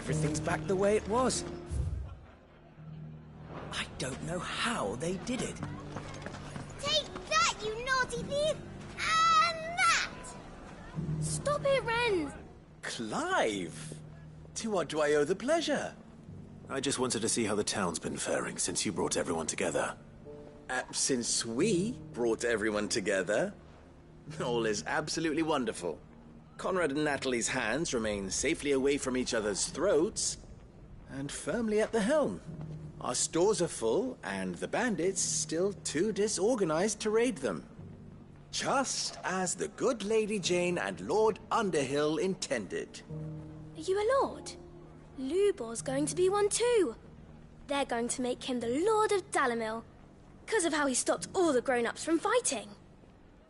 everything's back the way it was. I don't know how they did it. Take that, you naughty thief! And that! Stop it, Ren! Clive! To what do I owe the pleasure? I just wanted to see how the town's been faring since you brought everyone together. Since we brought everyone together, all is absolutely wonderful. Conrad and Natalie's hands remain safely away from each other's throats and firmly at the helm. Our stores are full, and the bandits still too disorganized to raid them. Just as the good Lady Jane and Lord Underhill intended. Are you a lord? Lubor's going to be one too. They're going to make him the Lord of Dalimil, because of how he stopped all the grown-ups from fighting.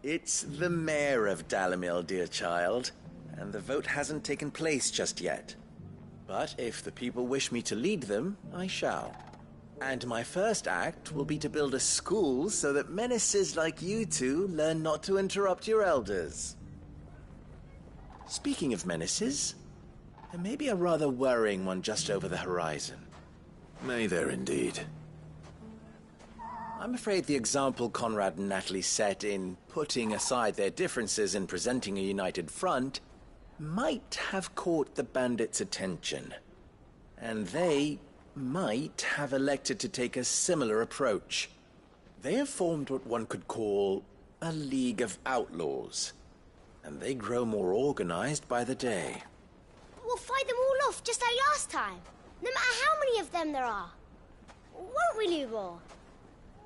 It's the mayor of Dalimil, dear child, and the vote hasn't taken place just yet. But if the people wish me to lead them, I shall. And my first act will be to build a school so that menaces like you two learn not to interrupt your elders. Speaking of menaces, there may be a rather worrying one just over the horizon. May there indeed. I'm afraid the example Conrad and Natalie set in putting aside their differences and presenting a united front might have caught the bandits' attention. And they might have elected to take a similar approach. They have formed what one could call a League of Outlaws, and they grow more organized by the day. We'll fight them all off just like last time, no matter how many of them there are. Won't we, Lubor?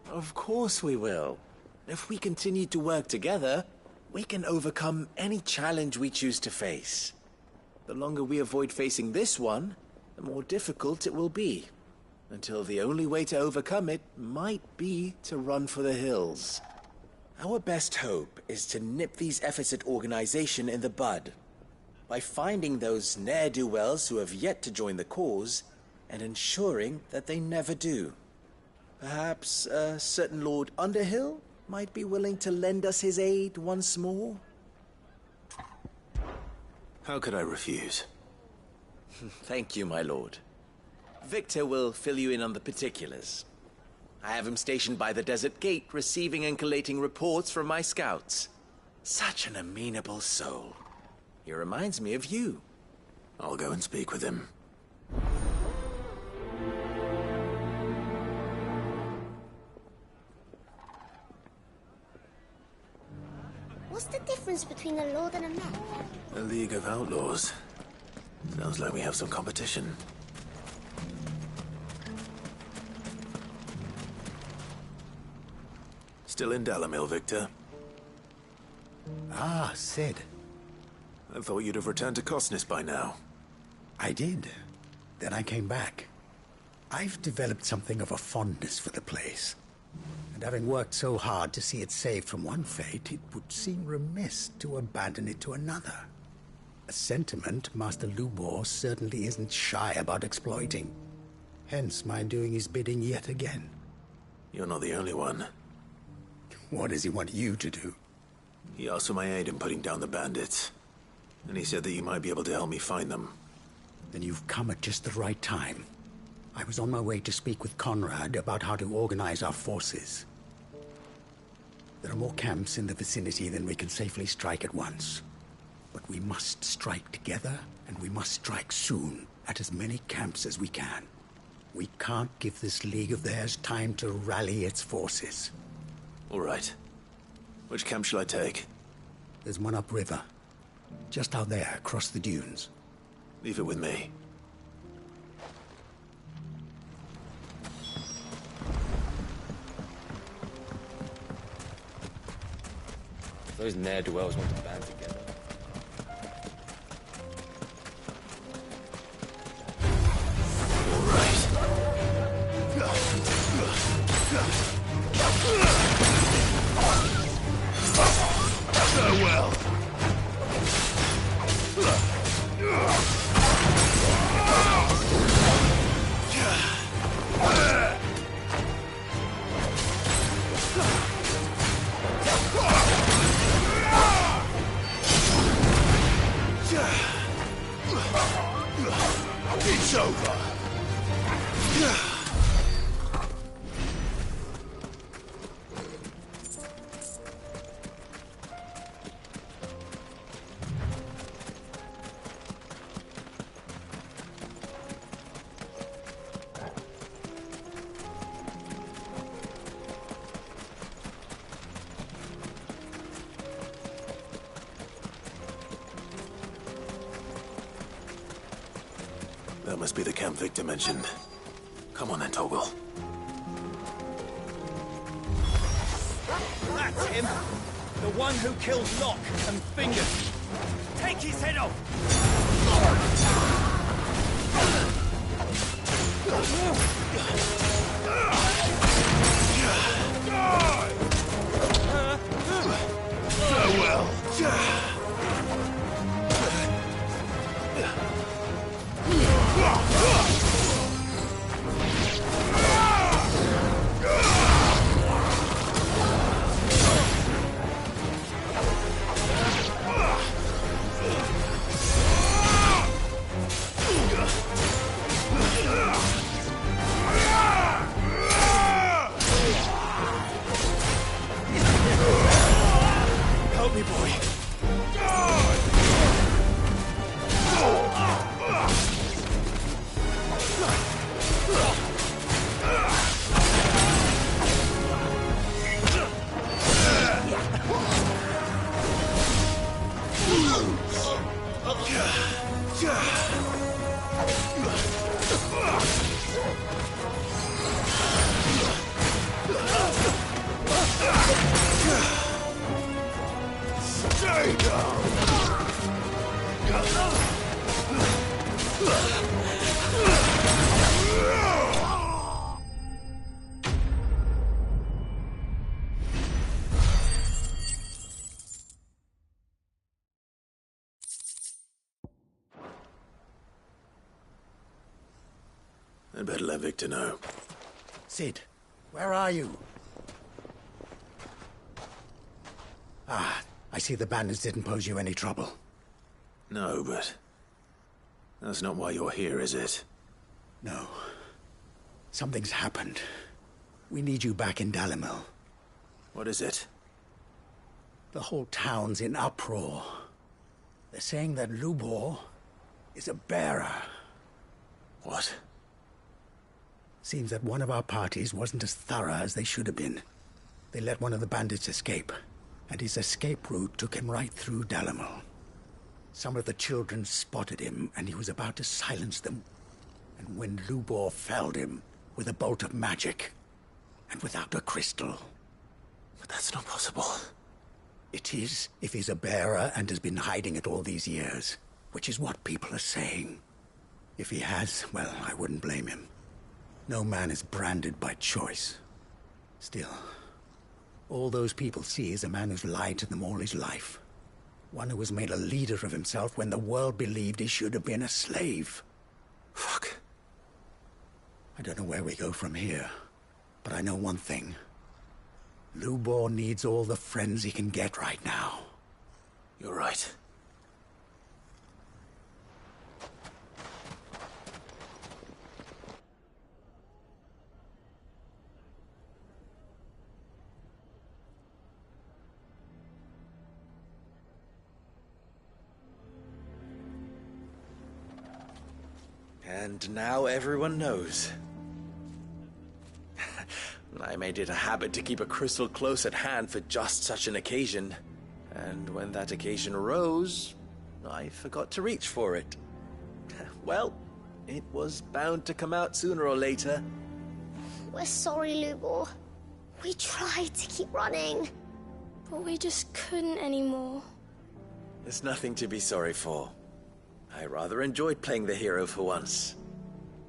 Of course we will. If we continue to work together, we can overcome any challenge we choose to face. The longer we avoid facing this one, the more difficult it will be, until the only way to overcome it might be to run for the hills. Our best hope is to nip these efforts at organization in the bud, by finding those ne'er-do-wells who have yet to join the cause, and ensuring that they never do. Perhaps a certain Lord Underhill might be willing to lend us his aid once more? How could I refuse? Thank you, my lord. Victor will fill you in on the particulars. I have him stationed by the Desert Gate, receiving and collating reports from my scouts. Such an amenable soul. He reminds me of you. I'll go and speak with him. What's the difference between a lord and a man? A League of Outlaws. Sounds like we have some competition. Still in Dalimil, Victor? Ah, Sid. I thought you'd have returned to Cosnis by now. I did. Then I came back. I've developed something of a fondness for the place. And having worked so hard to see it saved from one fate, it would seem remiss to abandon it to another. A sentiment Master Lubor certainly isn't shy about exploiting. Hence my doing his bidding yet again. You're not the only one. What does he want you to do? He asked for my aid in putting down the bandits. And he said that you might be able to help me find them. Then you've come at just the right time. I was on my way to speak with Conrad about how to organize our forces. There are more camps in the vicinity than we can safely strike at once. But we must strike together, and we must strike soon at as many camps as we can. We can't give this league of theirs time to rally its forces. All right. Which camp shall I take? There's one upriver. Just out there, across the dunes. Leave it with me. Those ne'er-do-wells want to band together. Farewell. It's over! That must be the camp Victor mentioned. Come on then, Toggle. That's him! The one who killed Locke and Fingers! Take his head off! Farewell! Help me, boy! Stay down! I'd better let Victor know. Sid, where are you? Ah, I see the bandits didn't pose you any trouble. No, but... that's not why you're here, is it? No. Something's happened. We need you back in Dalimil. What is it? The whole town's in uproar. They're saying that Lubor is a bearer. What? Seems that one of our parties wasn't as thorough as they should have been. They let one of the bandits escape, and his escape route took him right through Dalimil. Some of the children spotted him, and he was about to silence them. And when Lubor felled him with a bolt of magic, and without a crystal. But that's not possible. It is, if he's a bearer and has been hiding it all these years, which is what people are saying. If he has, well, I wouldn't blame him. No man is branded by choice. Still, all those people see is a man who's lied to them all his life. One who was made a leader of himself when the world believed he should have been a slave. Fuck. I don't know where we go from here, but I know one thing. Lubor needs all the friends he can get right now. You're right. And now everyone knows. I made it a habit to keep a crystal close at hand for just such an occasion. And when that occasion arose, I forgot to reach for it. Well, it was bound to come out sooner or later. We're sorry, Lubor. We tried to keep running. But we just couldn't anymore. There's nothing to be sorry for. I rather enjoyed playing the hero for once.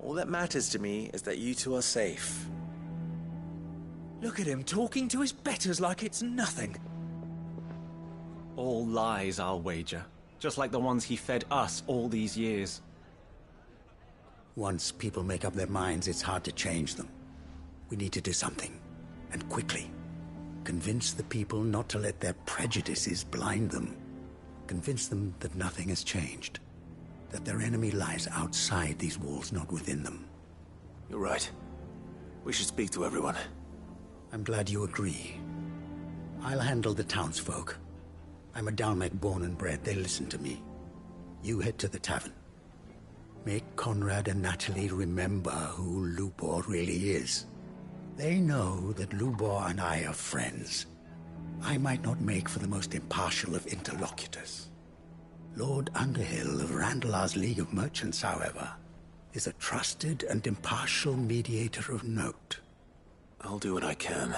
All that matters to me is that you two are safe. Look at him talking to his betters like it's nothing. All lies, I'll wager. Just like the ones he fed us all these years. Once people make up their minds, it's hard to change them. We need to do something, and quickly. Convince the people not to let their prejudices blind them. Convince them that nothing has changed. that their enemy lies outside these walls, not within them. You're right. We should speak to everyone. I'm glad you agree. I'll handle the townsfolk. I'm a Dalmec born and bred. They listen to me. You head to the tavern. Make Conrad and Natalie remember who Lubor really is. They know that Lubor and I are friends. I might not make for the most impartial of interlocutors. Lord Underhill of Randalar's League of Merchants, however, is a trusted and impartial mediator of note. I'll do what I can.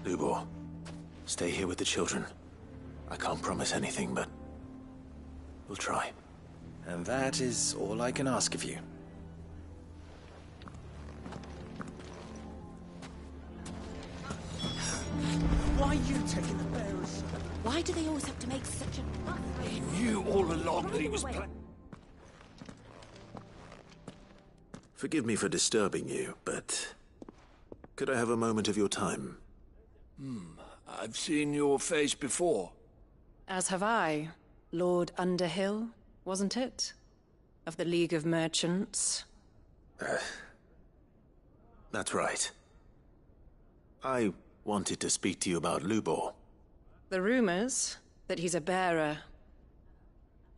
Lubor, stay here with the children. I can't promise anything, but we'll try. And that is all I can ask of you. Why are you taking the bearers? Why do they always have to make such a fuss? He knew all along that he was Forgive me for disturbing you, but could I have a moment of your time? I've seen your face before. As have I. Lord Underhill, wasn't it? Of the League of Merchants. That's right. I wanted to speak to you about Lubor. The rumors that he's a bearer.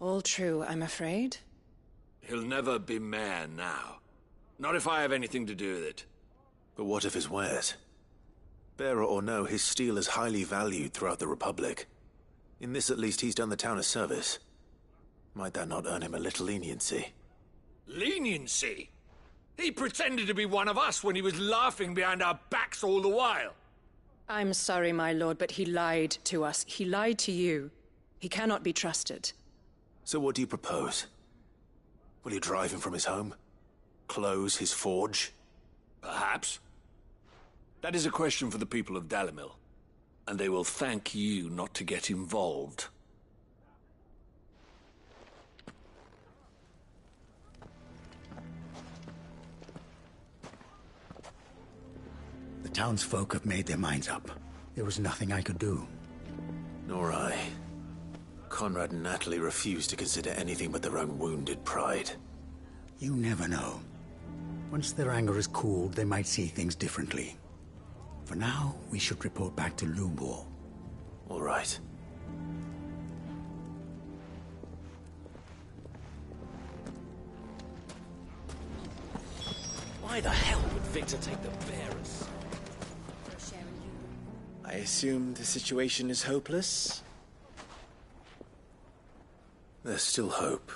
All true, I'm afraid. He'll never be mayor now. Not if I have anything to do with it. But what of his wares? Bearer or no, his steel is highly valued throughout the Republic. In this at least, he's done the town a service. Might that not earn him a little leniency? Leniency? He pretended to be one of us when he was laughing behind our backs all the while. I'm sorry, my lord, but he lied to us. He lied to you. He cannot be trusted. So what do you propose? Will you drive him from his home? Close his forge? Perhaps. That is a question for the people of Dalimil, and they will thank you not to get involved. The townsfolk have made their minds up. There was nothing I could do. Nor I. Conrad and Natalie refused to consider anything but their own wounded pride. You never know. Once their anger is cooled, they might see things differently. For now, we should report back to Lubor. All right. Why the hell would Victor take the bearers? I assume the situation is hopeless? There's still hope.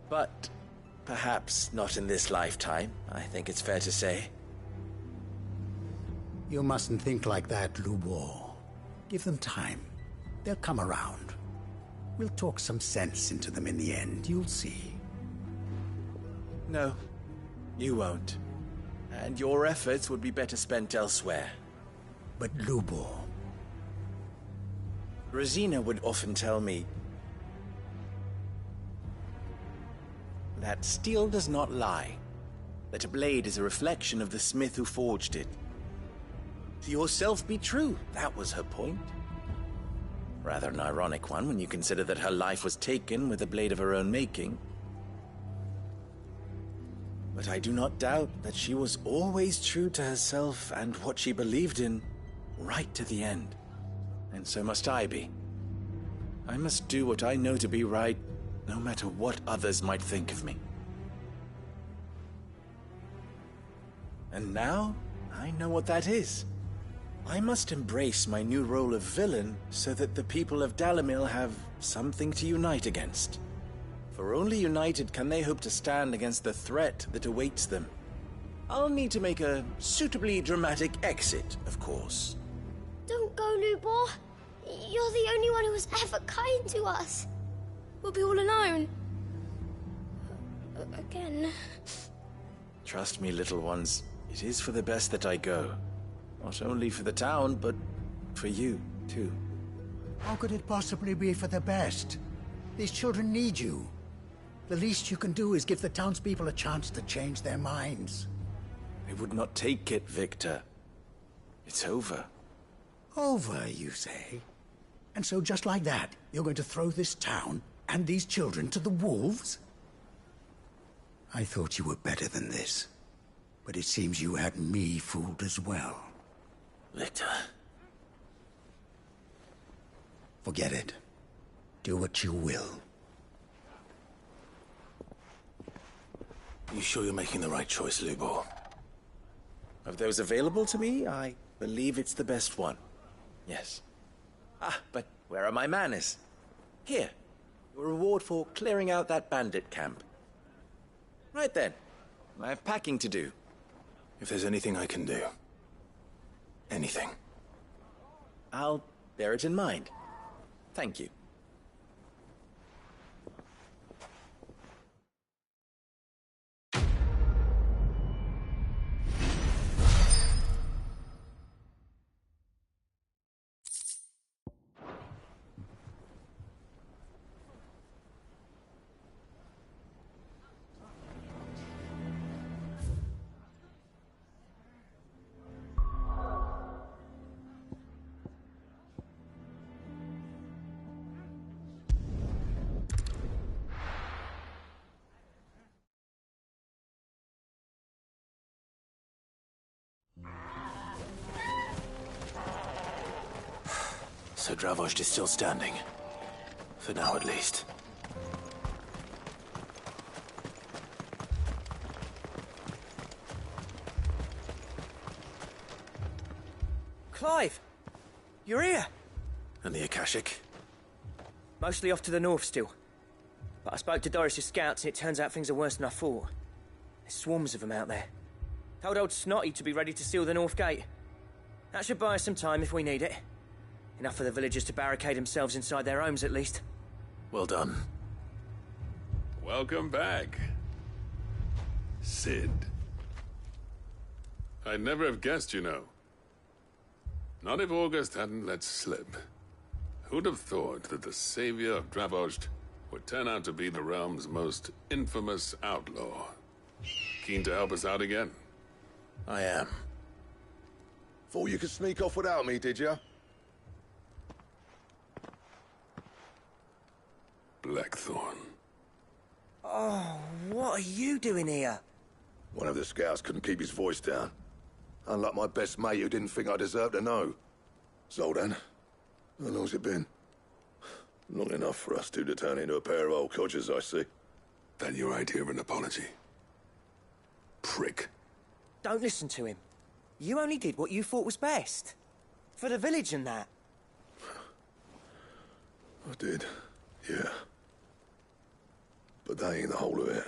But perhaps not in this lifetime, I think it's fair to say. You mustn't think like that, Lubor. Give them time. They'll come around. We'll talk some sense into them in the end, you'll see. No, you won't. And your efforts would be better spent elsewhere. But Lubor... Rosina would often tell me that steel does not lie, that a blade is a reflection of the smith who forged it. To yourself be true, that was her point. Rather an ironic one when you consider that her life was taken with a blade of her own making. But I do not doubt that she was always true to herself and what she believed in, right to the end. And so must I be. I must do what I know to be right, no matter what others might think of me. And now, I know what that is. I must embrace my new role of villain so that the people of Dalimil have something to unite against. For only united can they hope to stand against the threat that awaits them. I'll need to make a suitably dramatic exit, of course. Don't go, Lubor. You're the only one who was ever kind to us. We'll be all alone. Again. Trust me, little ones. It is for the best that I go. Not only for the town, but for you, too. How could it possibly be for the best? These children need you. The least you can do is give the townspeople a chance to change their minds. They would not take it, Victor. It's over. Over, you say? And so just like that, you're going to throw this town and these children to the wolves? I thought you were better than this. But it seems you had me fooled as well. Victor. Forget it. Do what you will. You sure you're making the right choice, Lubor? Of those available to me, I believe it's the best one. Yes. Ah, but where are my manners? Here. Your reward for clearing out that bandit camp. Right then. I have packing to do. If there's anything I can do. Anything. I'll bear it in mind. Thank you. So Dravost is still standing. For now, at least. Clive! You're here! And the Akashic? Mostly off to the north still. But I spoke to Doris's scouts and it turns out things are worse than I thought. There's swarms of them out there. Told old Snotty to be ready to seal the north gate. That should buy us some time if we need it. Enough for the villagers to barricade themselves inside their homes, at least. Well done. Welcome back, Sid. I'd never have guessed, you know. Not if August hadn't let slip. Who'd have thought that the savior of Dravost would turn out to be the realm's most infamous outlaw? Keen to help us out again? I am. Thought you could sneak off without me, did you? Blackthorn. Oh, what are you doing here? One of the scouts couldn't keep his voice down. Unlike my best mate who didn't think I deserved to know. So then, how long's it been? Long enough for us two to turn into a pair of old codgers, I see. That your idea of an apology? Prick. Don't listen to him. You only did what you thought was best. For the village and that. I did, yeah. But that ain't the whole of it.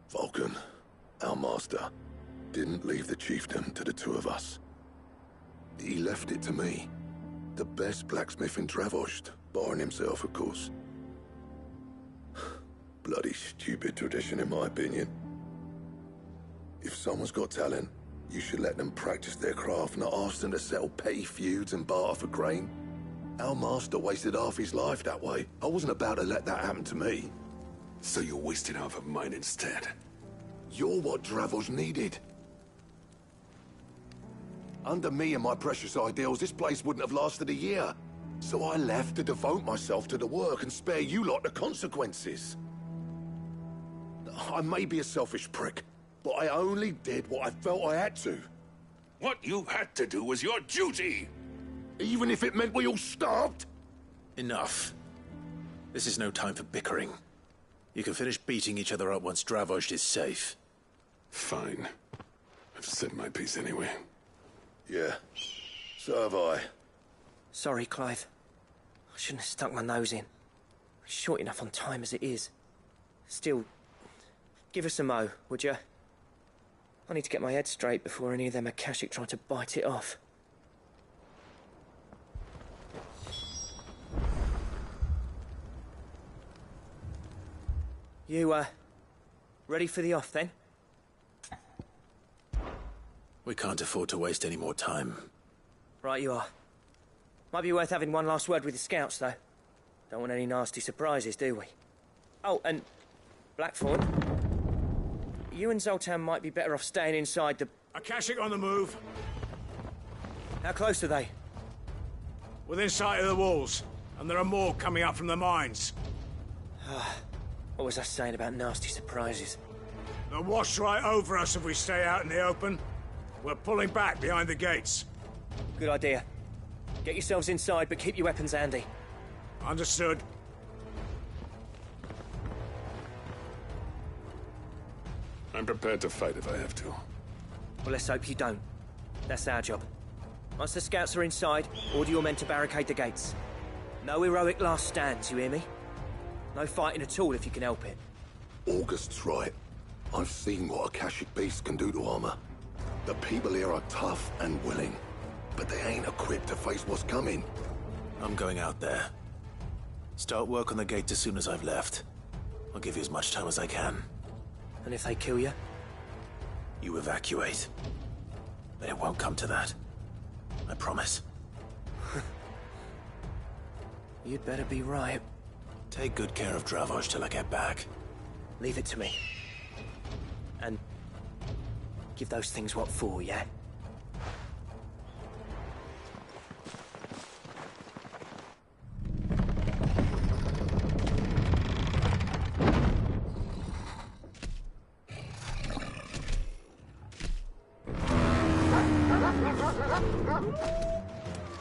Vulcan, our master, didn't leave the chiefdom to the two of us. He left it to me. The best blacksmith in Dravost, barring himself, of course. Bloody stupid tradition, in my opinion. If someone's got talent, you should let them practice their craft, not ask them to settle petty feuds and barter for grain. Our master wasted half his life that way. I wasn't about to let that happen to me. So you wasted half of mine instead? You're what Dravost needed. Under me and my precious ideals, this place wouldn't have lasted a year. So I left to devote myself to the work and spare you lot the consequences. I may be a selfish prick, but I only did what I felt I had to. What you had to do was your duty! Even if it meant we all starved? Enough. This is no time for bickering. You can finish beating each other up once Dravost is safe. Fine. I've said my piece anyway. Yeah, so have I. Sorry, Clive. I shouldn't have stuck my nose in. We're short enough on time as it is. Still, give us a mo, would you? I need to get my head straight before any of them Akashic try to bite it off. You, ready for the off, then? We can't afford to waste any more time. Right you are. Might be worth having one last word with the scouts, though. Don't want any nasty surprises, do we? Oh, and Blackthorn, you and Zoltan might be better off staying inside the... Akashic on the move. How close are they? Within sight of the walls, and there are more coming up from the mines. What was I saying about nasty surprises? They'll wash right over us if we stay out in the open. We're pulling back behind the gates. Good idea. Get yourselves inside, but keep your weapons handy. Understood. I'm prepared to fight if I have to. Well, let's hope you don't. That's our job. Once the scouts are inside, order your men to barricade the gates. No heroic last stands, you hear me? No fighting at all if you can help it. August's right. I've seen what Akashic beasts can do to armor. The people here are tough and willing, but they ain't equipped to face what's coming. I'm going out there. Start work on the gate as soon as I've left. I'll give you as much time as I can. And if they kill you? You evacuate. But it won't come to that. I promise. You'd better be right. Take good care of Dravoj till I get back. Leave it to me. And give those things what for, yeah?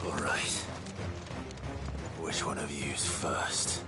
All right. Which one of you's first?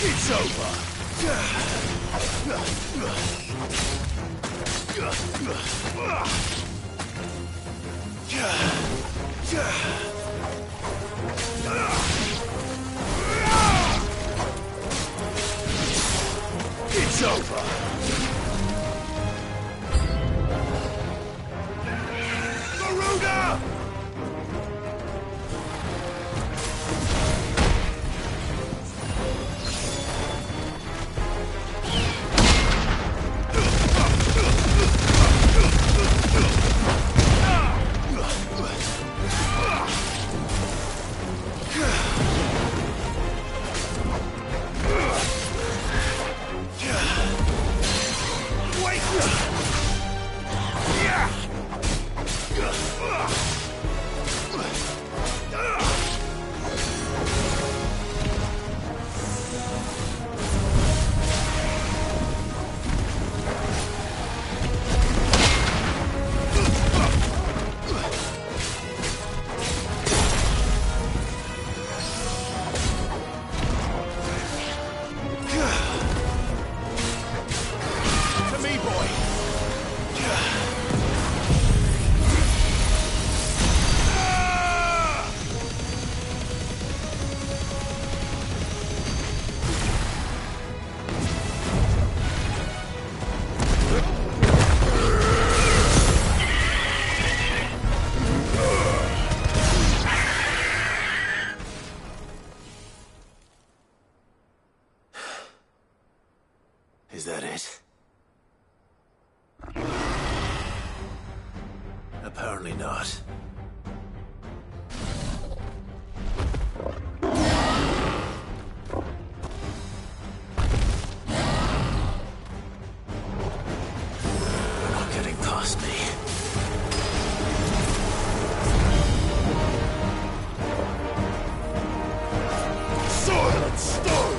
It's over. It's over. Garuda! Is that it? Apparently not. You're not getting past me. Silent stone!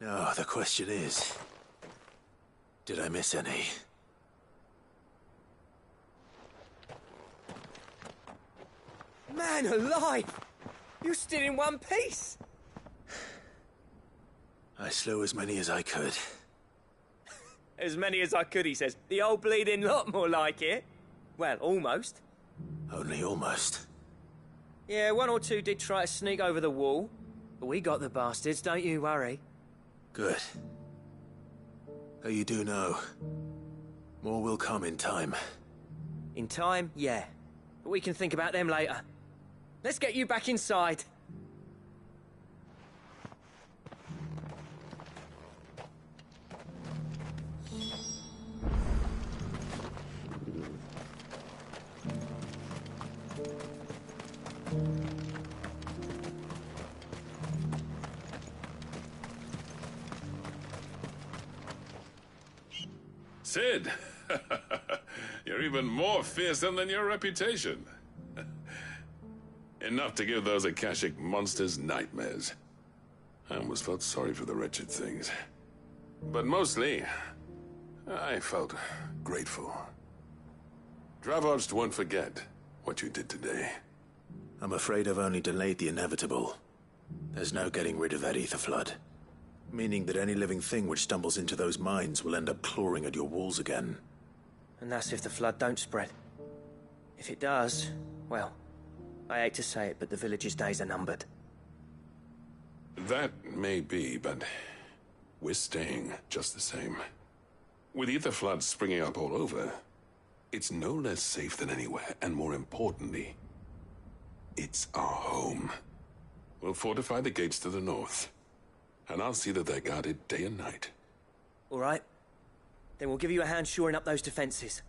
Now, the question is, did I miss any? Man alive! You're still in one piece! I slew as many as I could. As many as I could, he says. The old bleeding lot, more like it. Well, almost. Only almost. Yeah, one or two did try to sneak over the wall. But we got the bastards, don't you worry. Good. Though you do know, more will come in time. In time, yeah. But we can think about them later. Let's get you back inside. Sid! You're even more fearsome than your reputation. Enough to give those Akashic monsters nightmares. I almost felt sorry for the wretched things. But mostly, I felt grateful. Dravojst won't forget what you did today. I'm afraid I've only delayed the inevitable. There's no getting rid of that ether flood. Meaning that any living thing which stumbles into those mines will end up clawing at your walls again. And that's if the flood don't spread. If it does, well, I hate to say it, but the village's days are numbered. That may be, but we're staying just the same. With ether floods springing up all over, it's no less safe than anywhere, and more importantly, it's our home. We'll fortify the gates to the north, and I'll see that they're guarded day and night. All right. Then we'll give you a hand shoring up those defenses.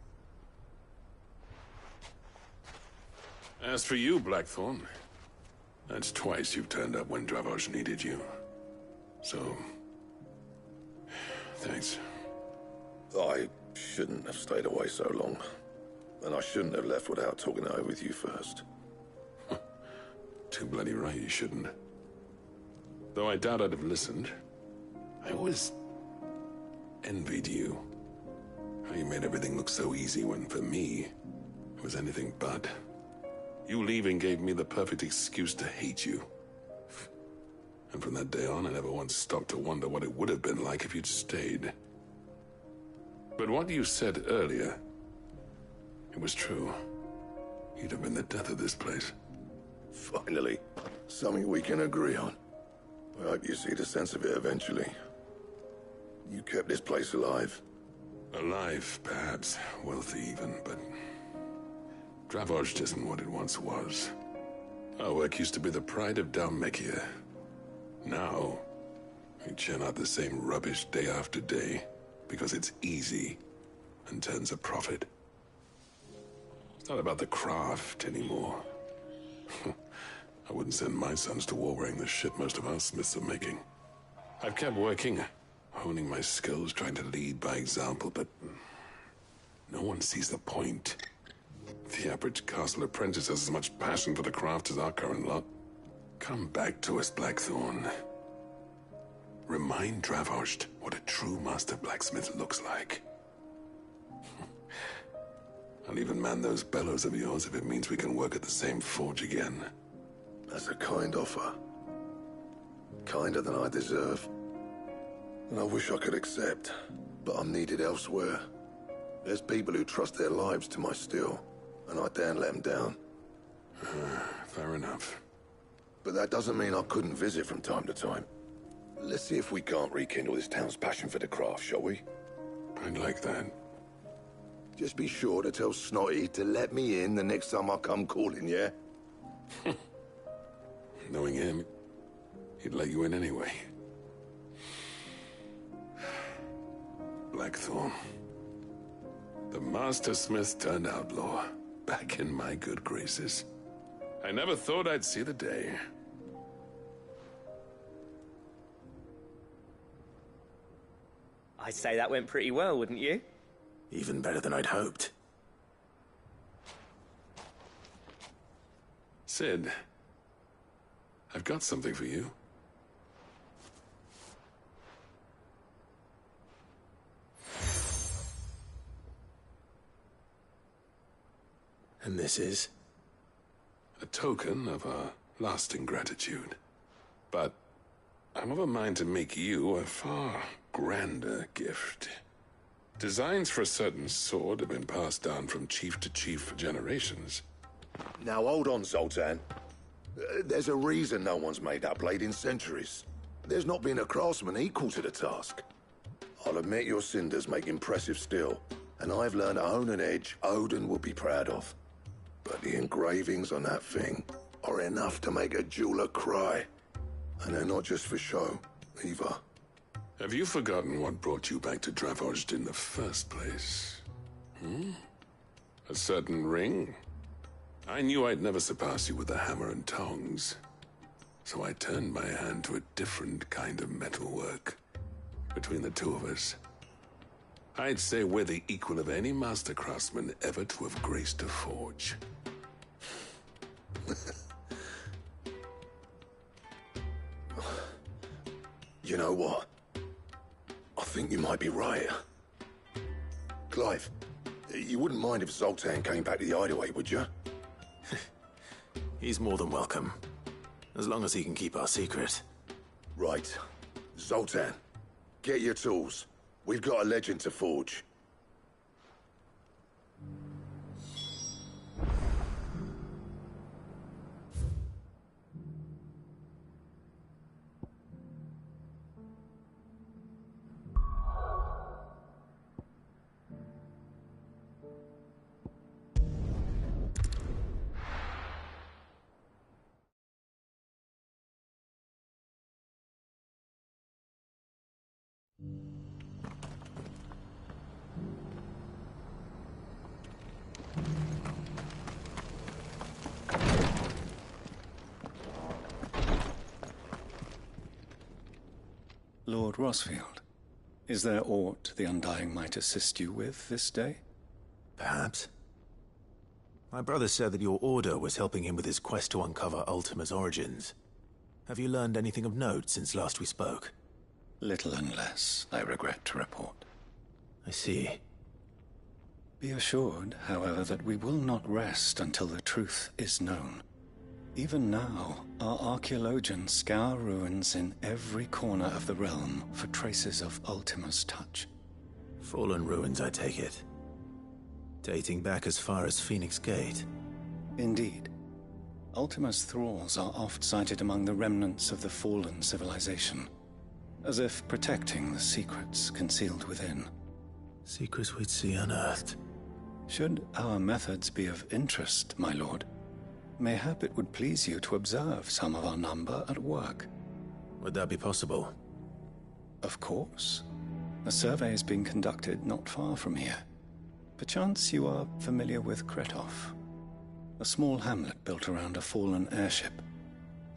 As for you, Blackthorn, that's twice you've turned up when Dravoj needed you. So, thanks. I shouldn't have stayed away so long. And I shouldn't have left without talking it over with you first. Too bloody right you shouldn't. Though I doubt I'd have listened. I always envied you. How you made everything look so easy when, for me, it was anything but. You leaving gave me the perfect excuse to hate you. And from that day on, I never once stopped to wonder what it would have been like if you'd stayed. But what you said earlier, it was true. You'd have been the death of this place. Finally, something we can agree on. I hope you see the sense of it eventually. You kept this place alive. Alive, perhaps. Wealthy even, but Dravoj isn't what it once was. Our work used to be the pride of Dalmekia. Now, we churn out the same rubbish day after day because it's easy and turns a profit. It's not about the craft anymore. I wouldn't send my sons to war wearing the shit most of our smiths are making. I've kept working, honing my skills, trying to lead by example, but no one sees the point. The average castle apprentice has as much passion for the craft as our current lot. Come back to us, Blackthorn. Remind Dravojst what a true master blacksmith looks like. I'll even man those bellows of yours if it means we can work at the same forge again. That's a kind offer. Kinder than I deserve. And I wish I could accept, but I'm needed elsewhere. There's people who trust their lives to my steel, and I daren't let them down. Fair enough. But that doesn't mean I couldn't visit from time to time. Let's see if we can't rekindle this town's passion for the craft, shall we? I'd like that. Just be sure to tell Snotty to let me in the next time I come calling, yeah? Knowing him, he'd let you in anyway. Blackthorn. The Master Smith turned outlaw, back in my good graces. I never thought I'd see the day. I'd say that went pretty well, wouldn't you? Even better than I'd hoped. Sid, I've got something for you. And this is? A token of our lasting gratitude. But I'm of a mind to make you a far grander gift. Designs for a certain sword have been passed down from chief to chief for generations. Now hold on, Zoltan. There's a reason no one's made that blade in centuries. There's not been a craftsman equal to the task. I'll admit your cinders make impressive steel, and I've learned to own an edge Odin will be proud of. But the engravings on that thing are enough to make a jeweler cry. And they're not just for show, either. Have you forgotten what brought you back to Dravojst in the first place? A certain ring? I knew I'd never surpass you with the hammer and tongs. So I turned my hand to a different kind of metalwork. Between the two of us, I'd say we're the equal of any master craftsman ever to have graced a forge. You know what? I think you might be right. Clive, you wouldn't mind if Zoltan came back to the hideaway, would you? He's more than welcome. As long as he can keep our secret. Right. Zoltan, get your tools. We've got a legend to forge. Lord Rosfield, is there aught the Undying might assist you with this day? Perhaps. My brother said that your order was helping him with his quest to uncover Ultima's origins. Have you learned anything of note since last we spoke? Little and less, I regret to report. I see. Be assured, however, that we will not rest until the truth is known. Even now, our archaeologians scour ruins in every corner of the realm for traces of Ultima's touch. Fallen ruins, I take it. Dating back as far as Phoenix Gate. Indeed. Ultima's thralls are oft sighted among the remnants of the fallen civilization, as if protecting the secrets concealed within. Secrets we'd see unearthed. Should our methods be of interest, my lord, mayhap it would please you to observe some of our number at work. Would that be possible? Of course. A survey is being conducted not far from here. Perchance you are familiar with Kretov, a small hamlet built around a fallen airship.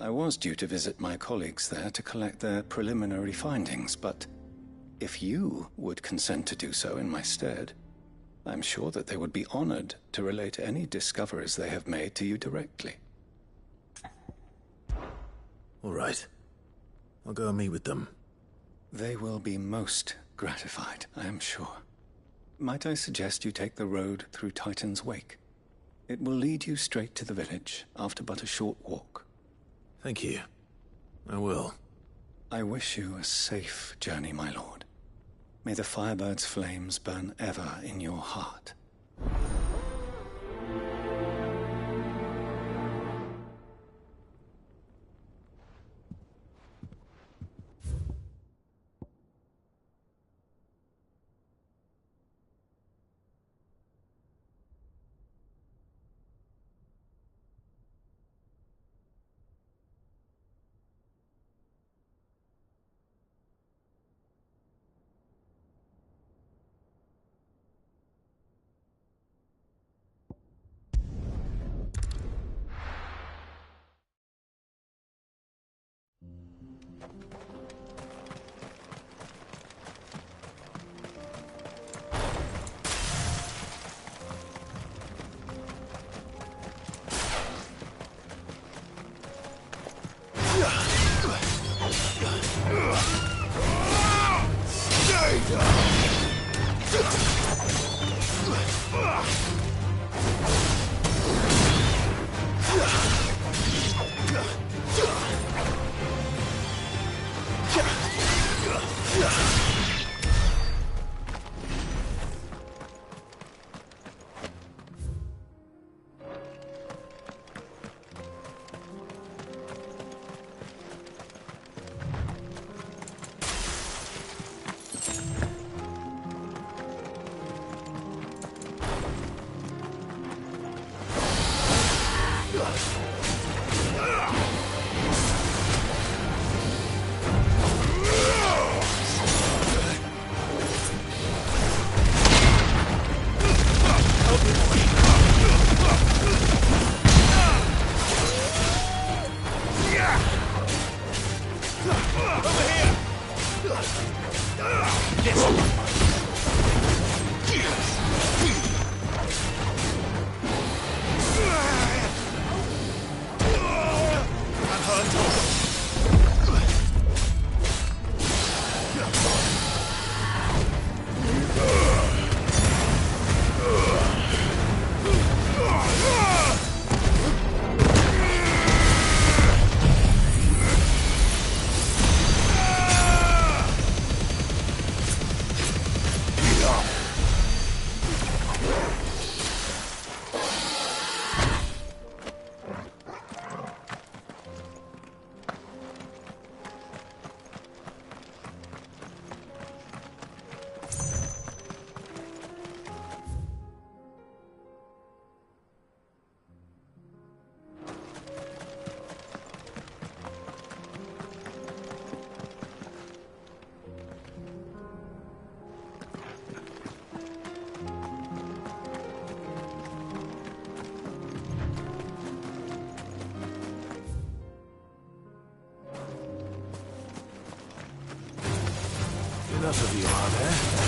I was due to visit my colleagues there to collect their preliminary findings, but if you would consent to do so in my stead, I'm sure that they would be honored to relate any discoveries they have made to you directly. All right. I'll go and meet with them. They will be most gratified, I am sure. Might I suggest you take the road through Titan's Wake? It will lead you straight to the village after but a short walk. Thank you. I will. I wish you a safe journey, my lord. May the Firebird's flames burn ever in your heart. Enough of you, are there?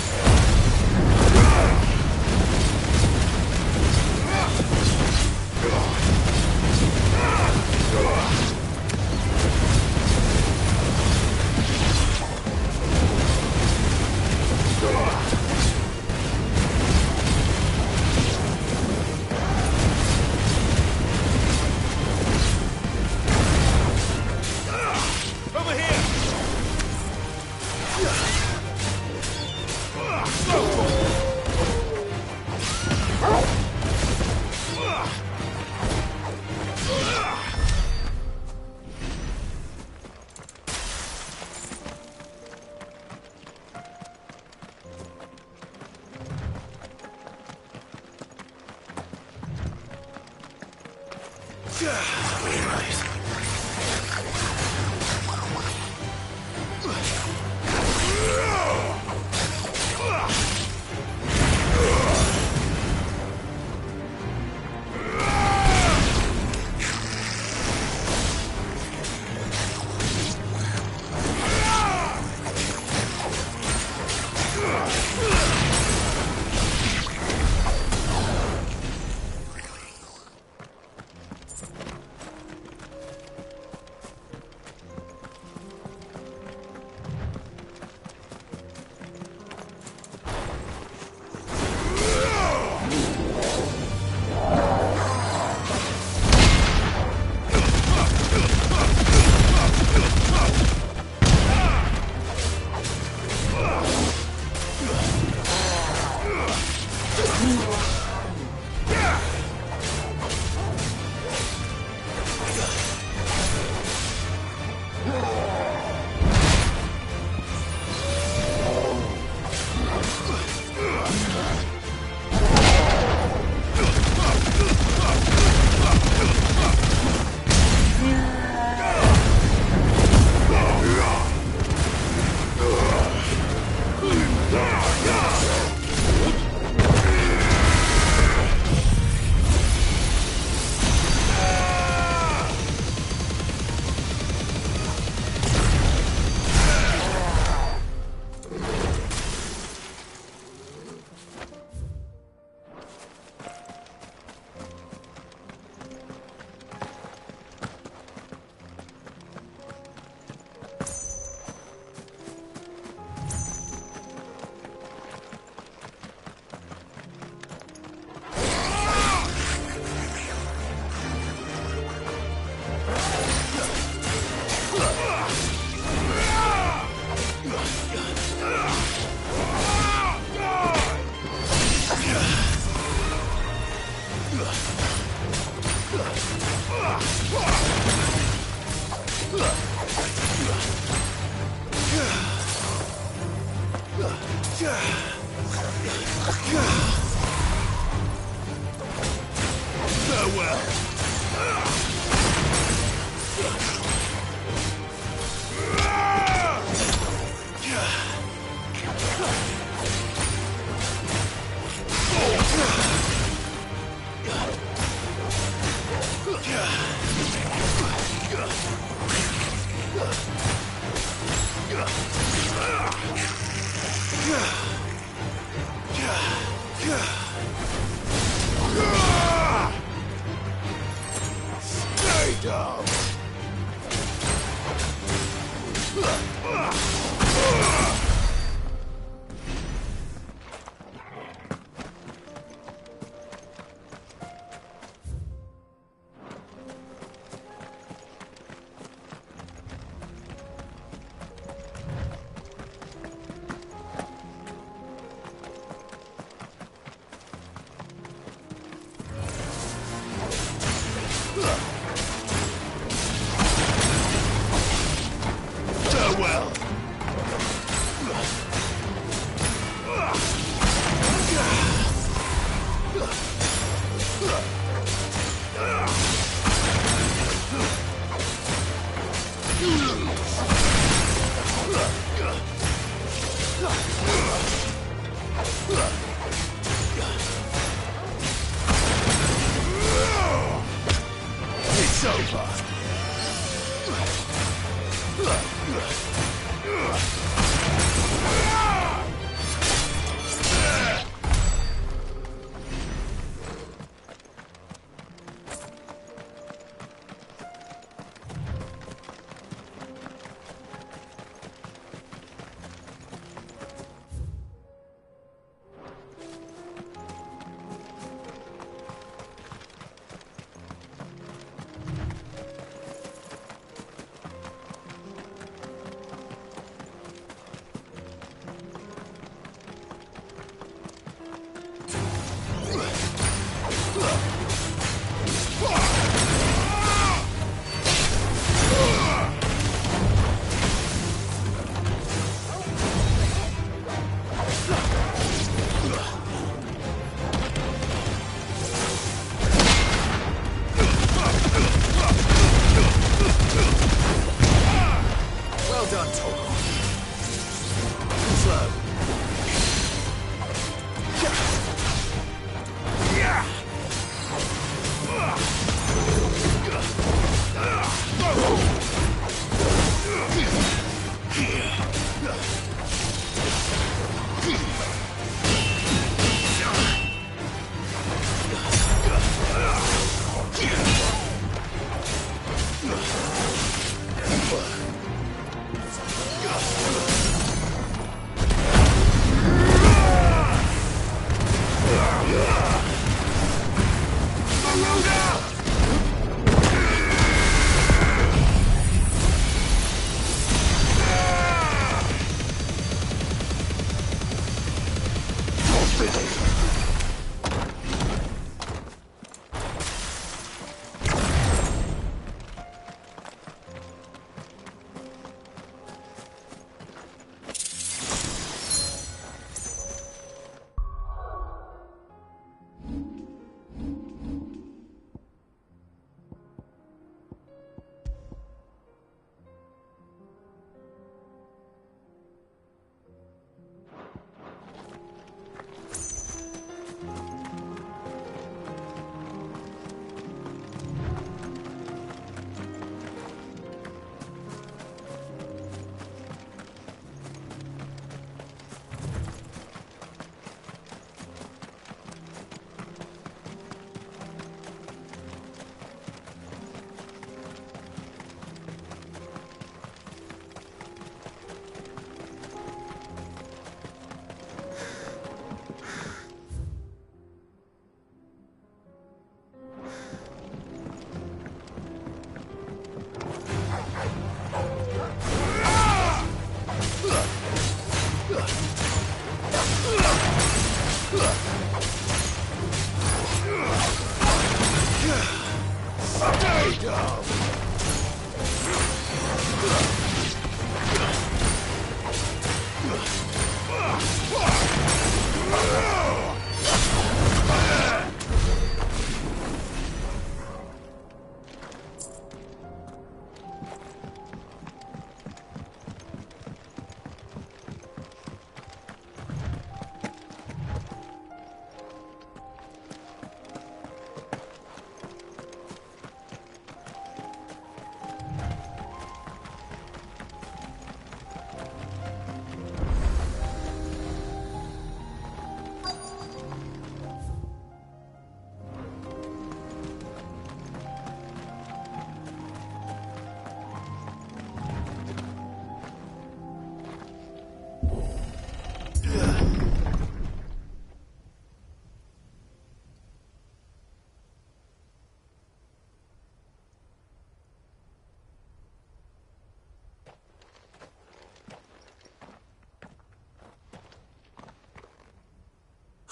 Stay down!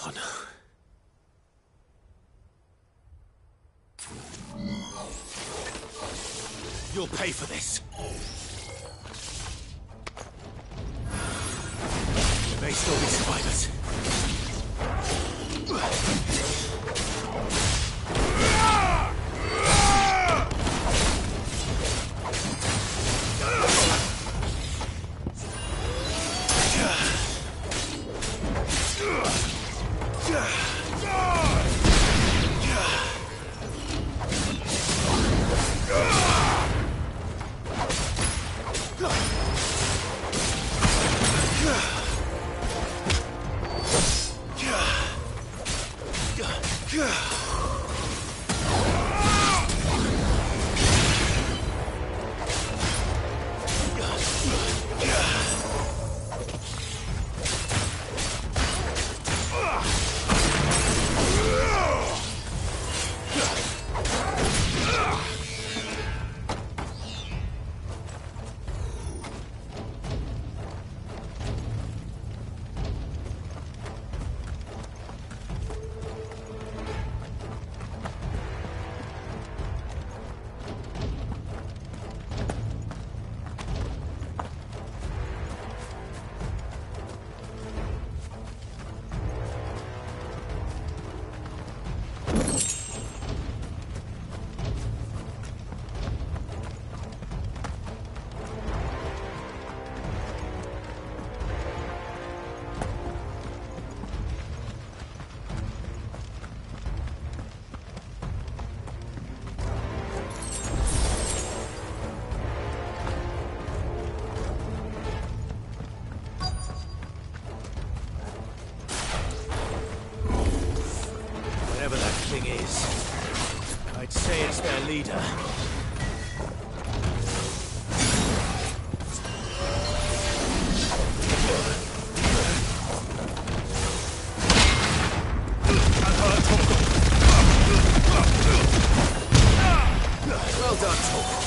Oh no. You'll pay for this. There may still be survivors. Whatever that thing is, I'd say it's their leader. Well done, Torkel.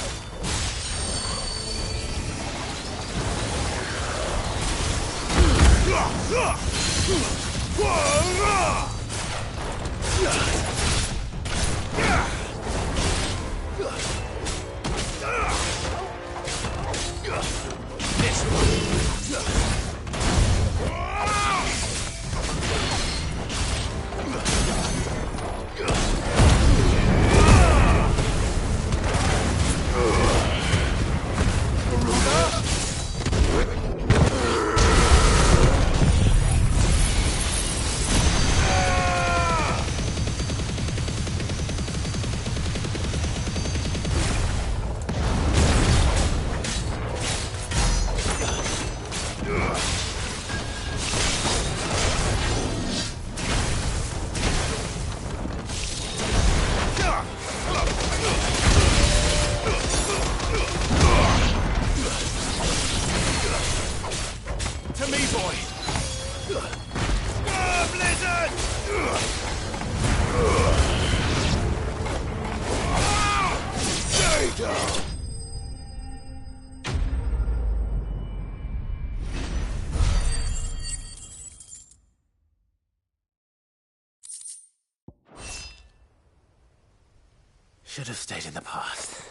Should have stayed in the past.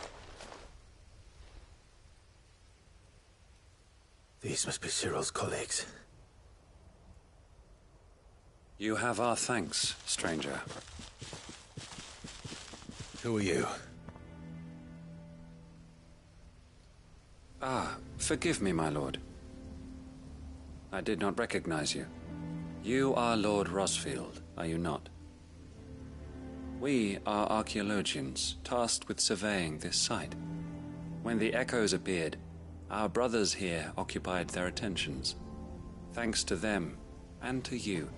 These must be Cyril's colleagues. You have our thanks, stranger. Who are you? Ah, forgive me, my lord. I did not recognize you. You are Lord Rosfield, are you not? We are archaeologians, tasked with surveying this site. When the echoes appeared, our brothers here occupied their attentions. Thanks to them, and to you,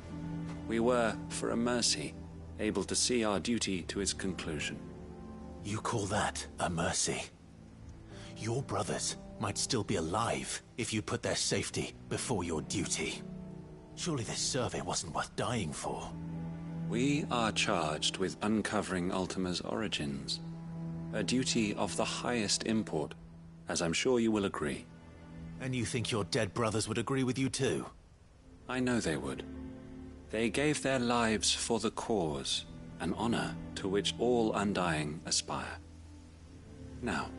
we were, for a mercy, able to see our duty to its conclusion. You call that a mercy? Your brothers might still be alive if you put their safety before your duty. Surely this survey wasn't worth dying for. We are charged with uncovering Ultima's origins. A duty of the highest import, as I'm sure you will agree. And you think your dead brothers would agree with you too? I know they would. They gave their lives for the cause, an honor to which all Undying aspire. Now,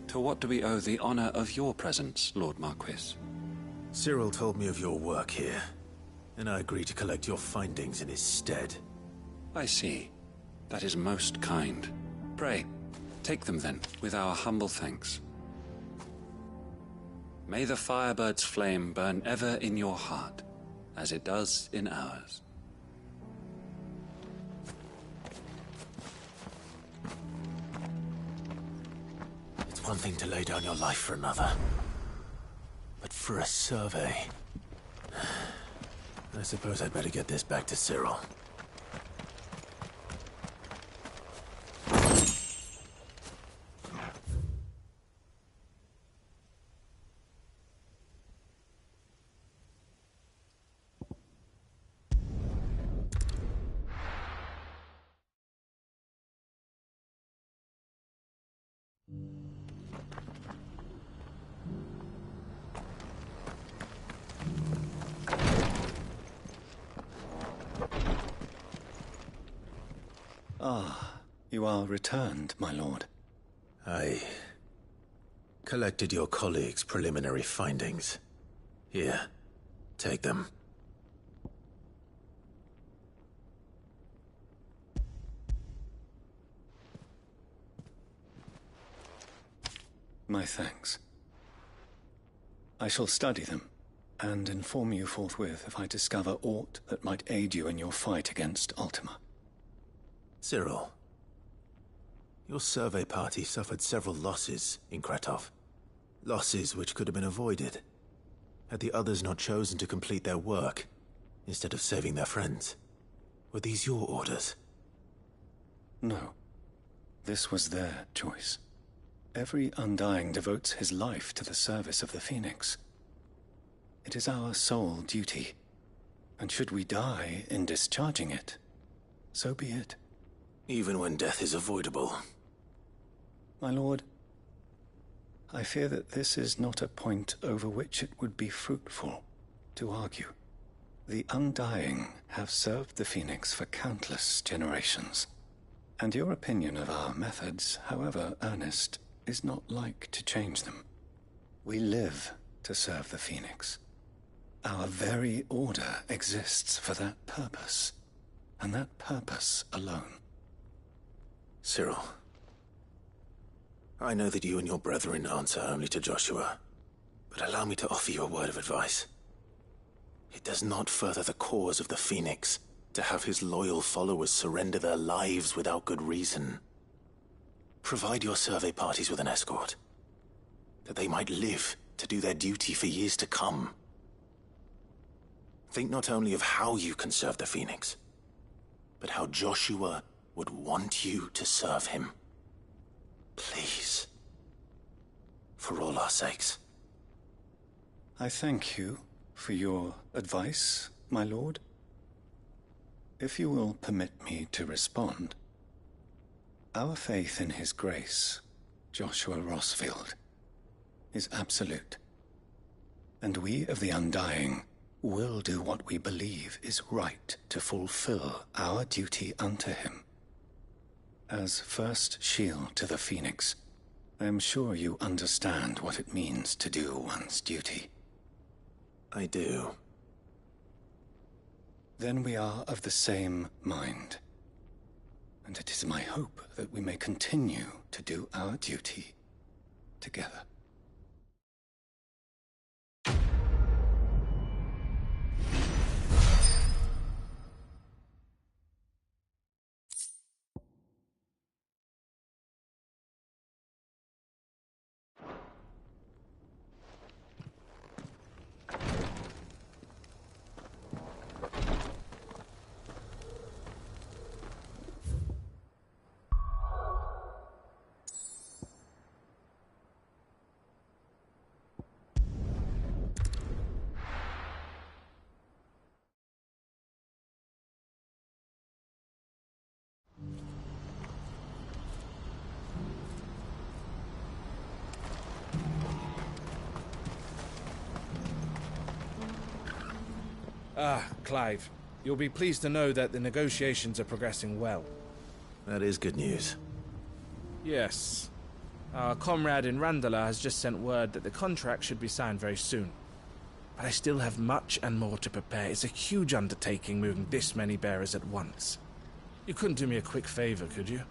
to what do we owe the honor of your presence, Lord Marquis? Cyril told me of your work here, and I agreed to collect your findings in his stead. I see. That is most kind. Pray, take them then, with our humble thanks. May the Firebird's flame burn ever in your heart, as it does in ours. It's one thing to lay down your life for another, but for a survey... I suppose I'd better get this back to Cyril. Ah, you are returned, my lord. I collected your colleagues' preliminary findings. Here, take them. My thanks. I shall study them, and inform you forthwith if I discover aught that might aid you in your fight against Ultima. Cyril, your survey party suffered several losses in Kretov. Losses which could have been avoided, had the others not chosen to complete their work, instead of saving their friends. Were these your orders? No. This was their choice. Every Undying devotes his life to the service of the Phoenix. It is our sole duty, and should we die in discharging it, so be it. Even when death is avoidable. My lord, I fear that this is not a point over which it would be fruitful to argue. The Undying have served the Phoenix for countless generations, and your opinion of our methods, however earnest, is not like to change them. We live to serve the Phoenix. Our very order exists for that purpose, and that purpose alone. Cyril, I know that you and your brethren answer only to Joshua, but allow me to offer you a word of advice. It does not further the cause of the Phoenix to have his loyal followers surrender their lives without good reason. Provide your survey parties with an escort, that they might live to do their duty for years to come. Think not only of how you can serve the Phoenix, but how Joshua would want you to serve him. Please. For all our sakes. I thank you for your advice, my lord. If you will permit me to respond, our faith in his grace, Joshua Rosfield, is absolute. And we of the Undying will do what we believe is right to fulfill our duty unto him. As first shield to the Phoenix, I am sure you understand what it means to do one's duty. I do. Then we are of the same mind. And it is my hope that we may continue to do our duty together. Clive, you'll be pleased to know that the negotiations are progressing well. That is good news. Yes. Our comrade in Randala has just sent word that the contract should be signed very soon. But I still have much and more to prepare. It's a huge undertaking moving this many bearers at once. You couldn't do me a quick favor, could you?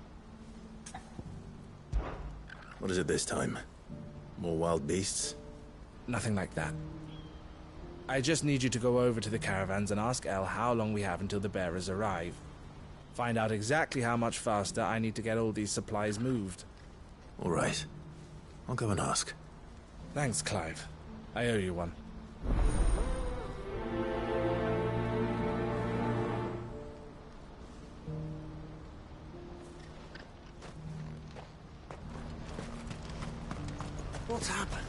What is it this time? More wild beasts? Nothing like that. I just need you to go over to the caravans and ask El how long we have until the bearers arrive. Find out exactly how much faster I need to get all these supplies moved. All right. I'll go and ask. Thanks, Clive. I owe you one. What's happened?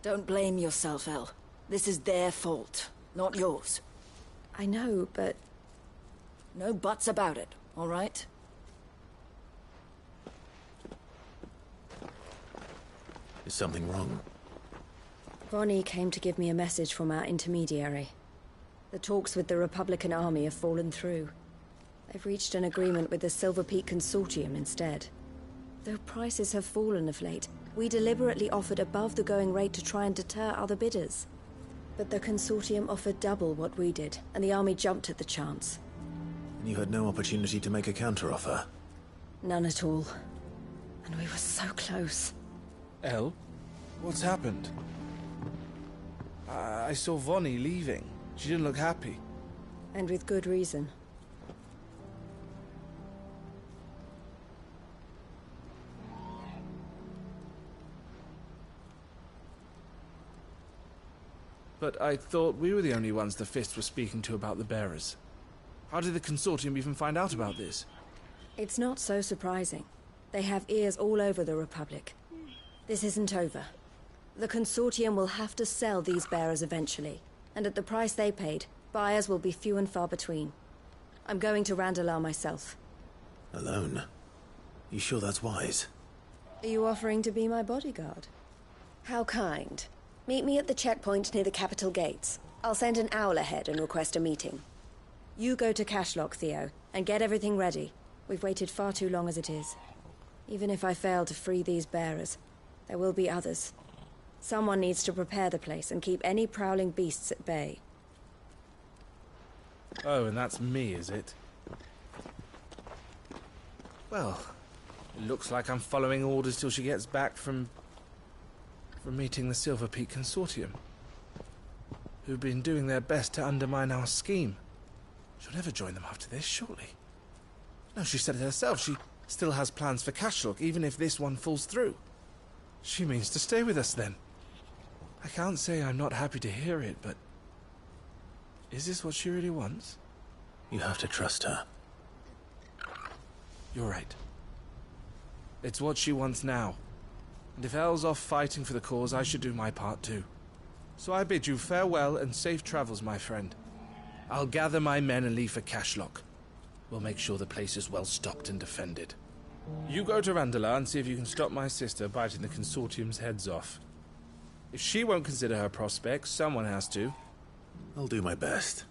Don't blame yourself, El. This is their fault, not yours. I know, but... No buts about it, all right? Is something wrong? Vonnie came to give me a message from our intermediary. The talks with the Republican army have fallen through. They've reached an agreement with the Silver Peak Consortium instead. Though prices have fallen of late, we deliberately offered above the going rate to try and deter other bidders. But the Consortium offered double what we did, and the army jumped at the chance. And you had no opportunity to make a counteroffer? None at all. And we were so close. El? What's happened? I saw Vonnie leaving. She didn't look happy. And with good reason. But I thought we were the only ones the Fist was speaking to about the bearers. How did the Consortium even find out about this? It's not so surprising. They have ears all over the Republic. This isn't over. The Consortium will have to sell these bearers eventually, and at the price they paid, buyers will be few and far between. I'm going to Randalar myself. Alone? You sure that's wise? Are you offering to be my bodyguard? How kind. Meet me at the checkpoint near the capital gates. I'll send an owl ahead and request a meeting. You go to Cashlock, Theo, and get everything ready. We've waited far too long as it is. Even if I fail to free these bearers, there will be others. Someone needs to prepare the place and keep any prowling beasts at bay. Oh, and that's me, is it? Well, it looks like I'm following orders till she gets back from meeting the Silver Peak Consortium, who've been doing their best to undermine our scheme. She'll never join them after this, surely. No, she said it herself. She still has plans for Cashlock, even if this one falls through. She means to stay with us, then. I can't say I'm not happy to hear it, but... is this what she really wants? You have to trust her. You're right. It's what she wants now. And if Elle's off fighting for the cause, I should do my part too. So I bid you farewell and safe travels, my friend. I'll gather my men and leave for Cashlock. We'll make sure the place is well stocked and defended. You go to Randalar and see if you can stop my sister biting the Consortium's heads off. If she won't consider her prospects, someone has to. I'll do my best.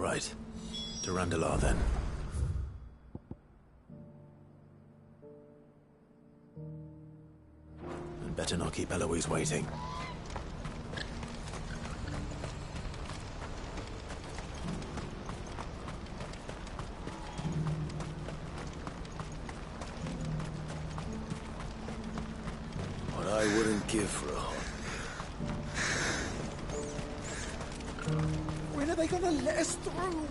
right. To Randalar, then. And better not keep Eloise waiting. What I wouldn't give for a hot. When are they gonna let us through?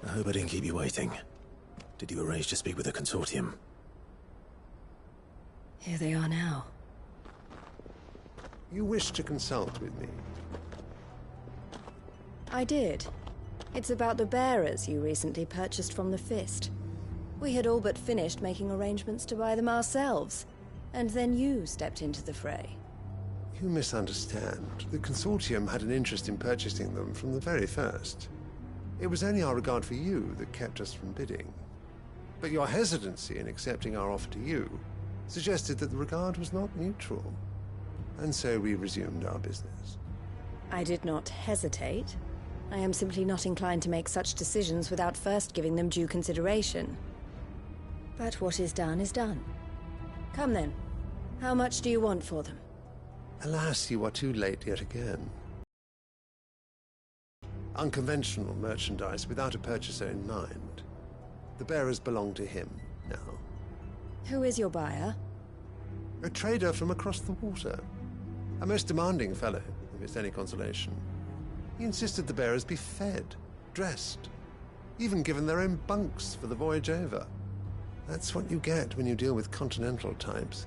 I hope I didn't keep you waiting. Did you arrange to speak with the consortium? Here they are now. You wish to consult with me? I did. It's about the bearers you recently purchased from the Fist. We had all but finished making arrangements to buy them ourselves, and then you stepped into the fray. You misunderstand. The consortium had an interest in purchasing them from the very first. It was only our regard for you that kept us from bidding. But your hesitancy in accepting our offer to you suggested that the regard was not mutual. And so we resumed our business. I did not hesitate. I am simply not inclined to make such decisions without first giving them due consideration. But what is done is done. Come then. How much do you want for them? Alas, you are too late yet again. Unconventional merchandise without a purchaser in mind. The bearers belong to him now. Who is your buyer? A trader from across the water. A most demanding fellow, if it's any consolation. He insisted the bearers be fed, dressed, even given their own bunks for the voyage over. That's what you get when you deal with continental types.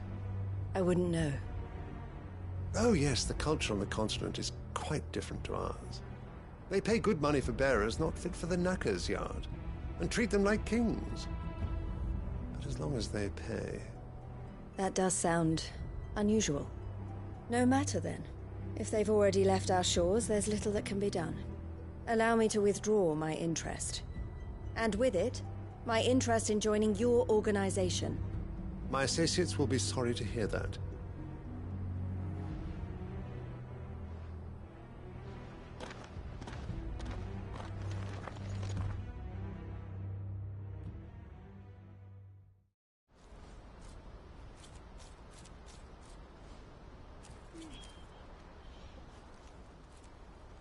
I wouldn't know. Oh yes, the culture on the continent is quite different to ours. They pay good money for bearers not fit for the knacker's yard, and treat them like kings. But as long as they pay... That does sound unusual. No matter then. If they've already left our shores, there's little that can be done. Allow me to withdraw my interest. And with it, my interest in joining your organization. My associates will be sorry to hear that.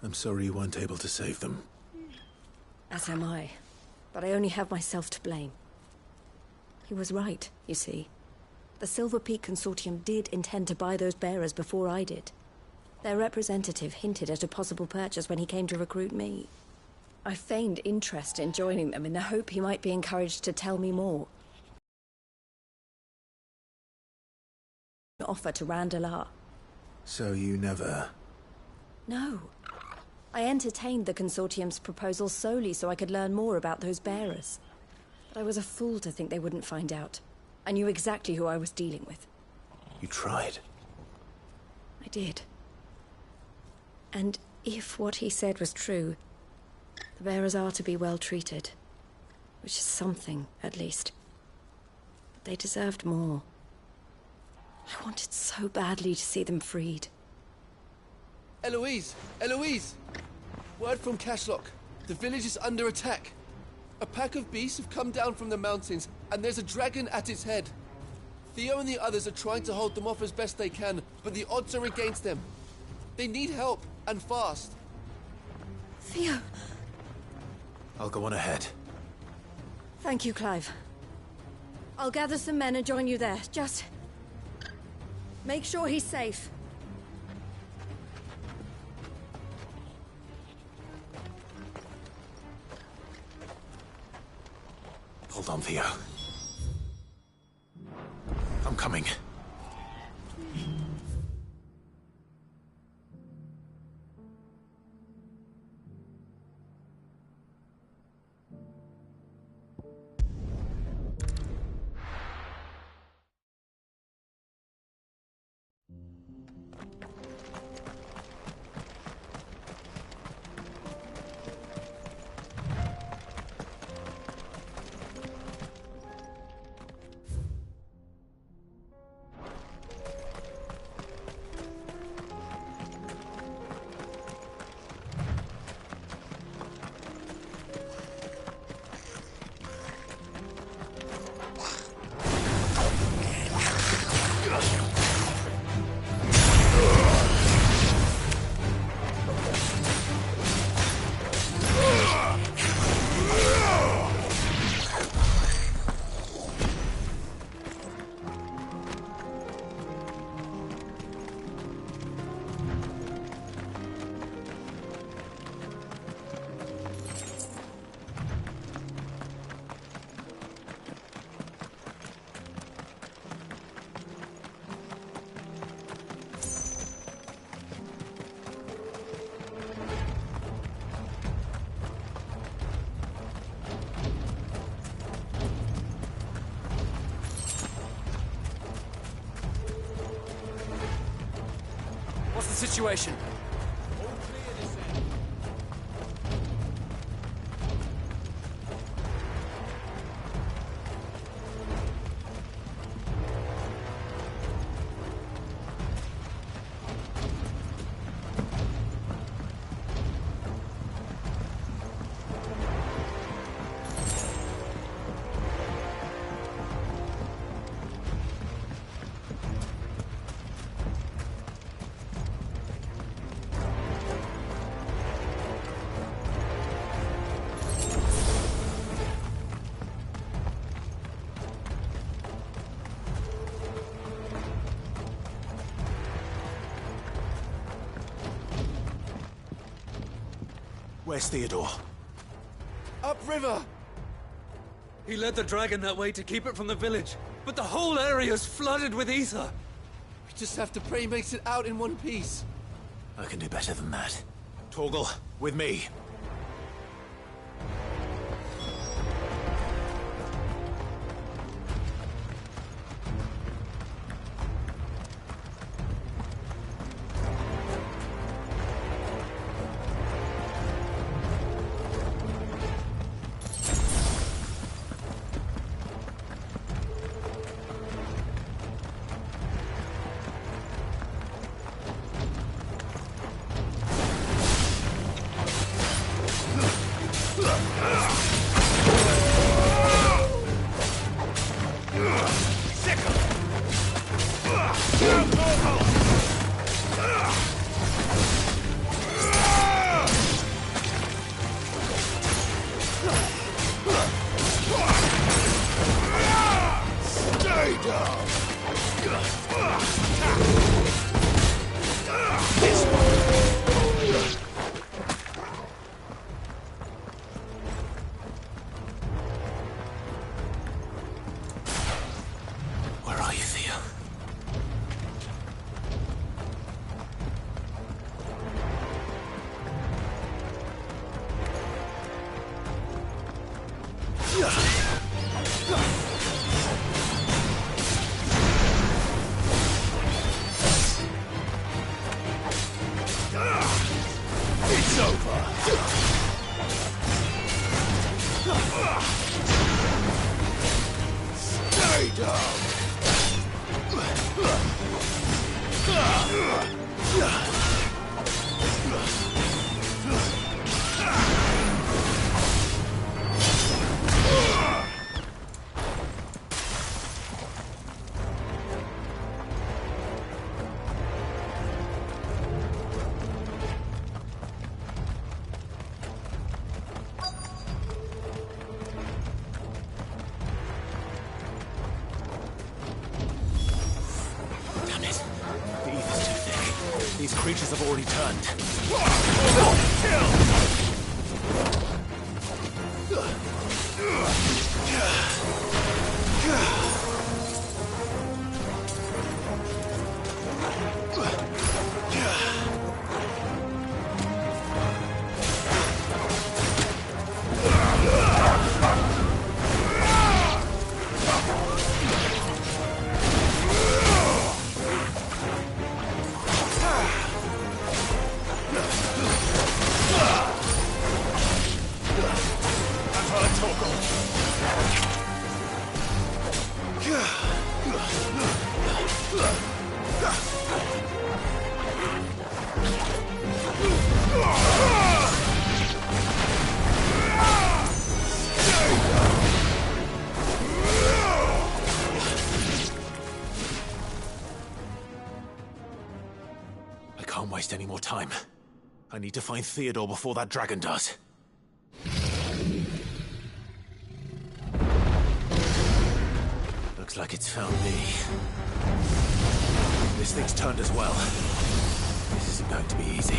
I'm sorry you weren't able to save them. As am I. But I only have myself to blame. He was right, you see. The Silver Peak Consortium did intend to buy those bearers before I did. Their representative hinted at a possible purchase when he came to recruit me. I feigned interest in joining them in the hope he might be encouraged to tell me more. An offer to Randalar. So you never... No. I entertained the Consortium's proposal solely so I could learn more about those bearers. But I was a fool to think they wouldn't find out. I knew exactly who I was dealing with. You tried. I did. And if what he said was true, the bearers are to be well treated. Which is something, at least. But they deserved more. I wanted so badly to see them freed. Eloise! Eloise! Word from Cashlock. The village is under attack. A pack of beasts have come down from the mountains, and there's a dragon at its head. Theo and the others are trying to hold them off as best they can, but the odds are against them. They need help, and fast. Theo! I'll go on ahead. Thank you, Clive. I'll gather some men and join you there. Just... make sure he's safe. Hold on, Theo. I'm coming. What's the situation? Where's Theodore? Upriver! He led the dragon that way to keep it from the village, but the whole area's flooded with ether. We just have to pray he makes it out in one piece. I can do better than that. Torgal, with me. Where are you, Theo? It's over. Stay down. Damn it. The ether's too thick. These creatures have already turned. I can't waste any more time. I need to find Theodore before that dragon does. Looks like it's found me. This thing's turned as well. This isn't going to be easy.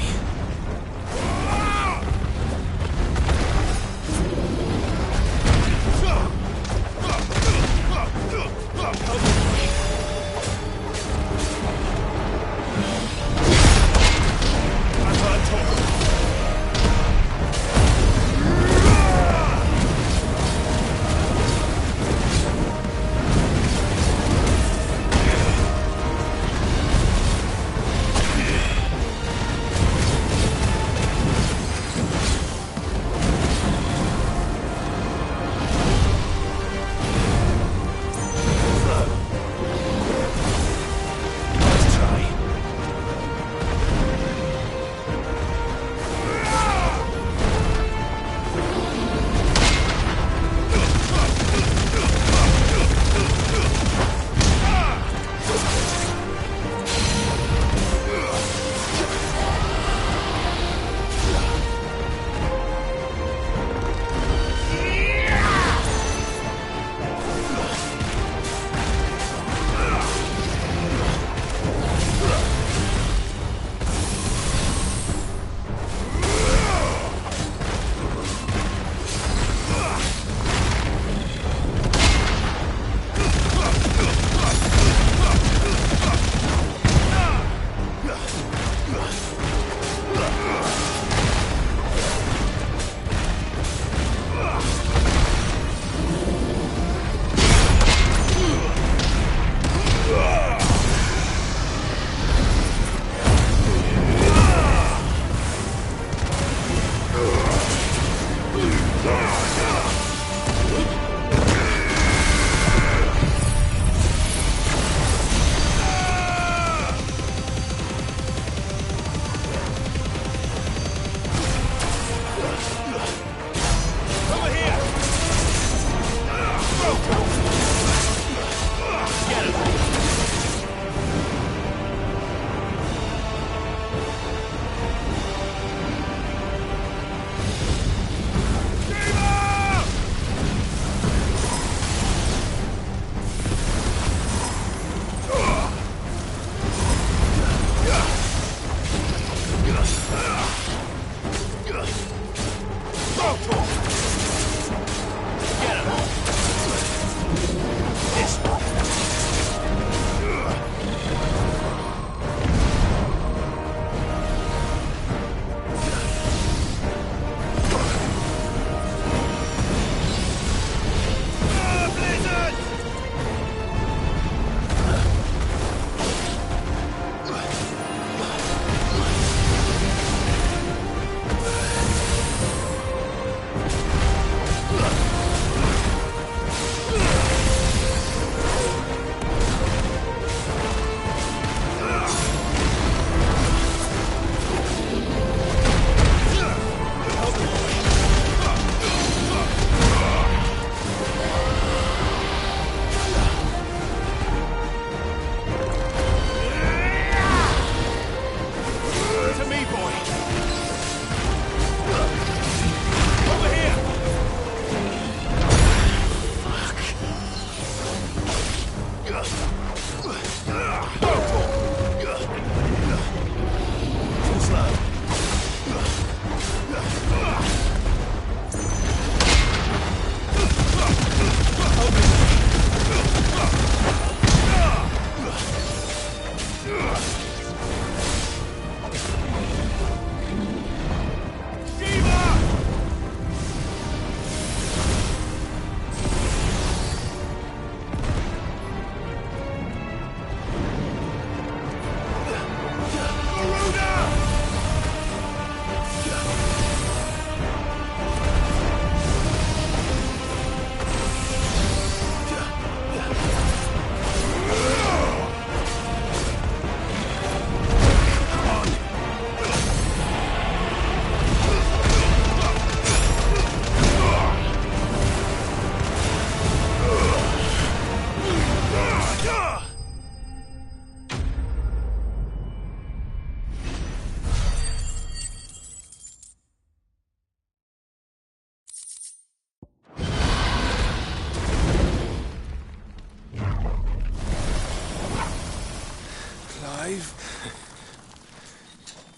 Clive?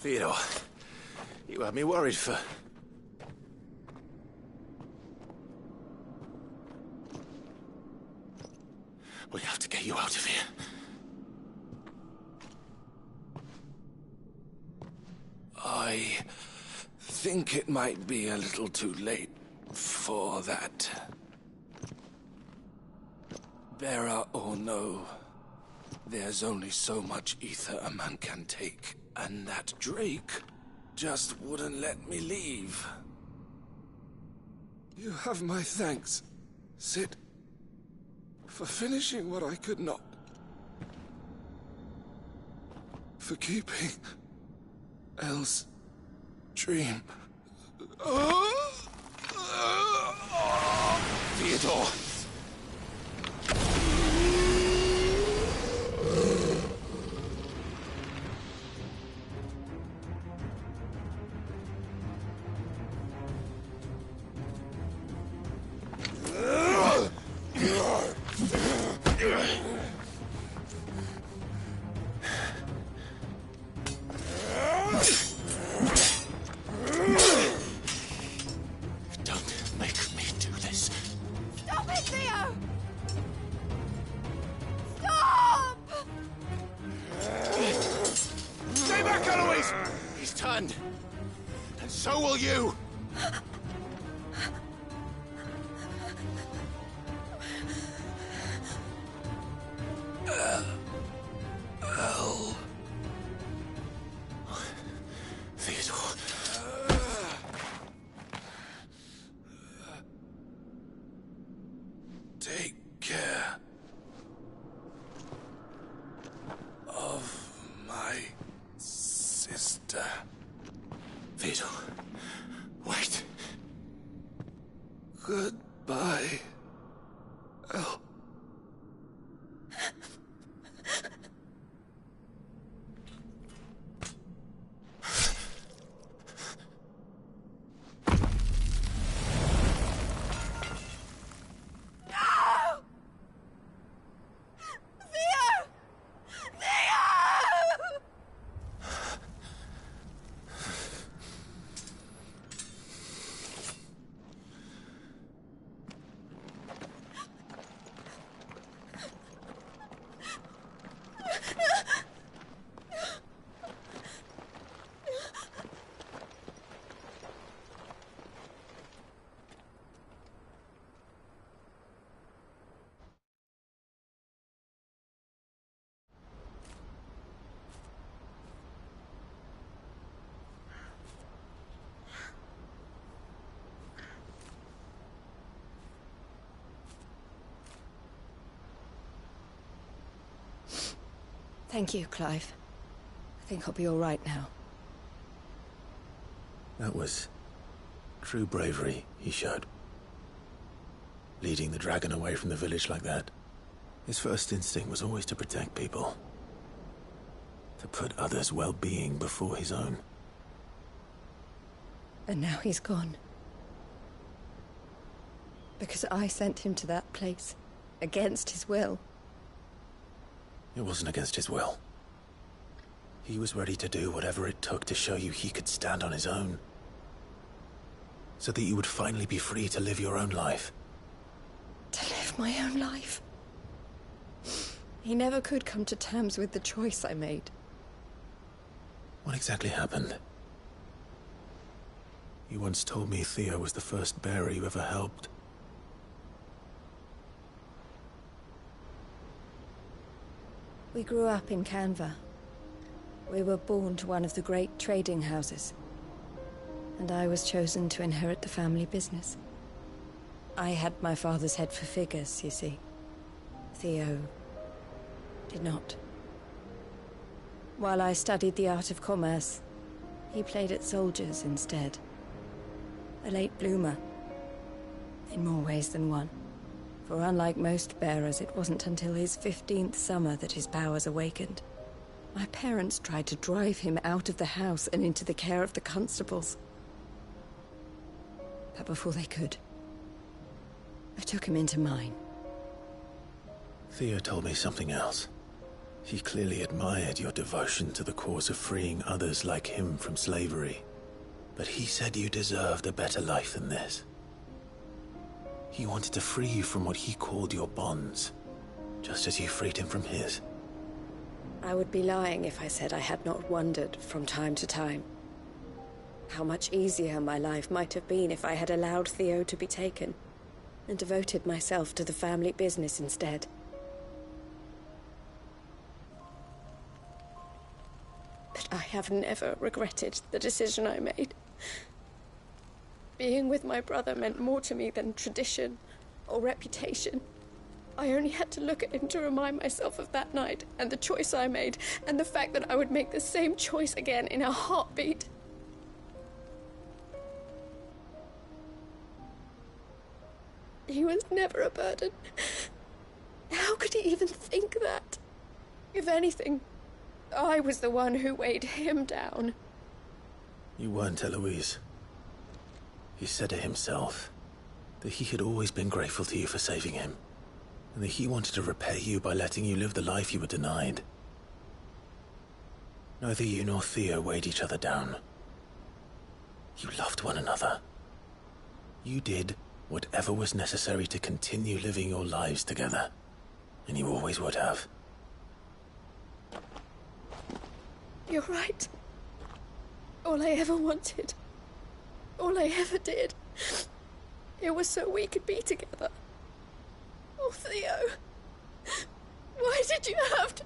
Theodore, you had me worried for... We have to get you out of here. I think it might be a little too late for that. Bearer or no, there's only so much ether a man can take, and that Drake just wouldn't let me leave. You have my thanks, Sid, for finishing what I could not. For keeping Elle's dream. Theodore! Don't make me do this. Stop it, Theo! Stop! Stay back, Eloise! He's turned. And so will you! Elle. Theodore. Take care of my sister. Theodore, wait. Goodbye, Elle. Thank you, Clive. I think I'll be all right now. That was true bravery he showed. Leading the dragon away from the village like that. His first instinct was always to protect people. To put others' well-being before his own. And now he's gone. Because I sent him to that place, against his will. It wasn't against his will. He was ready to do whatever it took to show you he could stand on his own. So that you would finally be free to live your own life. To live my own life? He never could come to terms with the choice I made. What exactly happened? You once told me Theo was the first bearer you ever helped. We grew up in Canva. We were born to one of the great trading houses. And I was chosen to inherit the family business. I had my father's head for figures, you see. Theo did not. While I studied the art of commerce, he played at soldiers instead. A late bloomer, in more ways than one. For unlike most bearers, it wasn't until his 15th summer that his powers awakened. My parents tried to drive him out of the house and into the care of the constables. But before they could, I took him into mine. Theo told me something else. He clearly admired your devotion to the cause of freeing others like him from slavery. But he said you deserved a better life than this. He wanted to free you from what he called your bonds, just as you freed him from his. I would be lying if I said I had not wondered from time to time how much easier my life might have been if I had allowed Theo to be taken and devoted myself to the family business instead. But I have never regretted the decision I made. Being with my brother meant more to me than tradition or reputation. I only had to look at him to remind myself of that night and the choice I made, and the fact that I would make the same choice again in a heartbeat. He was never a burden. How could he even think that? If anything, I was the one who weighed him down. You weren't, Eloise. He said it himself, that he had always been grateful to you for saving him, and that he wanted to repay you by letting you live the life you were denied. Neither you nor Theo weighed each other down. You loved one another. You did whatever was necessary to continue living your lives together, and you always would have. You're right. All I ever wanted, all I ever did, it was so we could be together. Oh, Theo, why did you have to...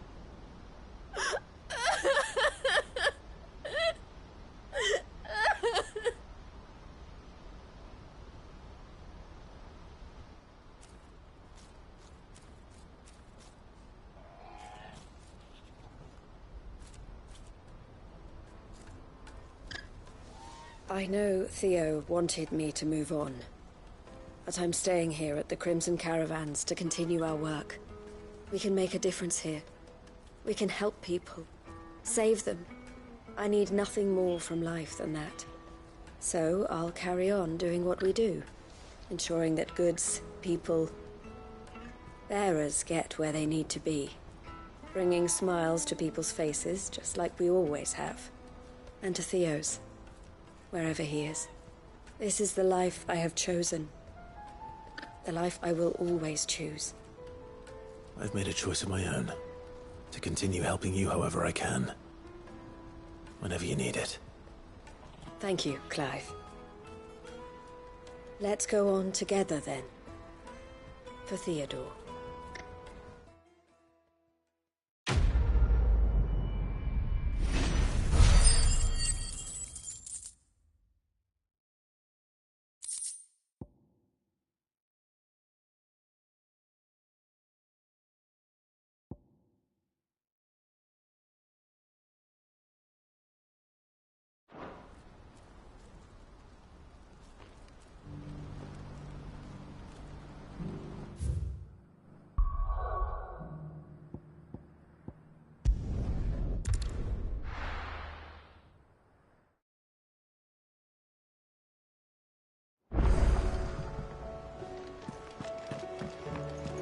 I know Theo wanted me to move on, but I'm staying here at the Crimson Caravans to continue our work. We can make a difference here. We can help people, save them. I need nothing more from life than that. So I'll carry on doing what we do, ensuring that goods, people, bearers get where they need to be, bringing smiles to people's faces just like we always have, and to Theo's. Wherever he is. This is the life I have chosen. The life I will always choose. I've made a choice of my own, to continue helping you however I can. Whenever you need it. Thank you, Clive. Let's go on together then. For Theodore.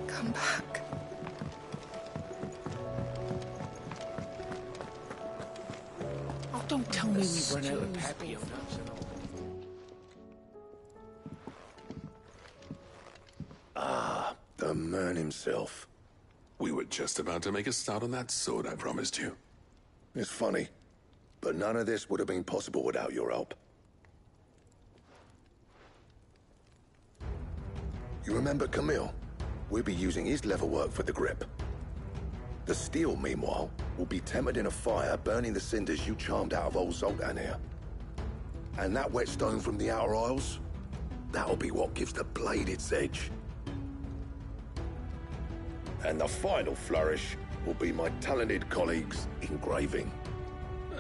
Come back. Oh, don't tell me we've run out of Pappy nuts and all. Ah, the man himself. We were just about to make a start on that sword I promised you. It's funny, but none of this would have been possible without your help. You remember Camille? We'll be using his leatherwork for the grip. The steel, meanwhile, will be tempered in a fire, burning the cinders you charmed out of old Zoltan here. And that whetstone from the Outer Isles, that'll be what gives the blade its edge. And the final flourish will be my talented colleagues' engraving.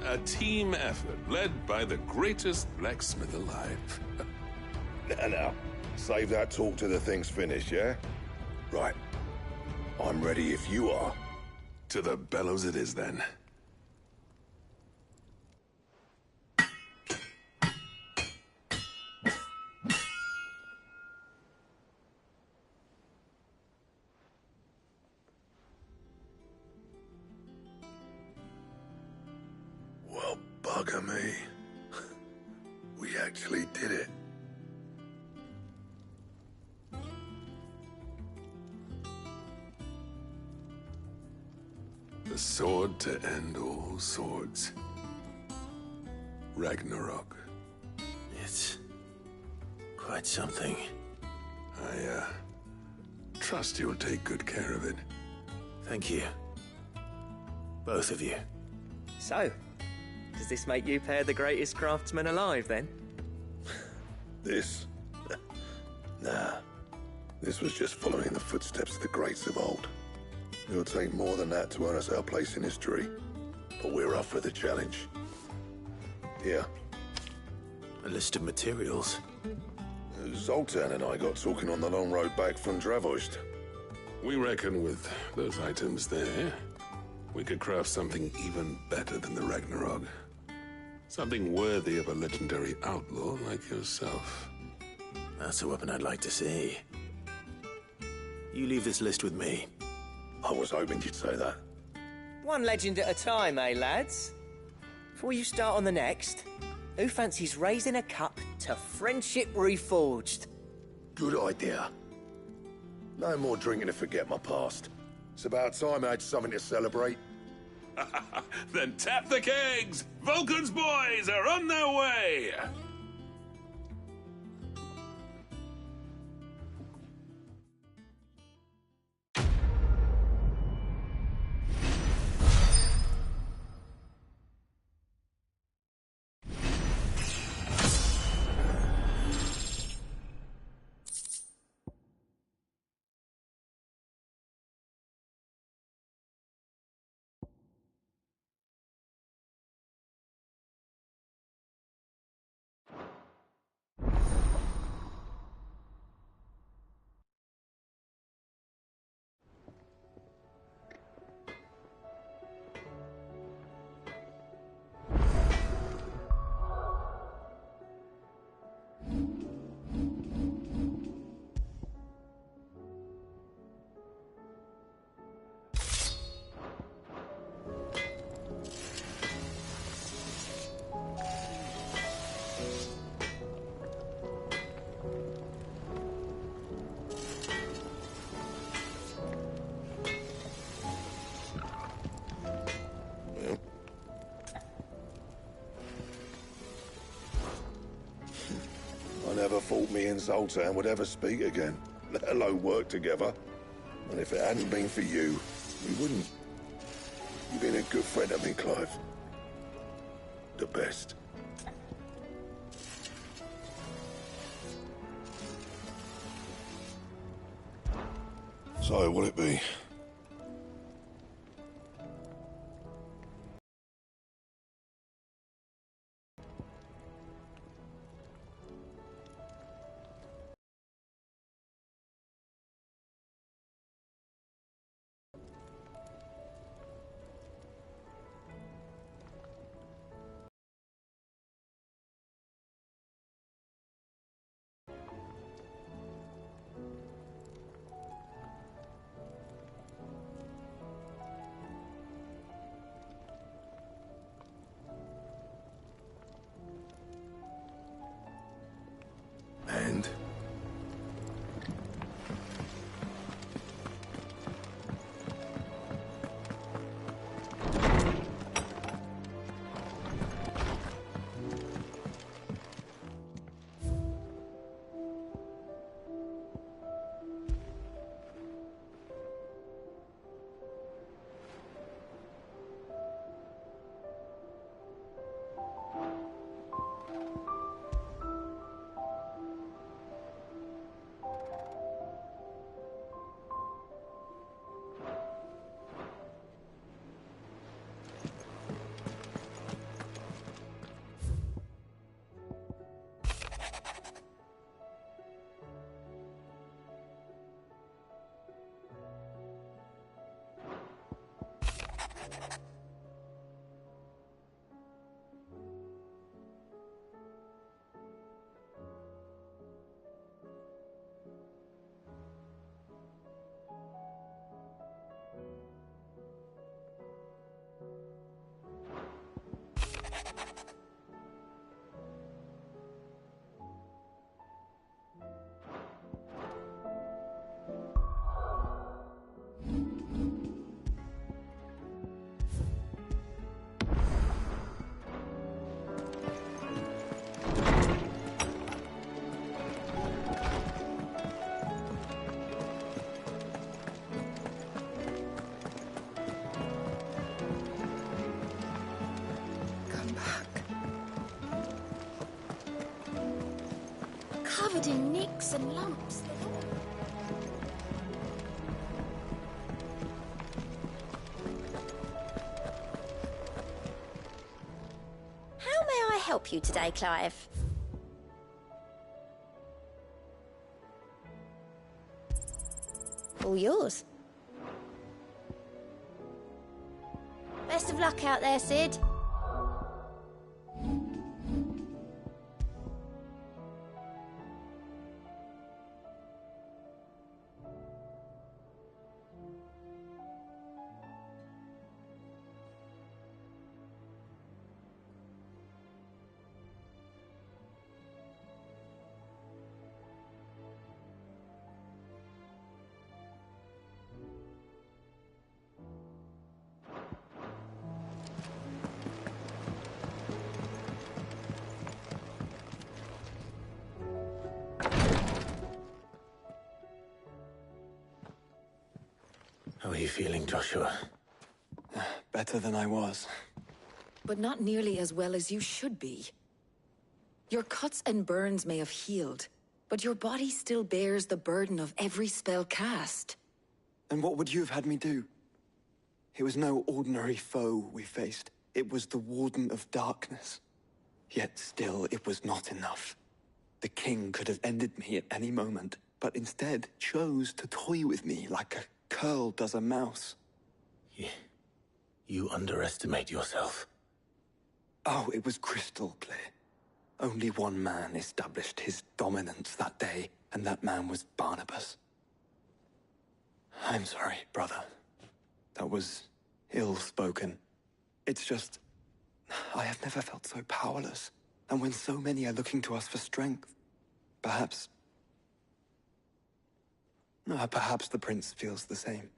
A team effort led by the greatest blacksmith alive. Now, save that talk till the thing's finished, yeah? Right. I'm ready if you are. To the bellows it is, then. Bugger me. We actually did it. The sword to end all swords. Ragnarok. It's quite something. I trust you'll take good care of it. Thank you. Both of you. So, does this make you pair the greatest craftsmen alive, then? This? Nah. This was just following the footsteps of the greats of old. It'll take more than that to earn us our place in history. But we're up for the challenge. Here. A list of materials. Zoltan and I got talking on the long road back from Dravost. We reckon with those items there, we could craft something even better than the Ragnarok. Something worthy of a legendary outlaw like yourself. That's a weapon I'd like to see. You leave this list with me. I was hoping you'd say that. One legend at a time, eh, lads? Before you start on the next, who fancies raising a cup to friendship reforged? Good idea. No more drinking to forget my past. It's about time I had something to celebrate. Then tap the kegs! Vulcan's boys are on their way! I never thought me and Zoltan would ever speak again, let alone work together. And if it hadn't been for you, we wouldn't. You've been a good friend of me, Clive. The best. So, will it be? covered in nicks and lumps. How may I help you today, Clive? All yours. Best of luck out there, Sid. How are you feeling, Joshua? Better than I was. But not nearly as well as you should be. Your cuts and burns may have healed, but your body still bears the burden of every spell cast. And what would you have had me do? It was no ordinary foe we faced. It was the Warden of Darkness. Yet still, it was not enough. The king could have ended me at any moment, but instead chose to toy with me like a curl does a mouse. You underestimate yourself. Oh, it was crystal clear. Only one man established his dominance that day, and that man was Barnabas. I'm sorry, brother. That was ill-spoken. It's just, I have never felt so powerless. And when so many are looking to us for strength, perhaps the prince feels the same.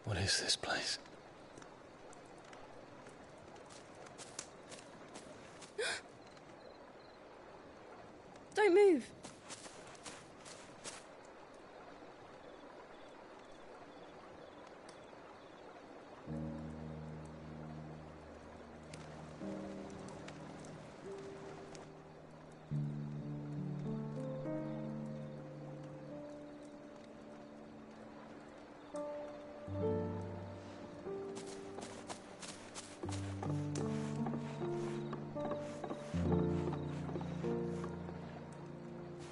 What is this place? Don't move.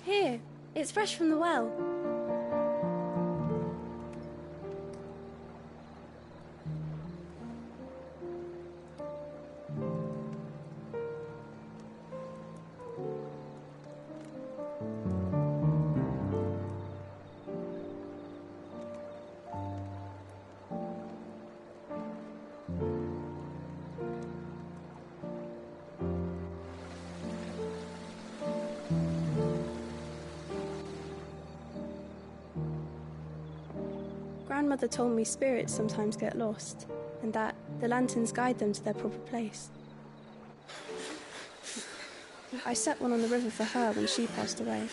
Here, it's fresh from the well. Grandmother told me spirits sometimes get lost, and that the lanterns guide them to their proper place. I set one on the river for her when she passed away.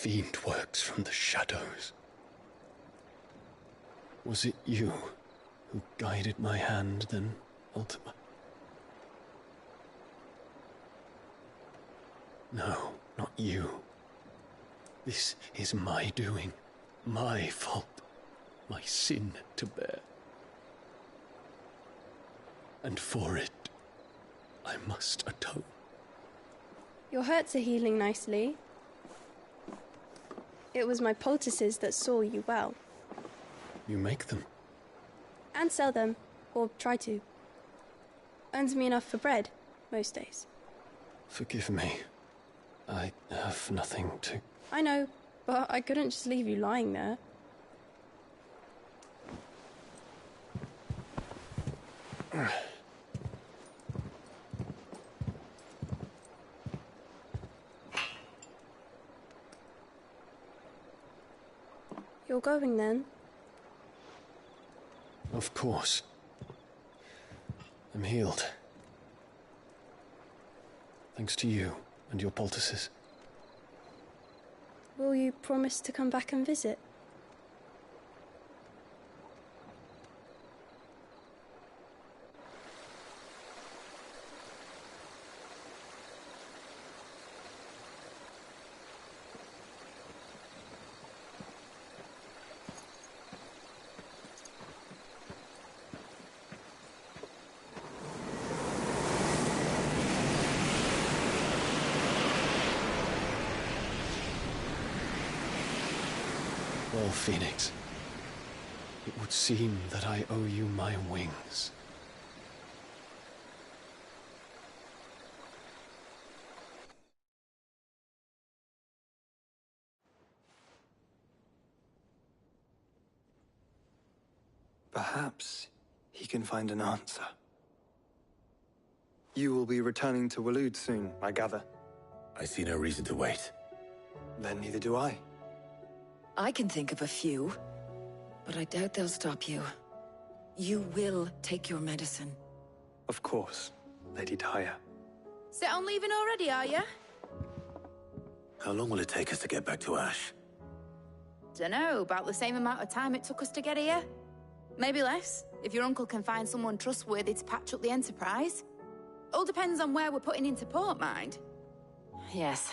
fiend works from the shadows. Was it you who guided my hand then, Ultima? No, not you. This is my doing, my fault, my sin to bear. And for it, I must atone. Your hurts are healing nicely. It was my poultices that saw you well. You make them? And sell them, or try to. Earns me enough for bread, most days. Forgive me. I have nothing to... I know, but I couldn't just leave you lying there. You're going then? Of course. I'm healed. Thanks to you and your poultices. Will you promise to come back and visit? Well, Phoenix, it would seem that I owe you my wings. Perhaps he can find an answer. You will be returning to Waloed soon, I gather. I see no reason to wait. Then neither do I. I can think of a few, but I doubt they'll stop you. You will take your medicine. Of course, Lady Daya. Set on leaving already, are you? How long will it take us to get back to Ash? Dunno, about the same amount of time it took us to get here. Maybe less, if your uncle can find someone trustworthy to patch up the Enterprise. All depends on where we're putting into port, mind. Yes.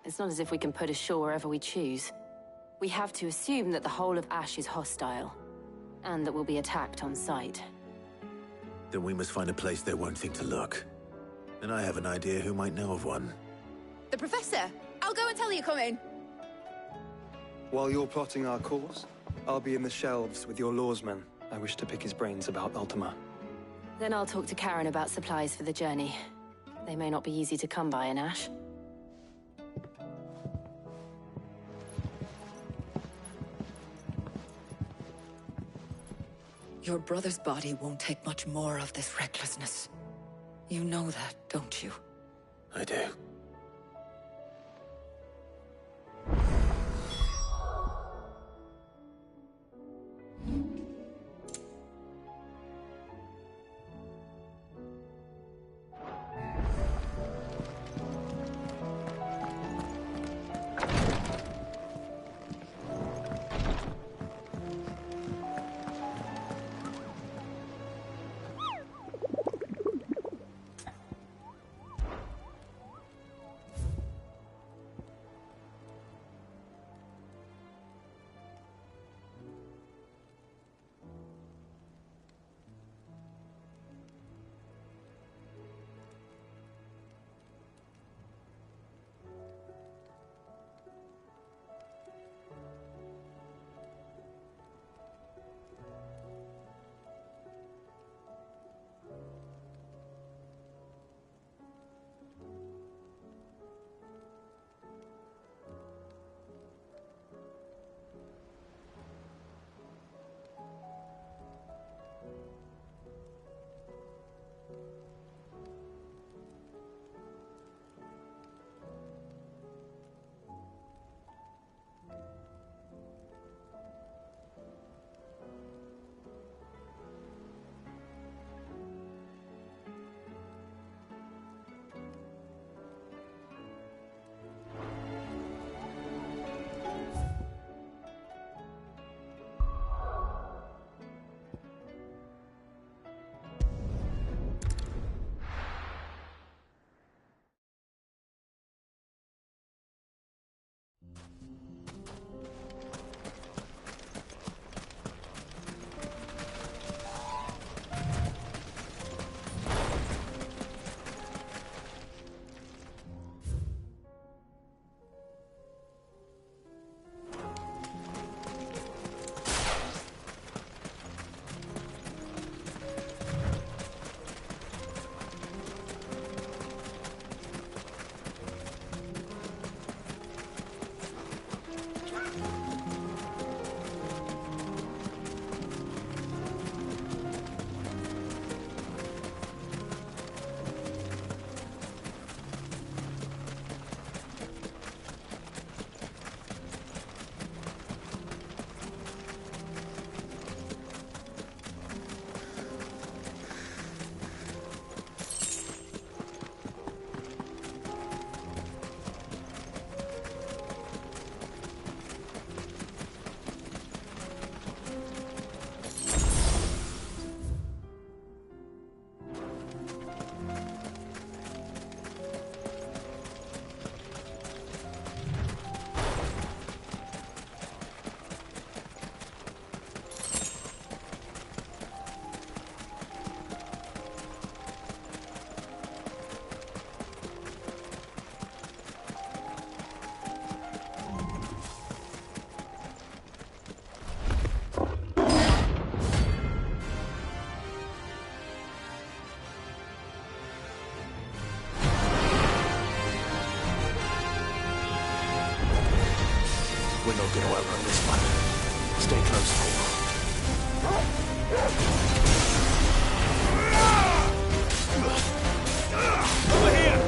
It's not as if we can put ashore wherever we choose. We have to assume that the whole of Ash is hostile, and that we'll be attacked on sight. Then we must find a place they won't think to look. And I have an idea who might know of one. The Professor! I'll go and tell you come in. While you're plotting our course, I'll be in the shelves with your lawsman. I wish to pick his brains about Ultima. Then I'll talk to Karen about supplies for the journey. They may not be easy to come by in Ash. Your brother's body won't take much more of this recklessness. You know that, don't you? I do. We're not going to outrun this one. Stay close, Over here!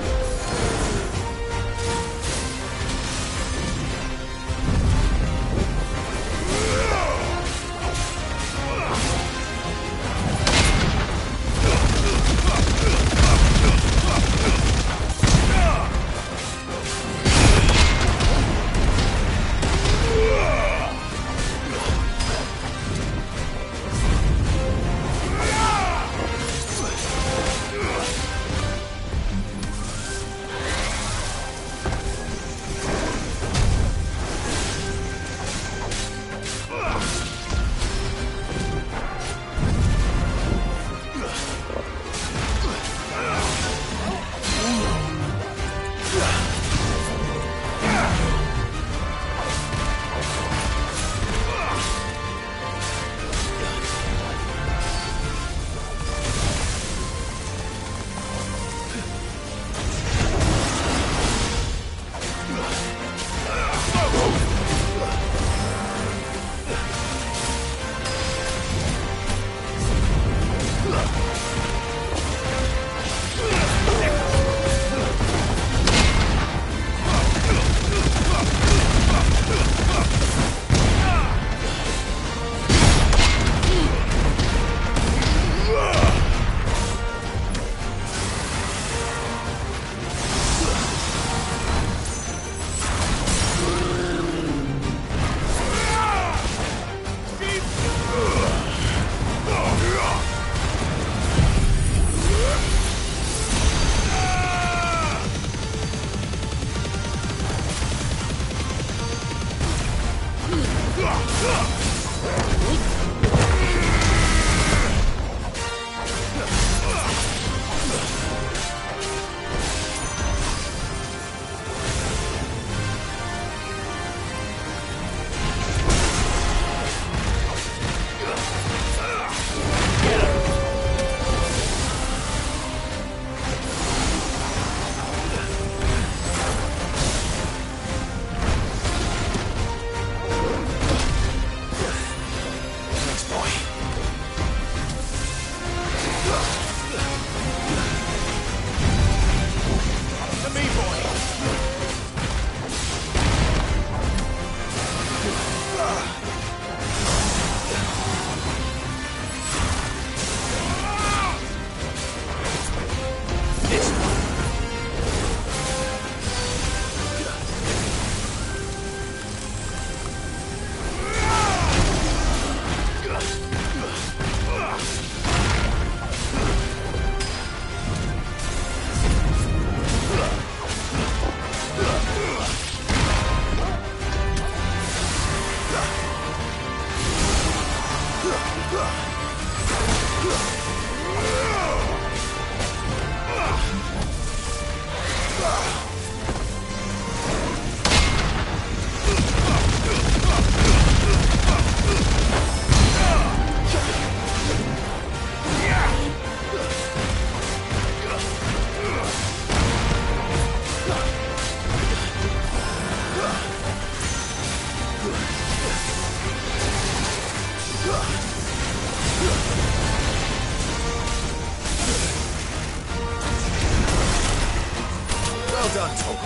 Well done, Toggle.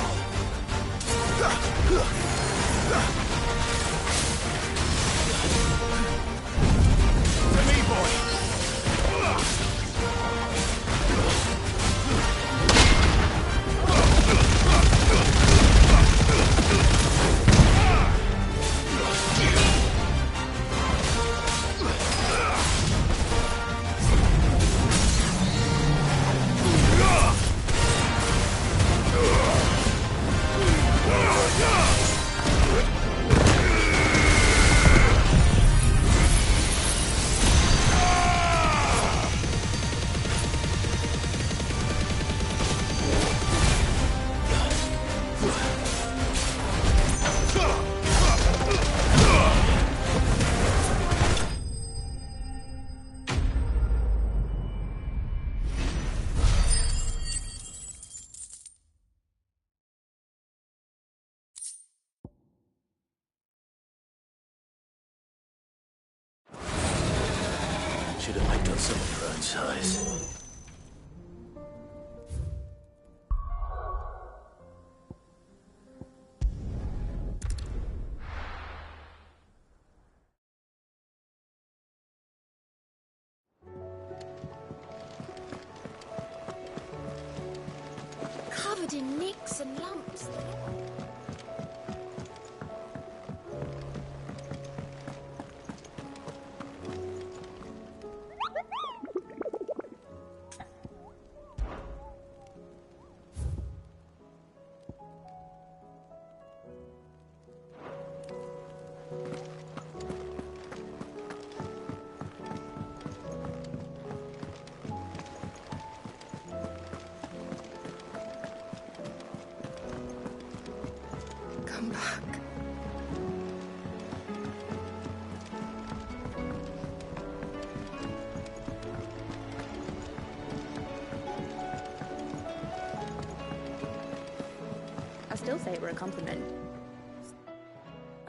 To me, boy! Should have picked on someone your own size. Covered in nicks and lumps. Come back. I still say it were a compliment.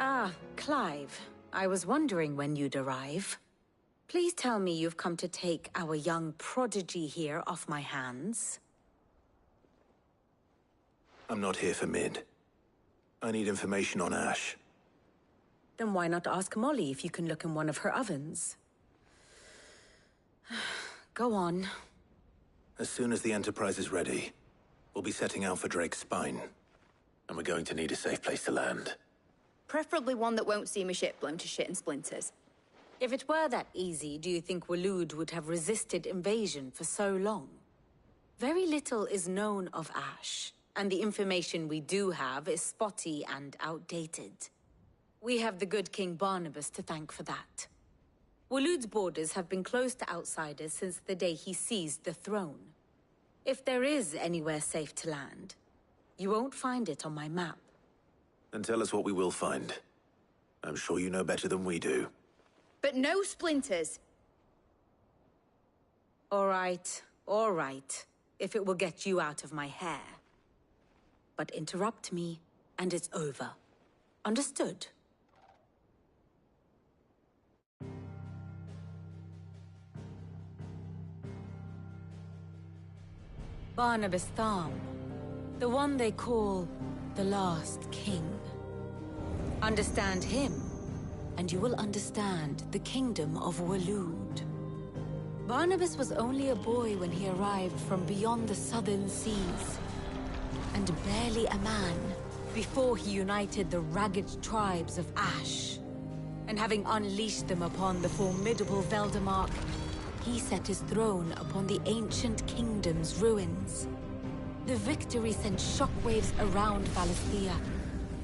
Ah, Clive. I was wondering when you'd arrive. Please tell me you've come to take our young prodigy here off my hands. I'm not here for Mid. I need information on Ash. Then why not ask Molly if you can look in one of her ovens? Go on. As soon as the Enterprise is ready, we'll be setting out for Drake's Spine. And we're going to need a safe place to land. Preferably one that won't see my ship blown to shit and splinters. If it were that easy, do you think Waloed would have resisted invasion for so long? Very little is known of Ash, and the information we do have is spotty and outdated. We have the good King Barnabas to thank for that. Waloed's borders have been closed to outsiders since the day he seized the throne. If there is anywhere safe to land, you won't find it on my map. Then tell us what we will find. I'm sure you know better than we do. But no splinters. All right. If it will get you out of my hair. But interrupt me, and it's over. Understood? Barnabas Tharm. The one they call the Last King. Understand him, and you will understand the kingdom of Waloed. Barnabas was only a boy when he arrived from beyond the southern seas, and barely a man before he united the ragged tribes of Ash. And having unleashed them upon the formidable Veldamark, he set his throne upon the ancient kingdom's ruins. The victory sent shockwaves around Valisthea,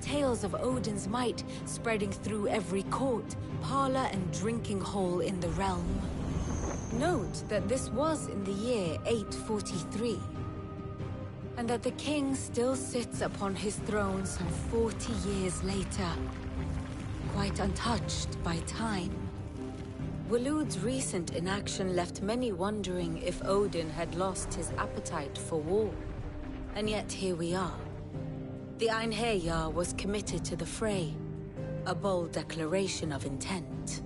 tales of Odin's might spreading through every court, parlor, and drinking hole in the realm. Note that this was in the year 843, and that the king still sits upon his throne some 40 years later, quite untouched by time. Waloed's recent inaction left many wondering if Odin had lost his appetite for war. And yet here we are. The Einherjar was committed to the fray, a bold declaration of intent.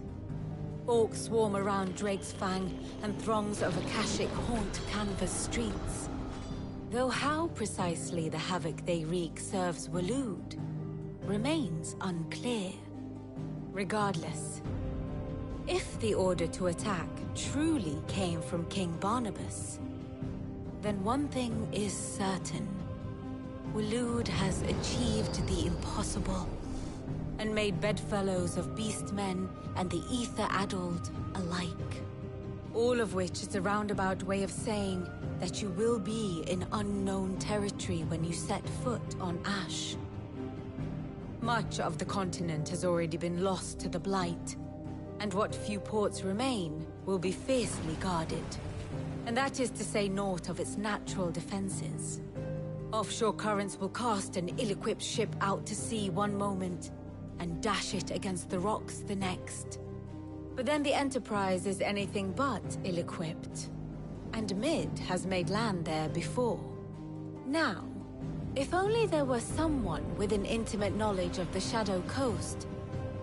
Orcs swarm around Drake's Fang, and throngs of Akashic haunt Canvas streets. Though how precisely the havoc they wreak serves Waloed remains unclear. Regardless, if the order to attack truly came from King Barnabas, then one thing is certain. Waloed has achieved the impossible and made bedfellows of beastmen and the ether-addled alike. All of which is a roundabout way of saying that you will be in unknown territory when you set foot on Ash. Much of the continent has already been lost to the Blight, and what few ports remain will be fiercely guarded. And that is to say naught of its natural defenses. Offshore currents will cast an ill-equipped ship out to sea one moment, and dash it against the rocks the next. But then the Enterprise is anything but ill-equipped. And Mid has made land there before. Now, if only there were someone with an intimate knowledge of the Shadow Coast,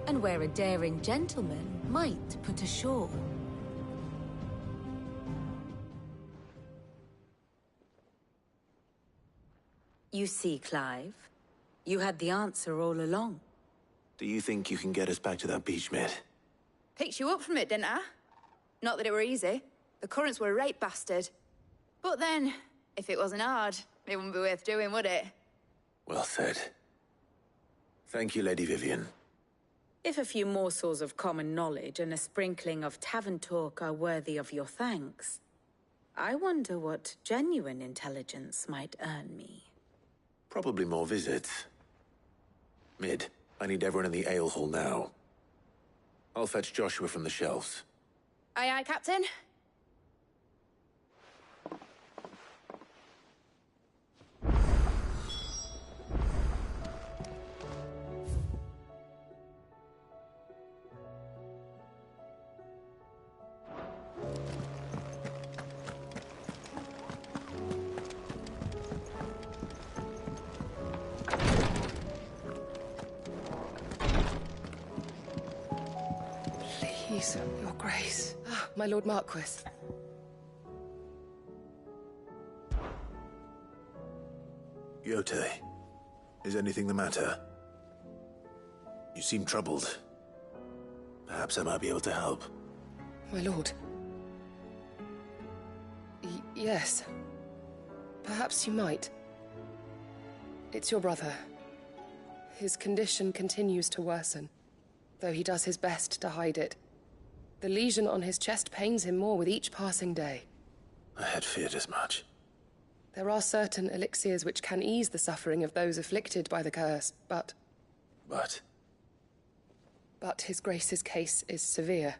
and where a daring gentleman might put ashore. You see, Clive, you had the answer all along. Do you think you can get us back to that beach, Mid? Picked you up from it, didn't I? Not that it were easy. The currents were a right bastard. But then, if it wasn't hard, it wouldn't be worth doing, would it? Well said. Thank you, Lady Vivian. If a few morsels of common knowledge and a sprinkling of tavern talk are worthy of your thanks, I wonder what genuine intelligence might earn me. Probably more visits. Mid, I need everyone in the ale hall now. I'll fetch Joshua from the shelves. Aye, aye, Captain. Please, Your Grace. Ah, my Lord Marquis. Yote, is anything the matter? You seem troubled. Perhaps I might be able to help. My lord. Yes. Perhaps you might. It's your brother. His condition continues to worsen, though he does his best to hide it. The lesion on his chest pains him more with each passing day. I had feared as much. There are certain elixirs which can ease the suffering of those afflicted by the curse, but... But His Grace's case is severe.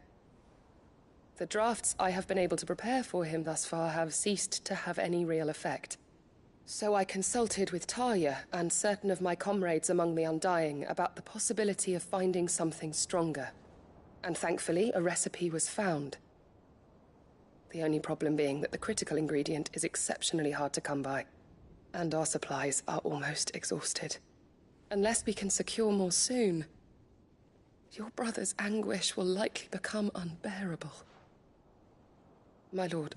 The drafts I have been able to prepare for him thus far have ceased to have any real effect. So I consulted with Talia and certain of my comrades among the Undying about the possibility of finding something stronger. And thankfully, a recipe was found. The only problem being that the critical ingredient is exceptionally hard to come by, and our supplies are almost exhausted. Unless we can secure more soon, your brother's anguish will likely become unbearable. My lord,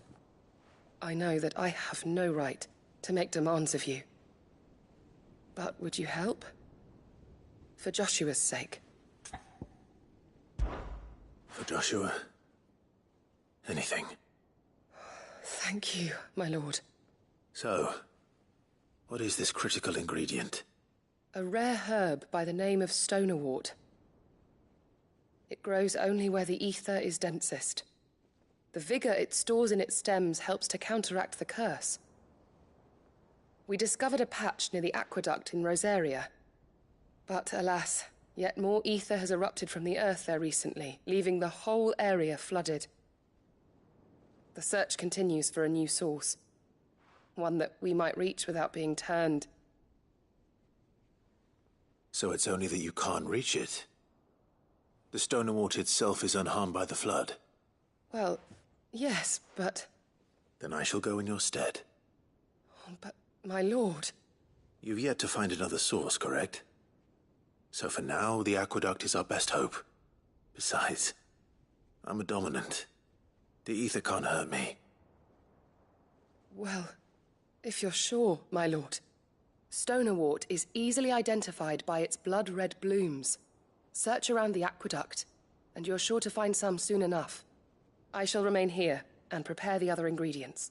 I know that I have no right to make demands of you. But would you help? For Joshua's sake. For Joshua? Anything. Thank you, my lord. So, what is this critical ingredient? A rare herb by the name of stonerwort. It grows only where the ether is densest. The vigor it stores in its stems helps to counteract the curse. We discovered a patch near the aqueduct in Rosaria. But alas, yet more ether has erupted from the earth there recently, leaving the whole area flooded. The search continues for a new source. One that we might reach without being turned. So it's only that you can't reach it? The stonerwort itself is unharmed by the flood? Well, yes, but... Then I shall go in your stead. But, my lord... You've yet to find another source, correct? So for now, the aqueduct is our best hope. Besides, I'm a dominant. The ether can't hurt me. Well, If you're sure, my lord. Stonerwort is easily identified by its blood-red blooms. Search around the aqueduct, and you're sure to find some soon enough. I shall remain here and prepare the other ingredients.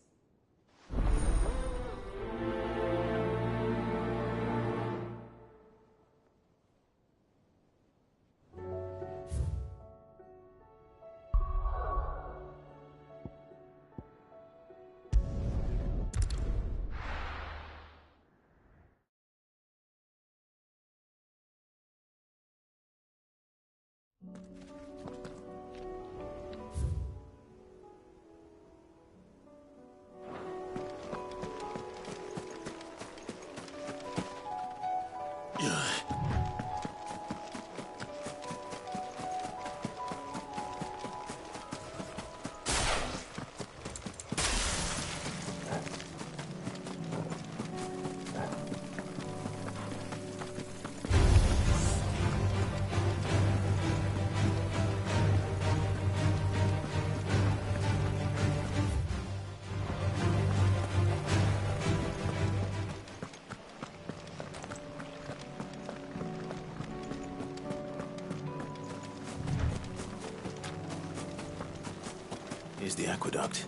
Here's the aqueduct.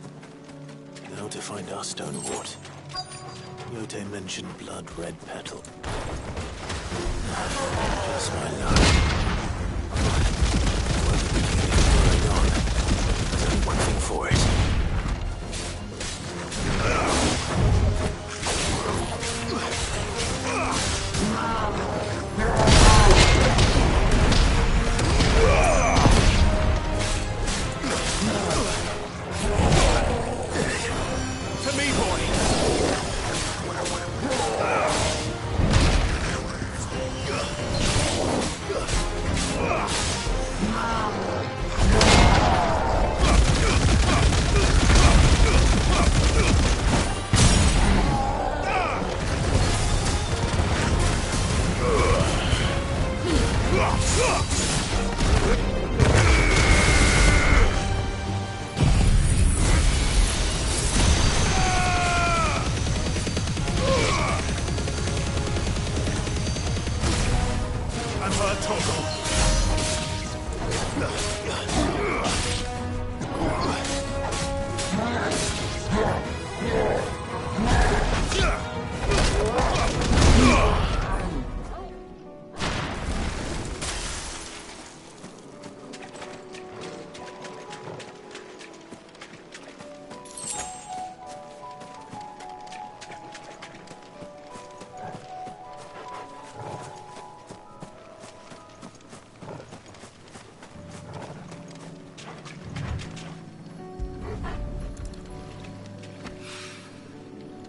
Now to find our Stonewort. Yote mentioned blood-red petal. Just my luck. Right on. There's only one thing for it.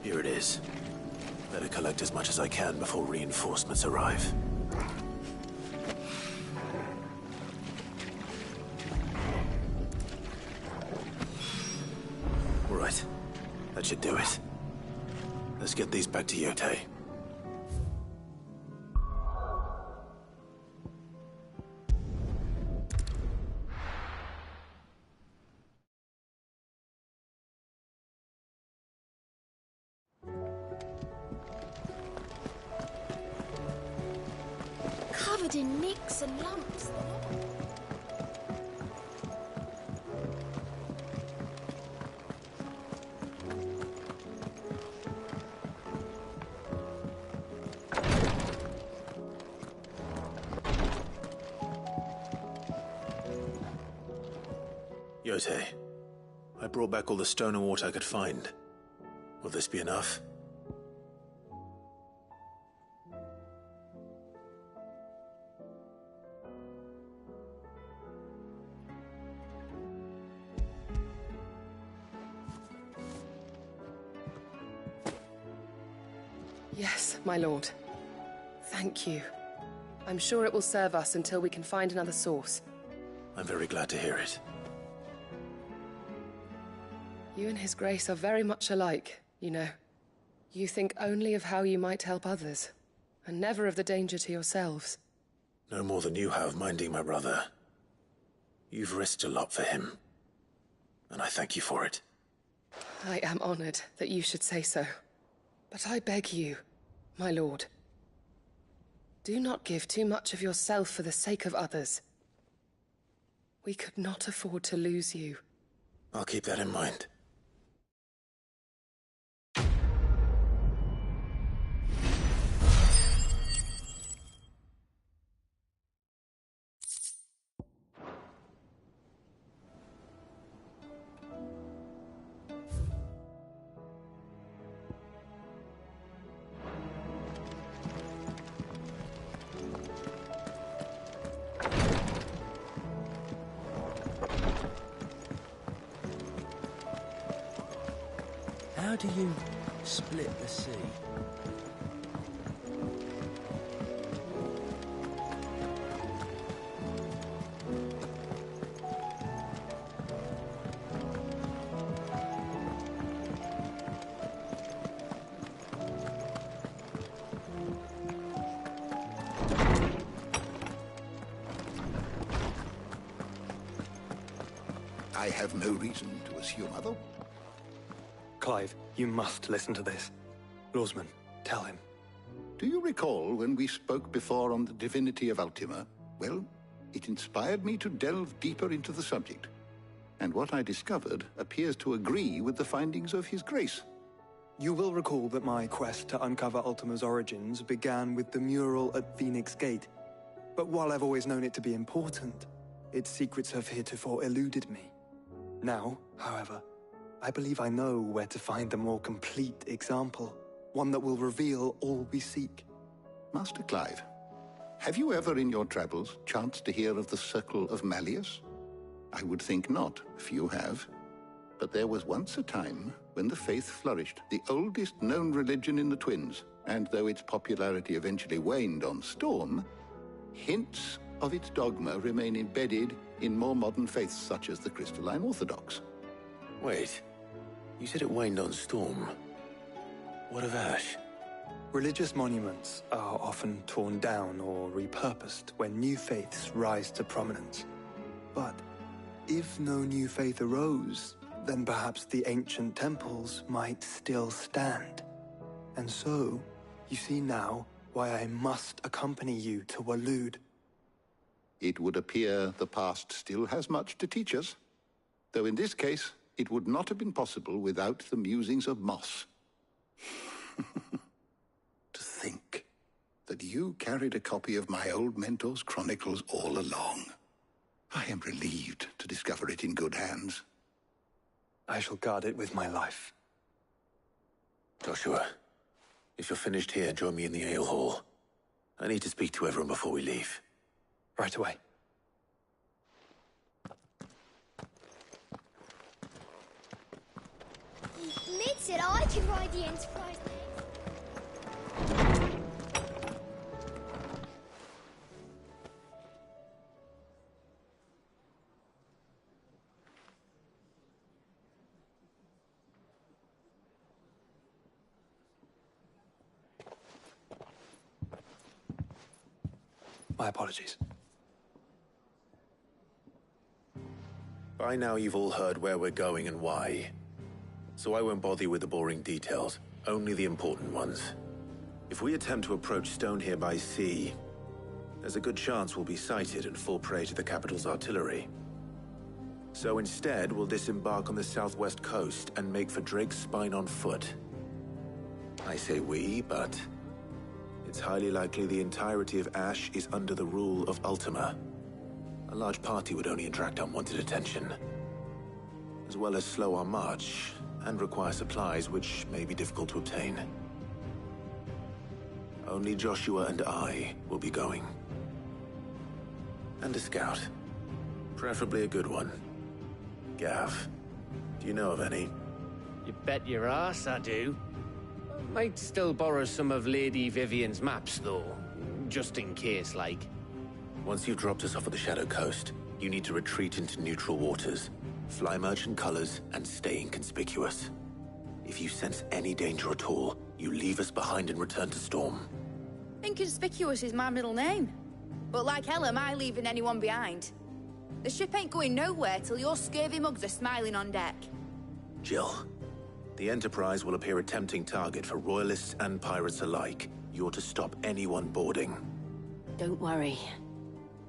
Here it is. Better collect as much as I can before reinforcements arrive. All right. That should do it. Let's get these back to Yote. Covered in nicks and lumps. Yote, I brought back all the Stonewort I could find. Will this be enough? Yes, my lord. Thank you. I'm sure it will serve us until we can find another source. I'm very glad to hear it. You and His Grace are very much alike, you know. You think only of how you might help others, and never of the danger to yourselves. No more than you have minding my brother. You've risked a lot for him, and I thank you for it. I am honored that you should say so. But I beg you, my lord, do not give too much of yourself for the sake of others. We could not afford to lose you. I'll keep that in mind. How do you split the sea? I have no reason to assume other. Clive, you must listen to this. Lawsman, tell him. Do you recall when we spoke before on the divinity of Ultima? Well, it inspired me to delve deeper into the subject. And what I discovered appears to agree with the findings of His Grace. You will recall that my quest to uncover Ultima's origins began with the mural at Phoenix Gate. But while I've always known it to be important, its secrets have heretofore eluded me. Now, however, I believe I know where to find the more complete example, one that will reveal all we seek. Master Clive, have you ever in your travels chanced to hear of the Circle of Malleus? I would think not, few have. But there was once a time when the faith flourished, the oldest known religion in the Twins, and though its popularity eventually waned on Storm, hints of its dogma remain embedded in more modern faiths such as the Crystalline Orthodox. Wait, you said it waned on Storm. What of Ash? Religious monuments are often torn down or repurposed when new faiths rise to prominence. But if no new faith arose, then perhaps the ancient temples might still stand. And so, you see now why I must accompany you to Waloed. It would appear the past still has much to teach us, though in this case, it would not have been possible without the musings of Moss. To think that you carried a copy of my old mentor's chronicles all along. I am relieved to discover it in good hands. I shall guard it with my life. Joshua, if you're finished here, join me in the ale hall. I need to speak to everyone before we leave. Right away. Mid said I could ride the Enterprise. My apologies. By now you've all heard where we're going and why. So I won't bother you with the boring details, only the important ones. If we attempt to approach Stone here by sea, there's a good chance we'll be sighted and fall prey to the capital's artillery. So instead, we'll disembark on the southwest coast and make for Drake's Spine on foot. I say we, but it's highly likely the entirety of Ash is under the rule of Ultima. A large party would only attract unwanted attention, as well as slow our march and require supplies which may be difficult to obtain. Only Joshua and I will be going. And a scout. Preferably a good one. Gav, do you know of any? You bet your ass I do. Might still borrow some of Lady Vivian's maps, though. Just in case, like. Once you've dropped us off at the Shadow Coast, you need to retreat into neutral waters, fly merchant colors, and stay inconspicuous. If you sense any danger at all, you leave us behind and return to Storm. Inconspicuous is my middle name. But like hell am I leaving anyone behind. The ship ain't going nowhere till your scurvy mugs are smiling on deck. Jill, The Enterprise will appear a tempting target for royalists and pirates alike. You're to stop anyone boarding. Don't worry.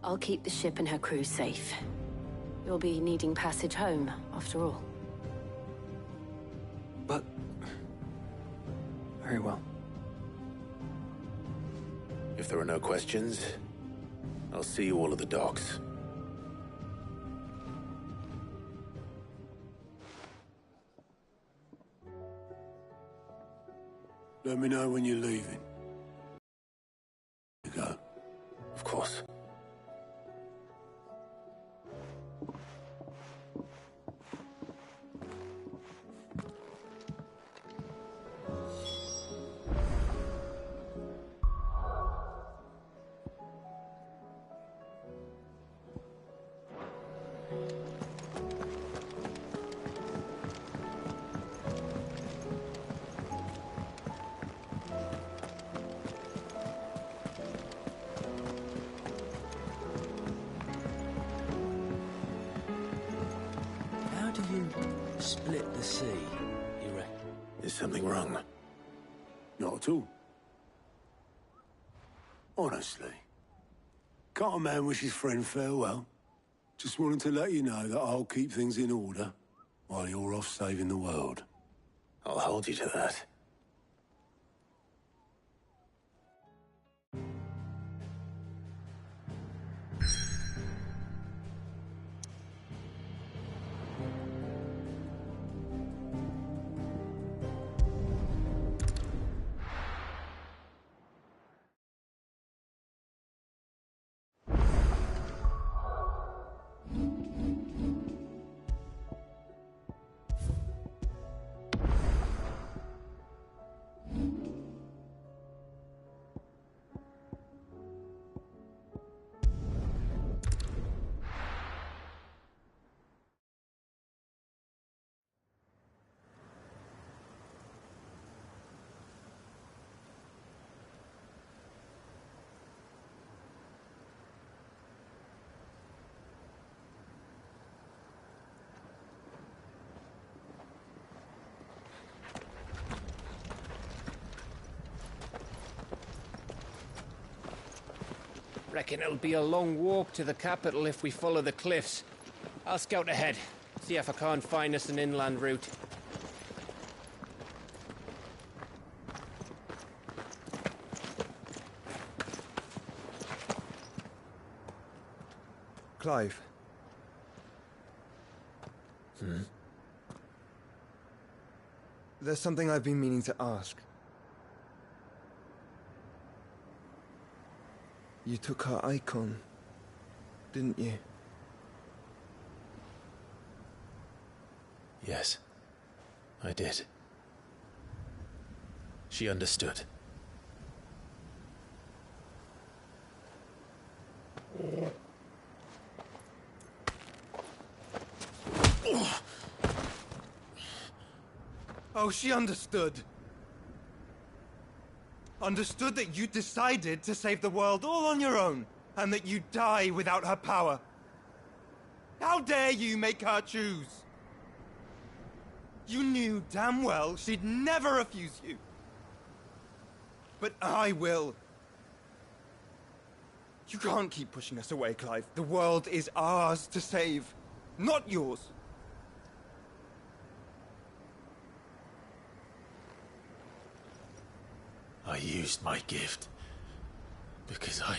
I'll keep the ship and her crew safe. You'll be needing passage home, after all. But... very well. If there are no questions, I'll see you all at the docks. Let me know when you're leaving. You go. Of course. How do you split the sea, you reckon? Is something wrong? Not at all. Honestly. Can't a man wish his friend farewell? Just wanted to let you know that I'll keep things in order while you're off saving the world. I'll hold you to that. Reckon it'll be a long walk to the capital if we follow the cliffs. I'll scout ahead, see if I can't find us an inland route. Clive. There's something I've been meaning to ask. You took her icon, didn't you? Yes, I did. She understood. Oh, she understood. Understood that you decided to save the world all on your own, and that you'd die without her power. How dare you make her choose? You knew damn well she'd never refuse you. But I will. You can't keep pushing us away, Clive. The world is ours to save, not yours. I used my gift because I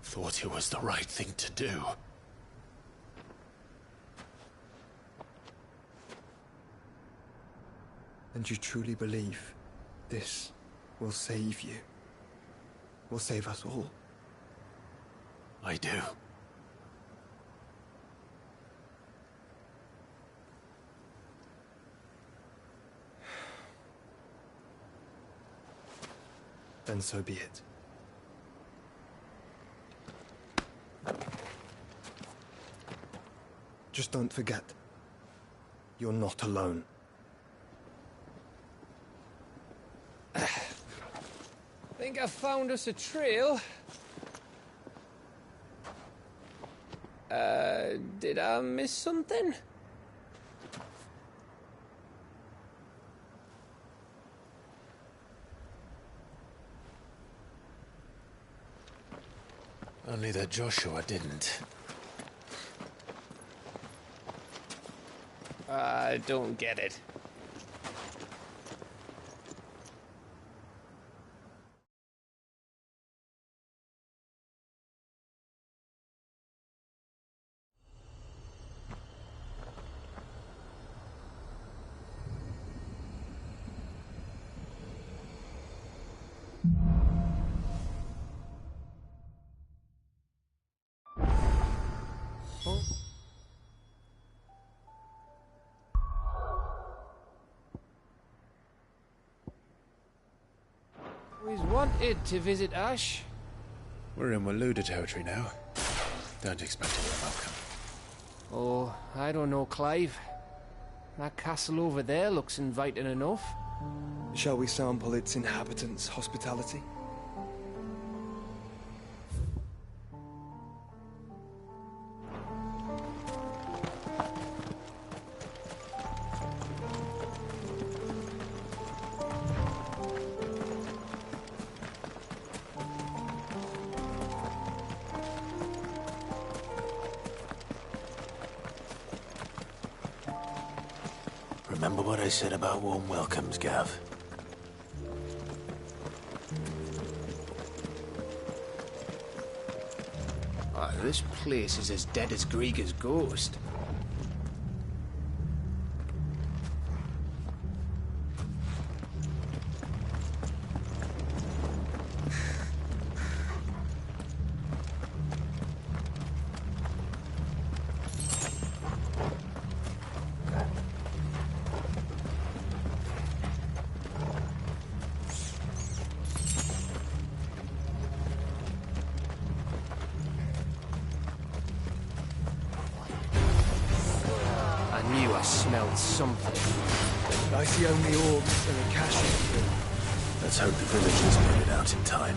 thought it was the right thing to do. And you truly believe this will save you? Will save us all? I do. Then so be it. Just don't forget, you're not alone. Think I found us a trail. Did I miss something? Only that Joshua didn't. I don't get it. Always wanted to visit Ash. We're in Waluda territory now. Don't expect to be welcome. Oh, I don't know, Clive. That castle over there looks inviting enough. Shall we sample its inhabitants' hospitality? Remember what I said about warm welcomes, Gav? Oh, this place is as dead as Grieger's ghost. I smelled something. I see only orcs and a cache. Let's hope the villagers made it out in time.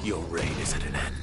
Your reign is at an end.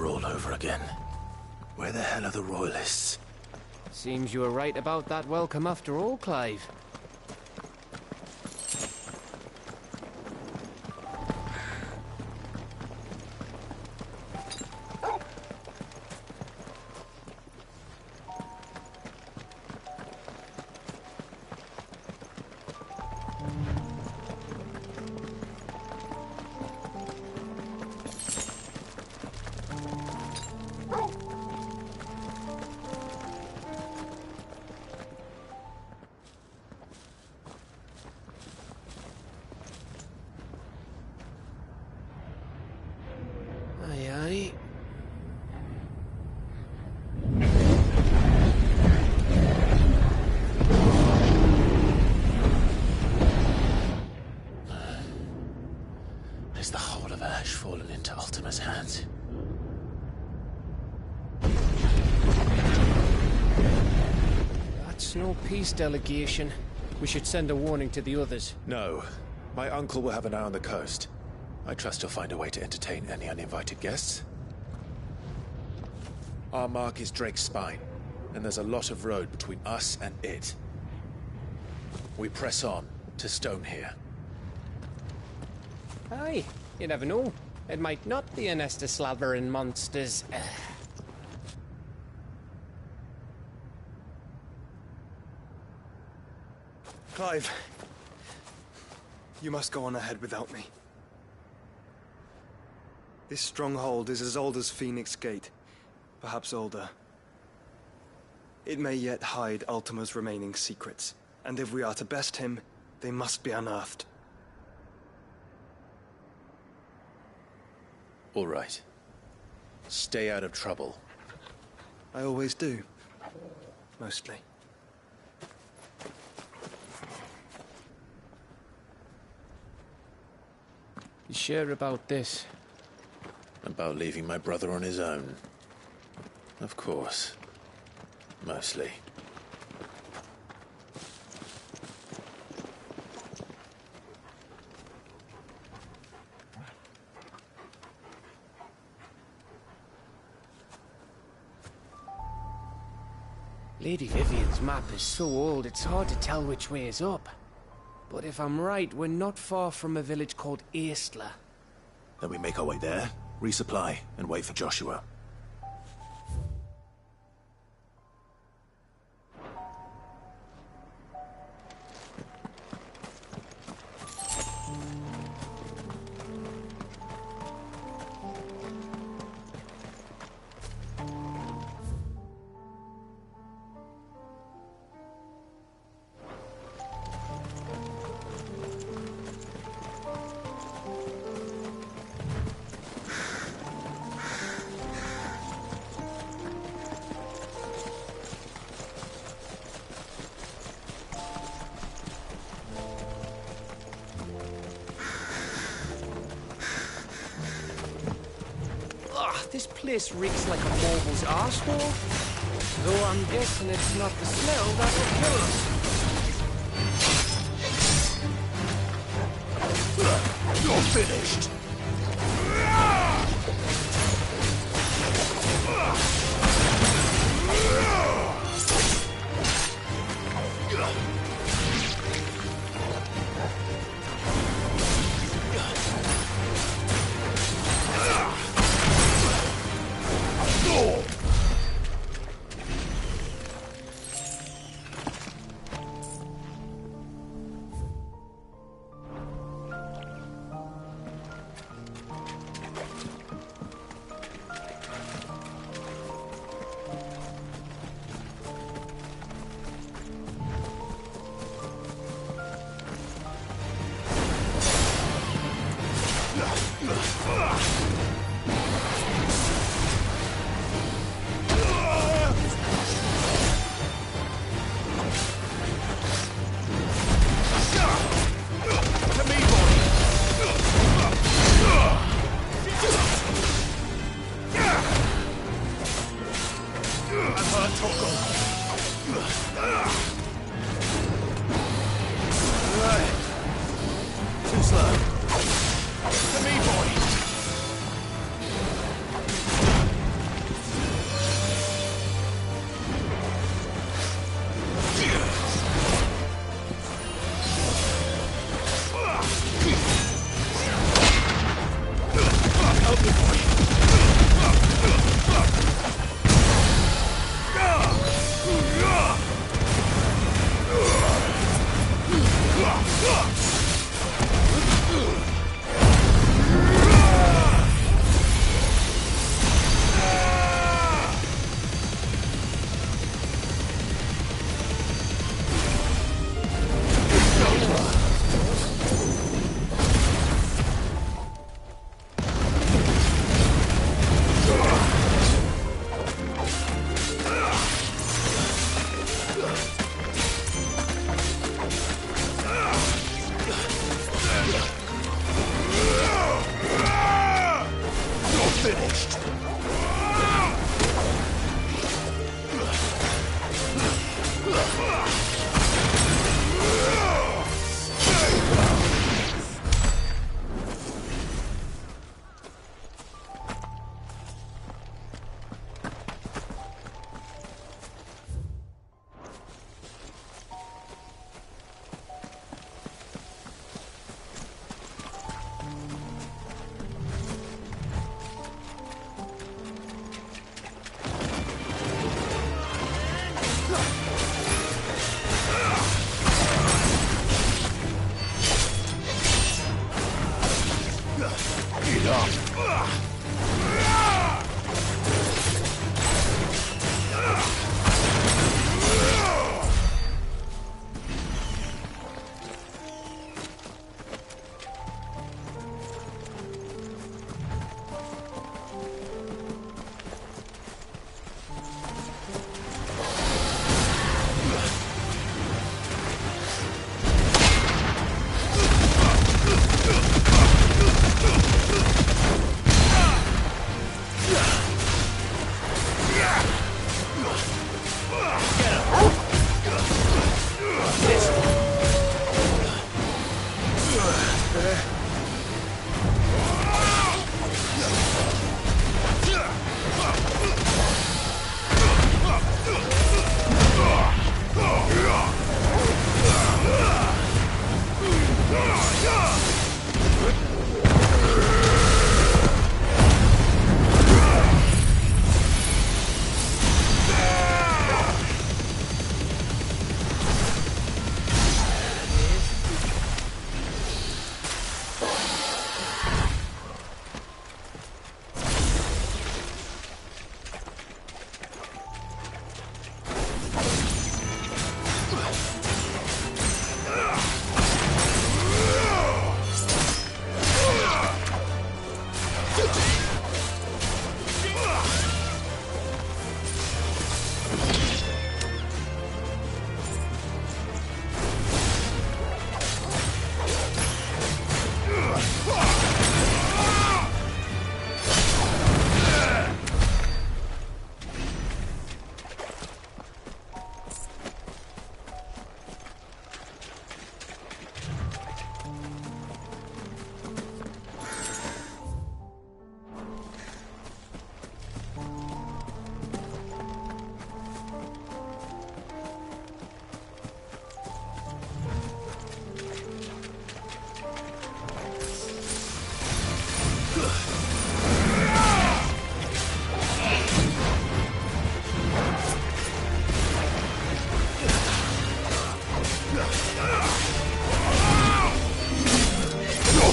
All over again. Where the hell are the royalists? Seems you were right about that welcome after all, Clive. of ash fallen into Ultima's hands. That's no peace delegation. We should send a warning to the others. No. My uncle will have an eye on the coast. I trust he'll find a way to entertain any uninvited guests. Our mark is Drake's Spine, and there's a lot of road between us and it. We press on to Stone here. Aye, you never know. It might not be a nest of slavering monsters. Clive, you must go on ahead without me. This stronghold is as old as Phoenix Gate, perhaps older. It may yet hide Ultima's remaining secrets, and if we are to best him, they must be unearthed. All right. Stay out of trouble. I always do. Mostly. You sure about this? About leaving my brother on his own. Of course. Mostly. Lady Vivian's map is so old it's hard to tell which way is up. But if I'm right, we're not far from a village called Eastla. Then we make our way there, resupply, and wait for Joshua. This place reeks like a moble's arsehole. Though I'm guessing it's not the smell that will kill us. You're finished!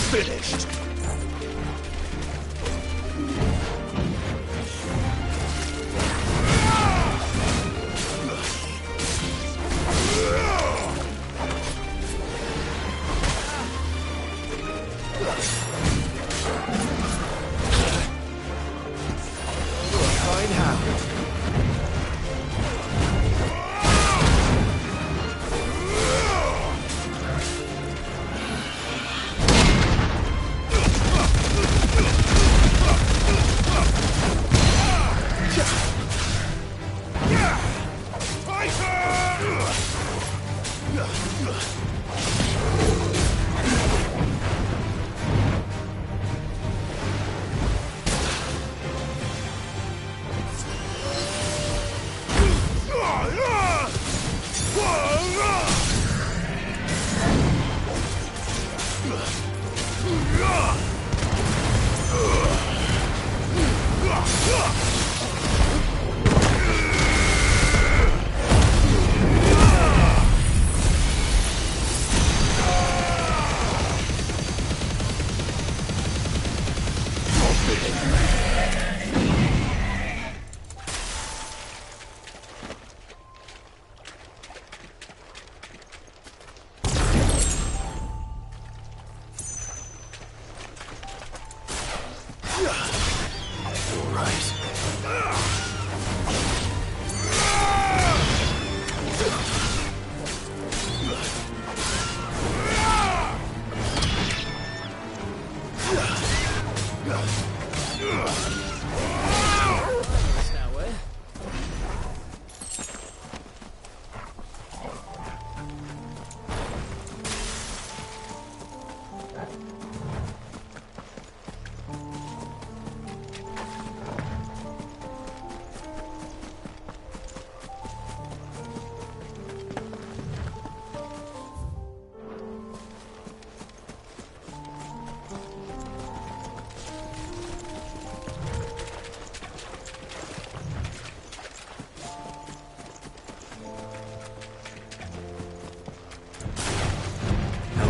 finished. Fine how.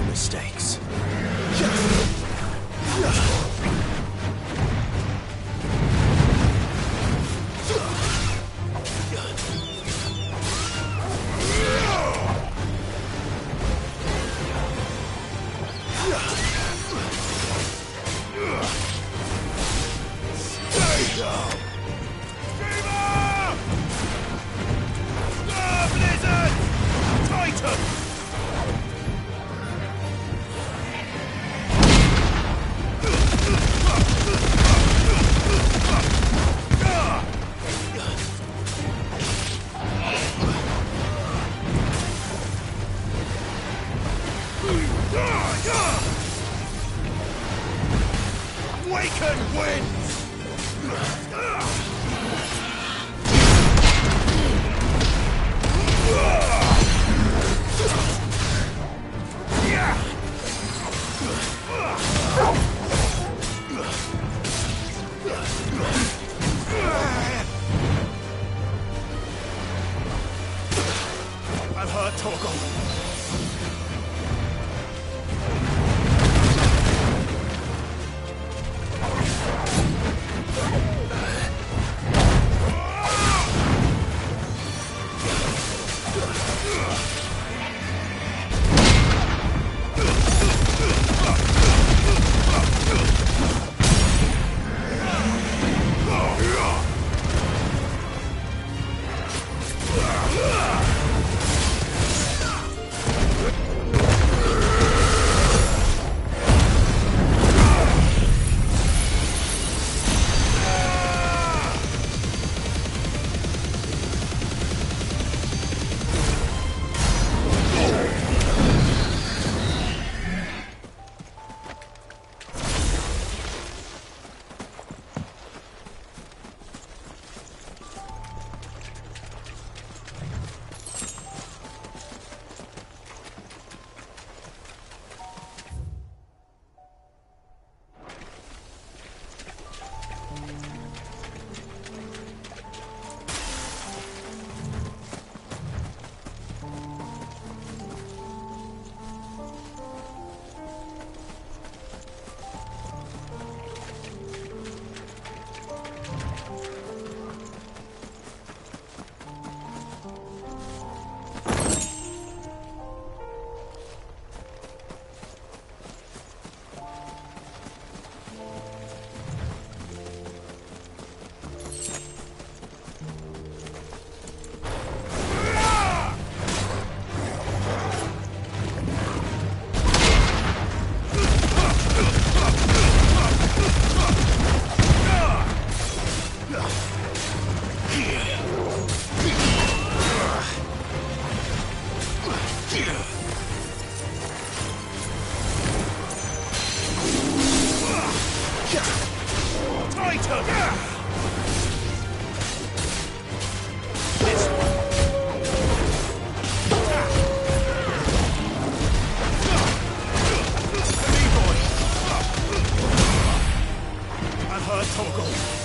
Mistakes. Stay down! Blizzard! Titan! Waken winds! I'm hurt, Torgal. Titan! This one. To me, boy. I've heard talk of.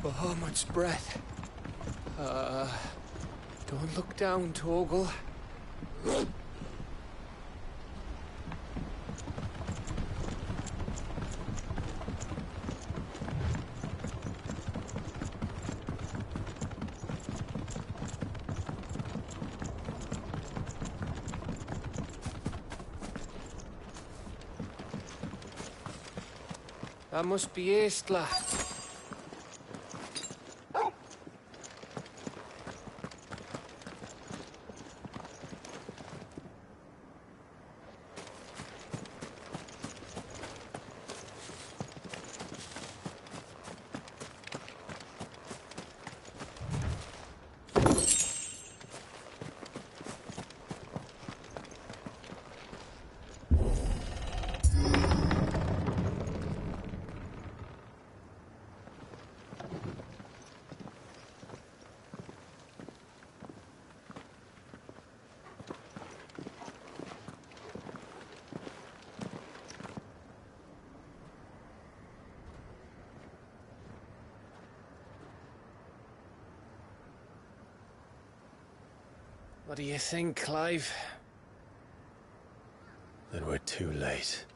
Oh, much breath. Don't look down, Torgal. That must be Estla. What do you think, Clive? Then we're too late.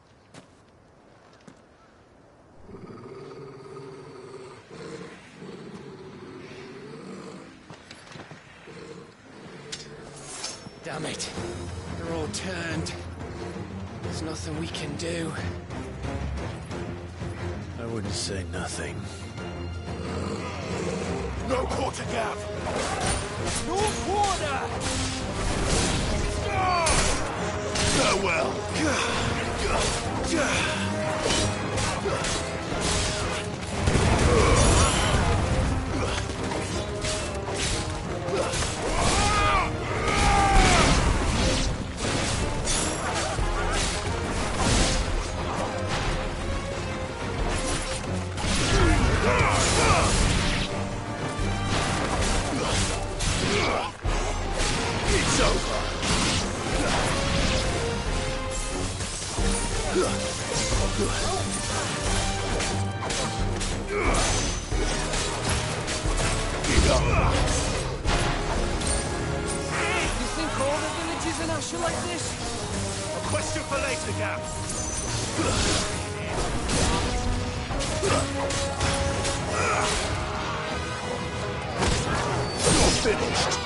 Damn it. They're all turned. There's nothing we can do. I wouldn't say nothing. No quarter gap! No quarter! Farewell! It's over! You think all the villages in Ash are like this? A question for later, Gap. You're finished.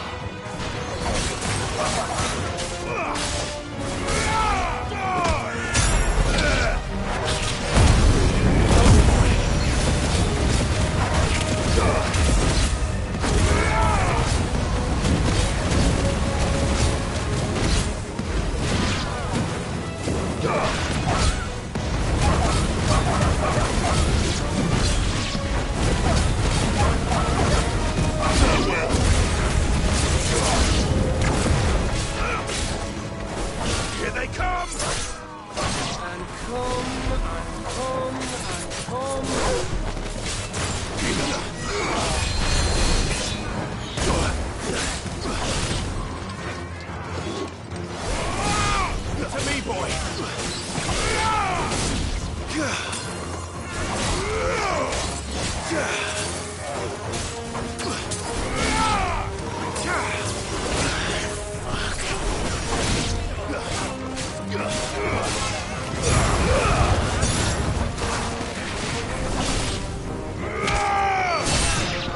Here they come! And come, and come, and come. To me, boy!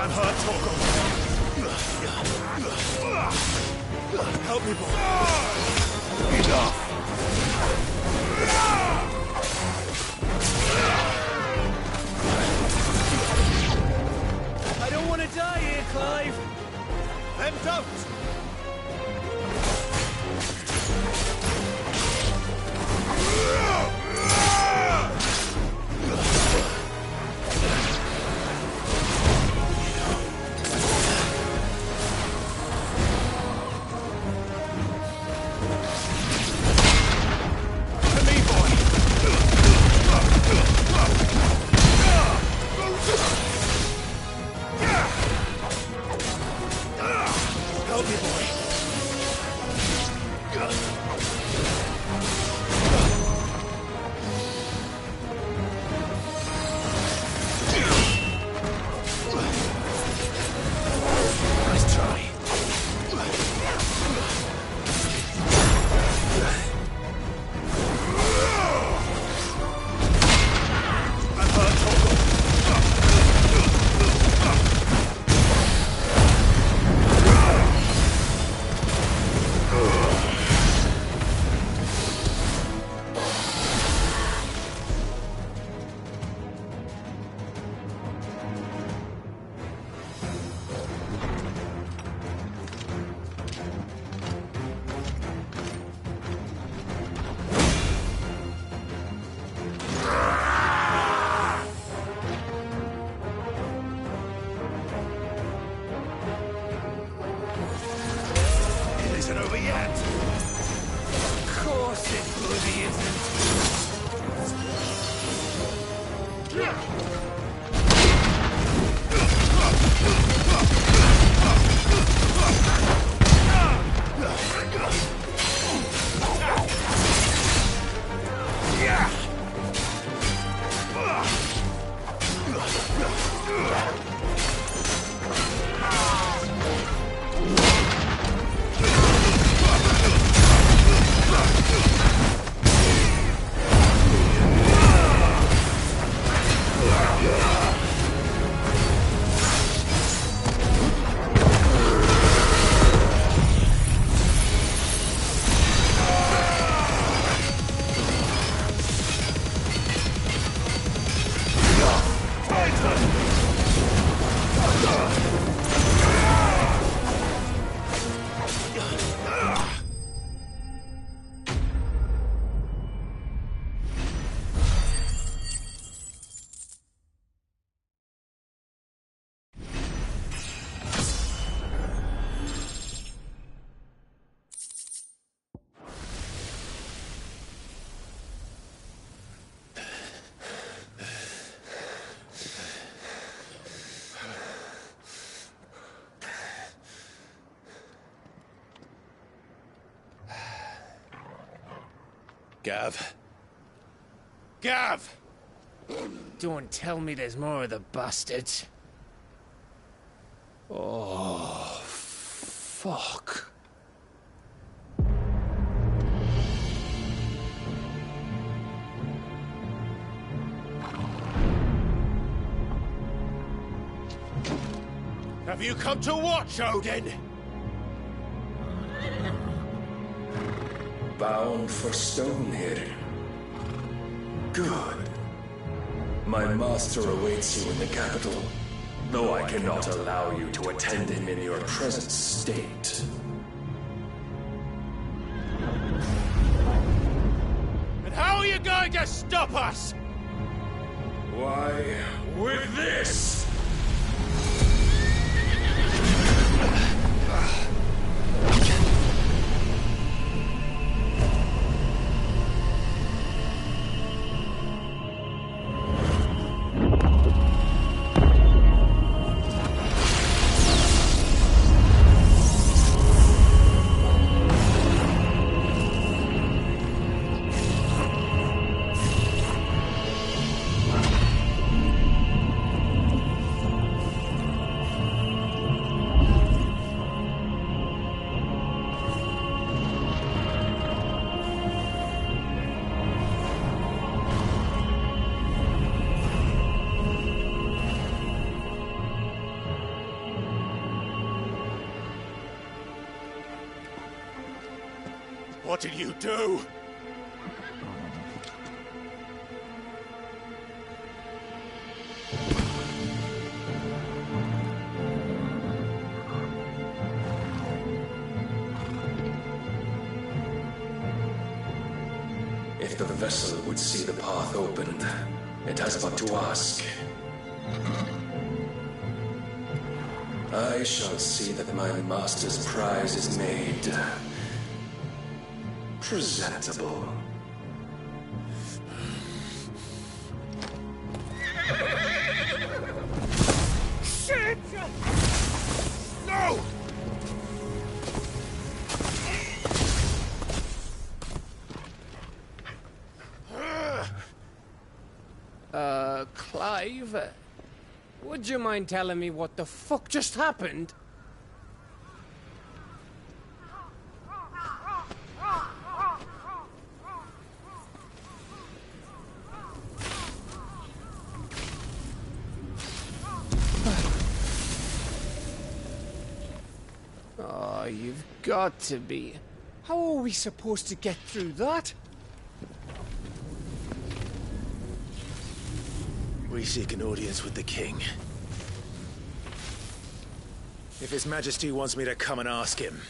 I'm hurt, Torgal. Help me, boy. Enough. I don't want to die here, Clive. Then don't. To me, boy. Help me, boy. over yet. Of course it bloody Gav. Gav! Don't tell me there's more of the bastards. Oh, fuck. Have you come to watch, Odin? Bound for Stonehill. Good. My master awaits you in the capital, though I cannot allow you to attend him in your present state. And how are you going to stop us? Why, with this! What did you do? If the vessel would see the path opened, it has but to ask. I shall see that my master's prize is made presentable. Shit! No! Clive? Would you mind telling me what the fuck just happened? Oh, you've got to be. How are we supposed to get through that? We seek an audience with the king. If His Majesty wants me to come and ask him,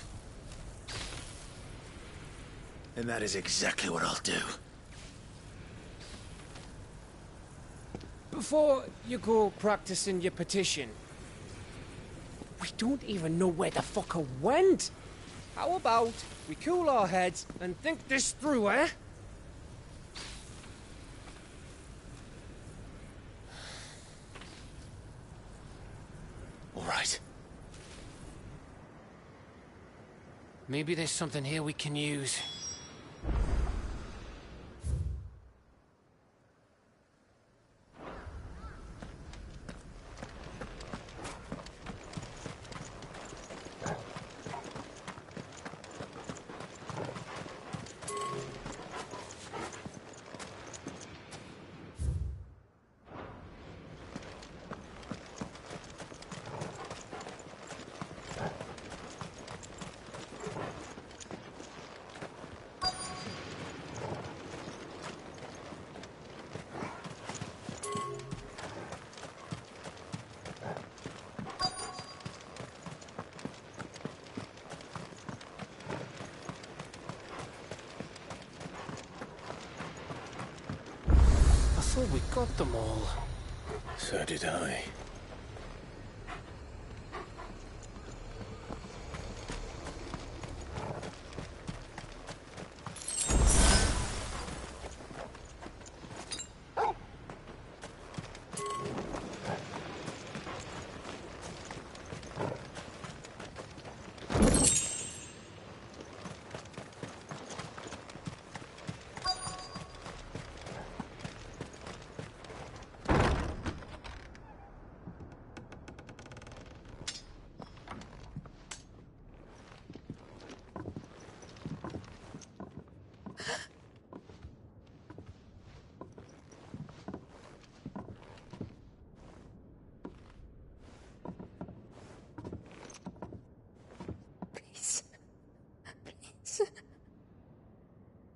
then that is exactly what I'll do. Before you go practicing your petition, we don't even know where the fucker went. How about we cool our heads and think this through, eh? All right. Maybe there's something here we can use. I thought we got them all. So did I.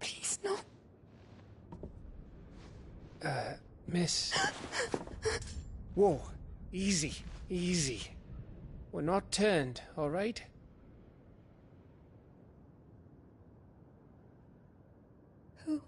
Please, no. Miss... Whoa, easy, easy. We're not turned, all right? Who?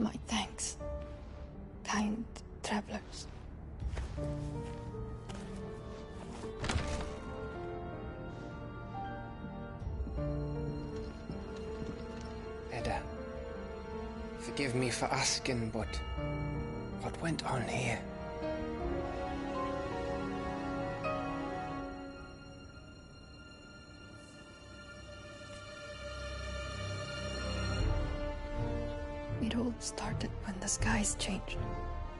My thanks, kind travelers. Edda, forgive me for asking, but what went on here? It all started when the skies changed.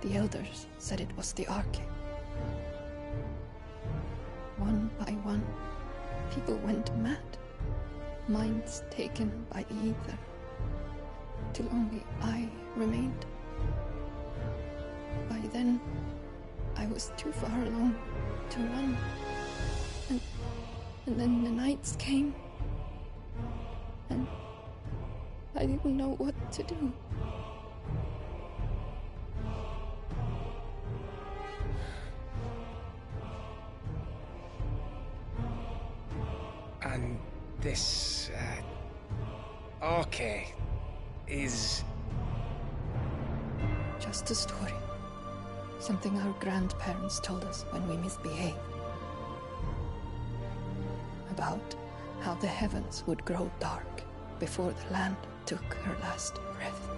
The elders said it was the Arche. One by one, people went mad. Minds taken by the ether. Till only I remained. By then, I was too far along to run. And then the nights came. And I didn't know what to do. And this, Arche is... Just a story. Something our grandparents told us when we misbehaved. About how the heavens would grow dark before the land took her last breath.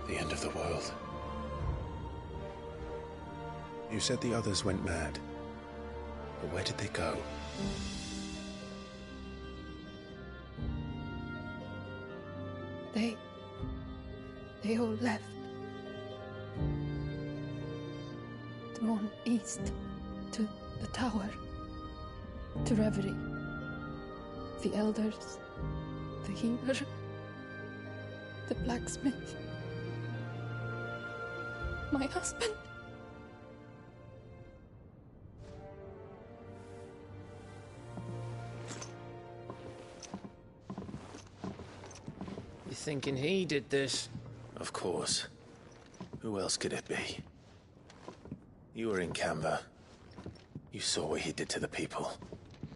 The end of the world. You said the others went mad. But where did they go? They all left. Drawn east to the tower. To reverie. The elders. The healer. The blacksmith. My husband. You thinking he did this? Of course. Who else could it be? You were in Canva. You saw what he did to the people.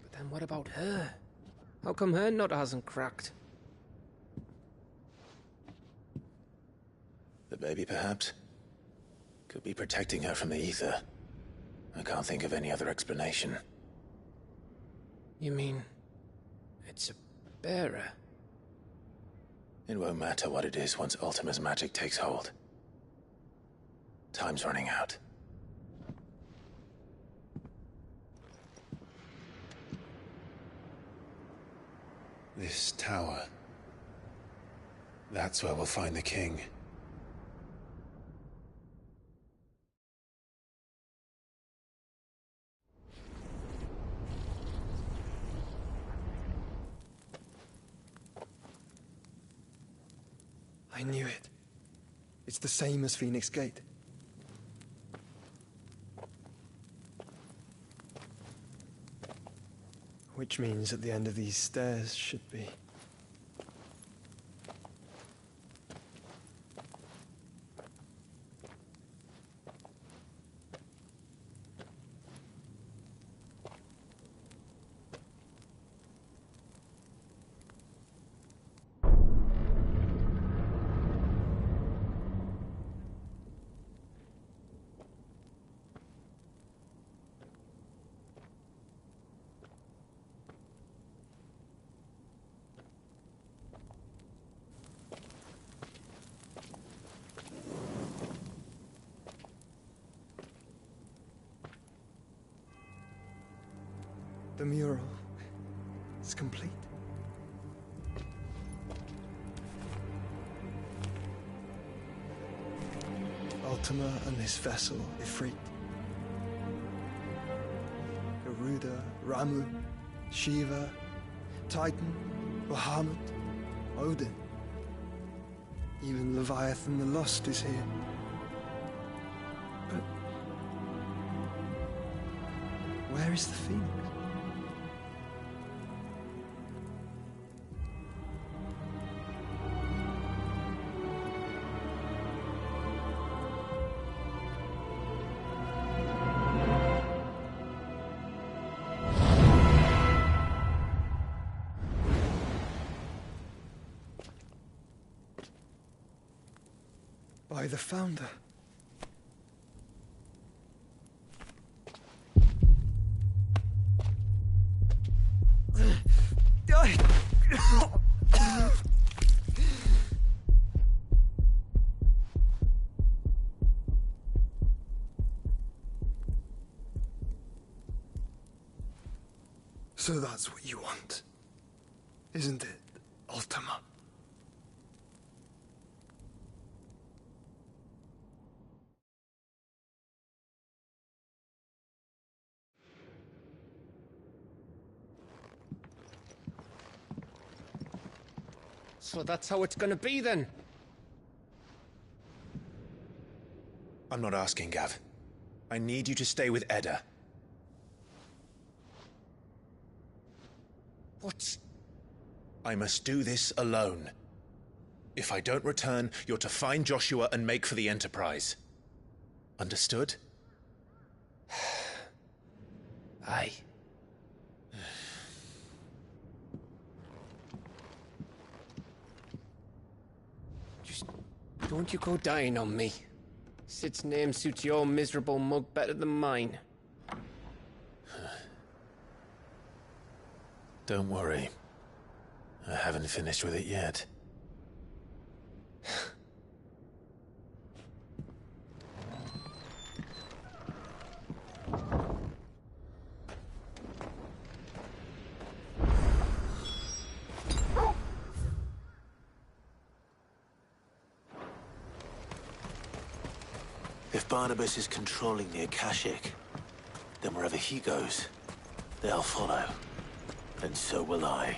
But then what about her? How come her nut hasn't cracked? The baby, perhaps? Could be protecting her from the ether. I can't think of any other explanation. You mean... it's a bearer? It won't matter what it is once Ultima's magic takes hold. Time's running out. This tower. That's where we'll find the king. I knew it. It's the same as Phoenix Gate. Which means at the end of these stairs should be... The mural is complete. Ultima and this vessel, Ifrit. Garuda, Ramu, Shiva, Titan, Bahamut, Odin. Even Leviathan the Lost is here. But where is the Phoenix? By the Founder. So that's what you want, isn't it, Ultima? So that's how it's gonna be then? I'm not asking, Gav. I need you to stay with Edda. What? I must do this alone. If I don't return, you're to find Joshua and make for the Enterprise. Understood? Aye. Just don't you go dying on me. Sid's name suits your miserable mug better than mine. Don't worry. I haven't finished with it yet. If Barnabas is controlling the Akashic, then wherever he goes, they'll follow. And so will I.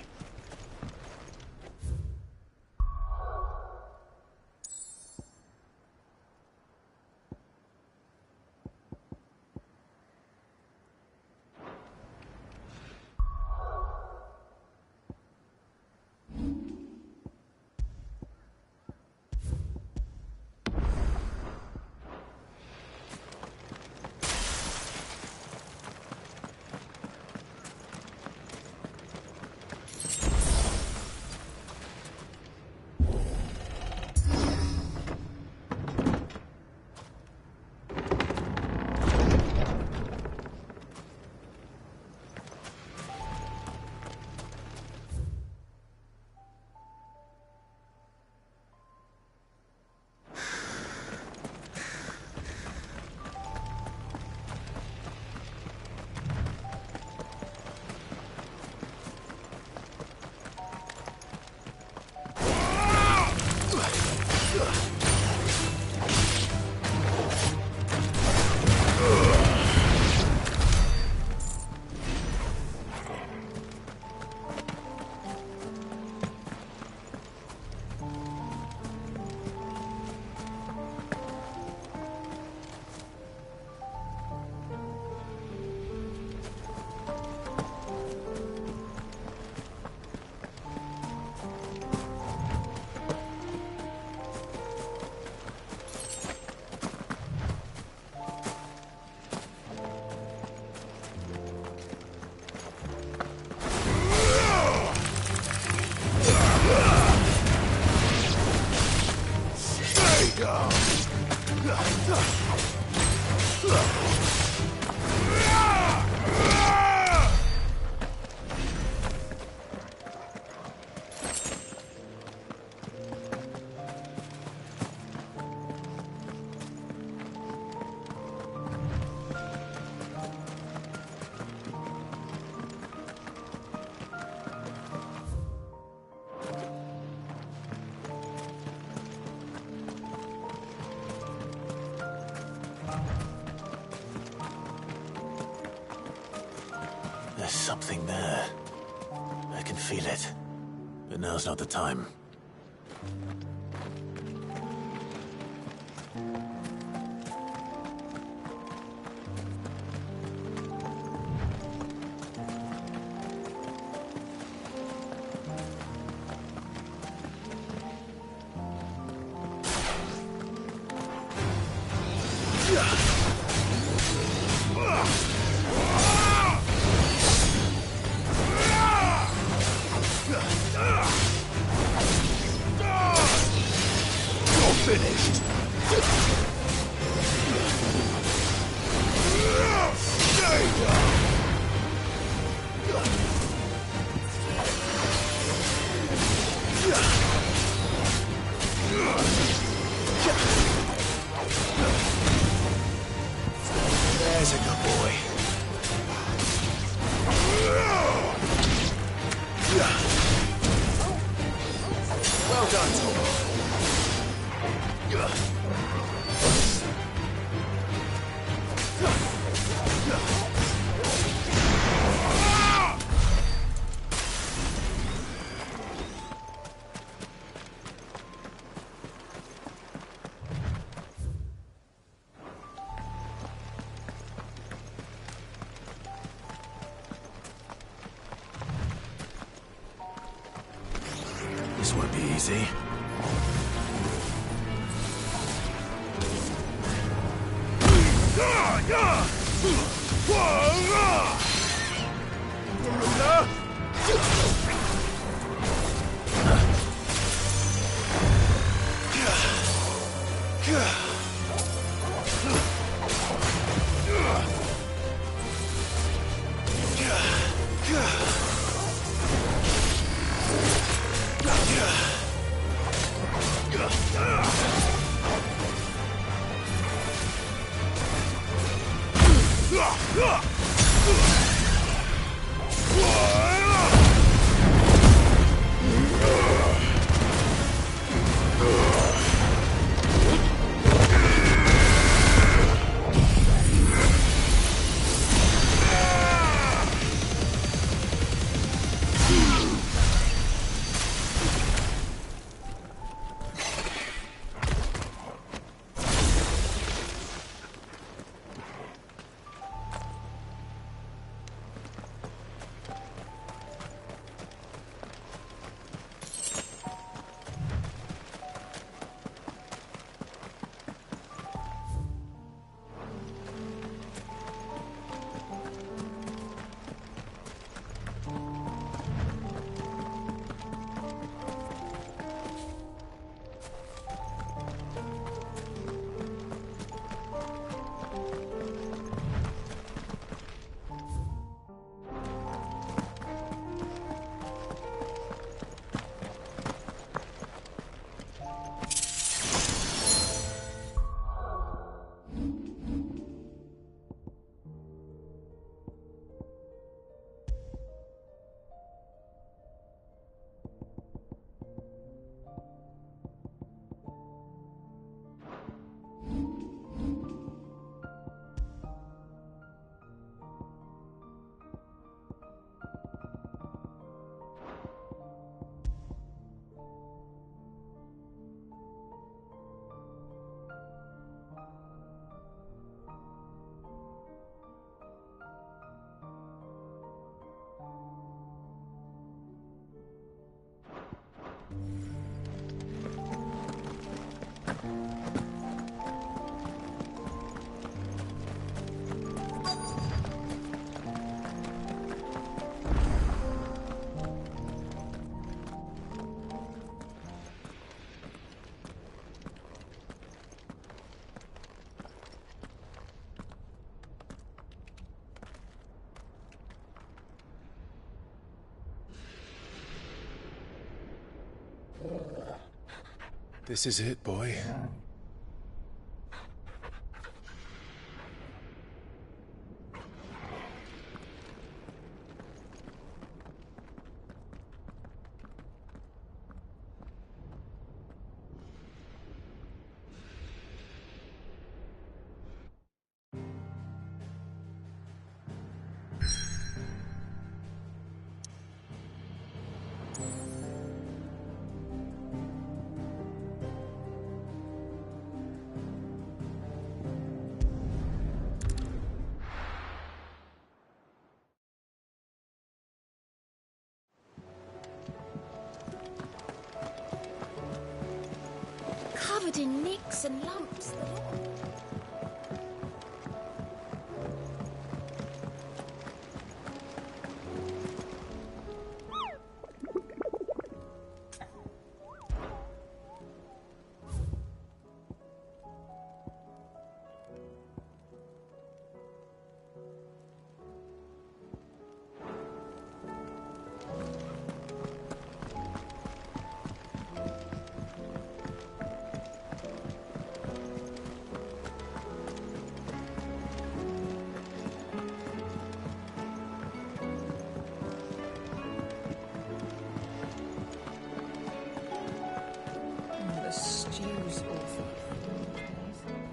There's something there. I can feel it. But now's not the time. There's a good boy. Well done, Tom. This won't be easy. This is it, boy. bumps and lumps.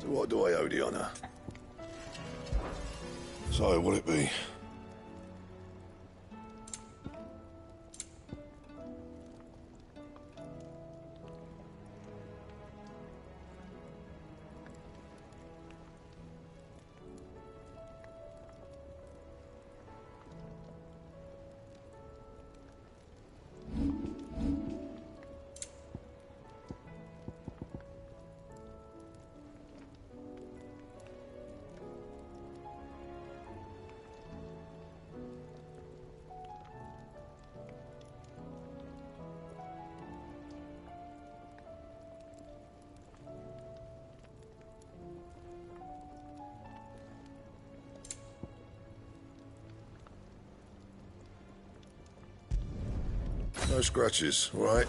What do I owe the honour? So, what'll it be? No scratches, all right?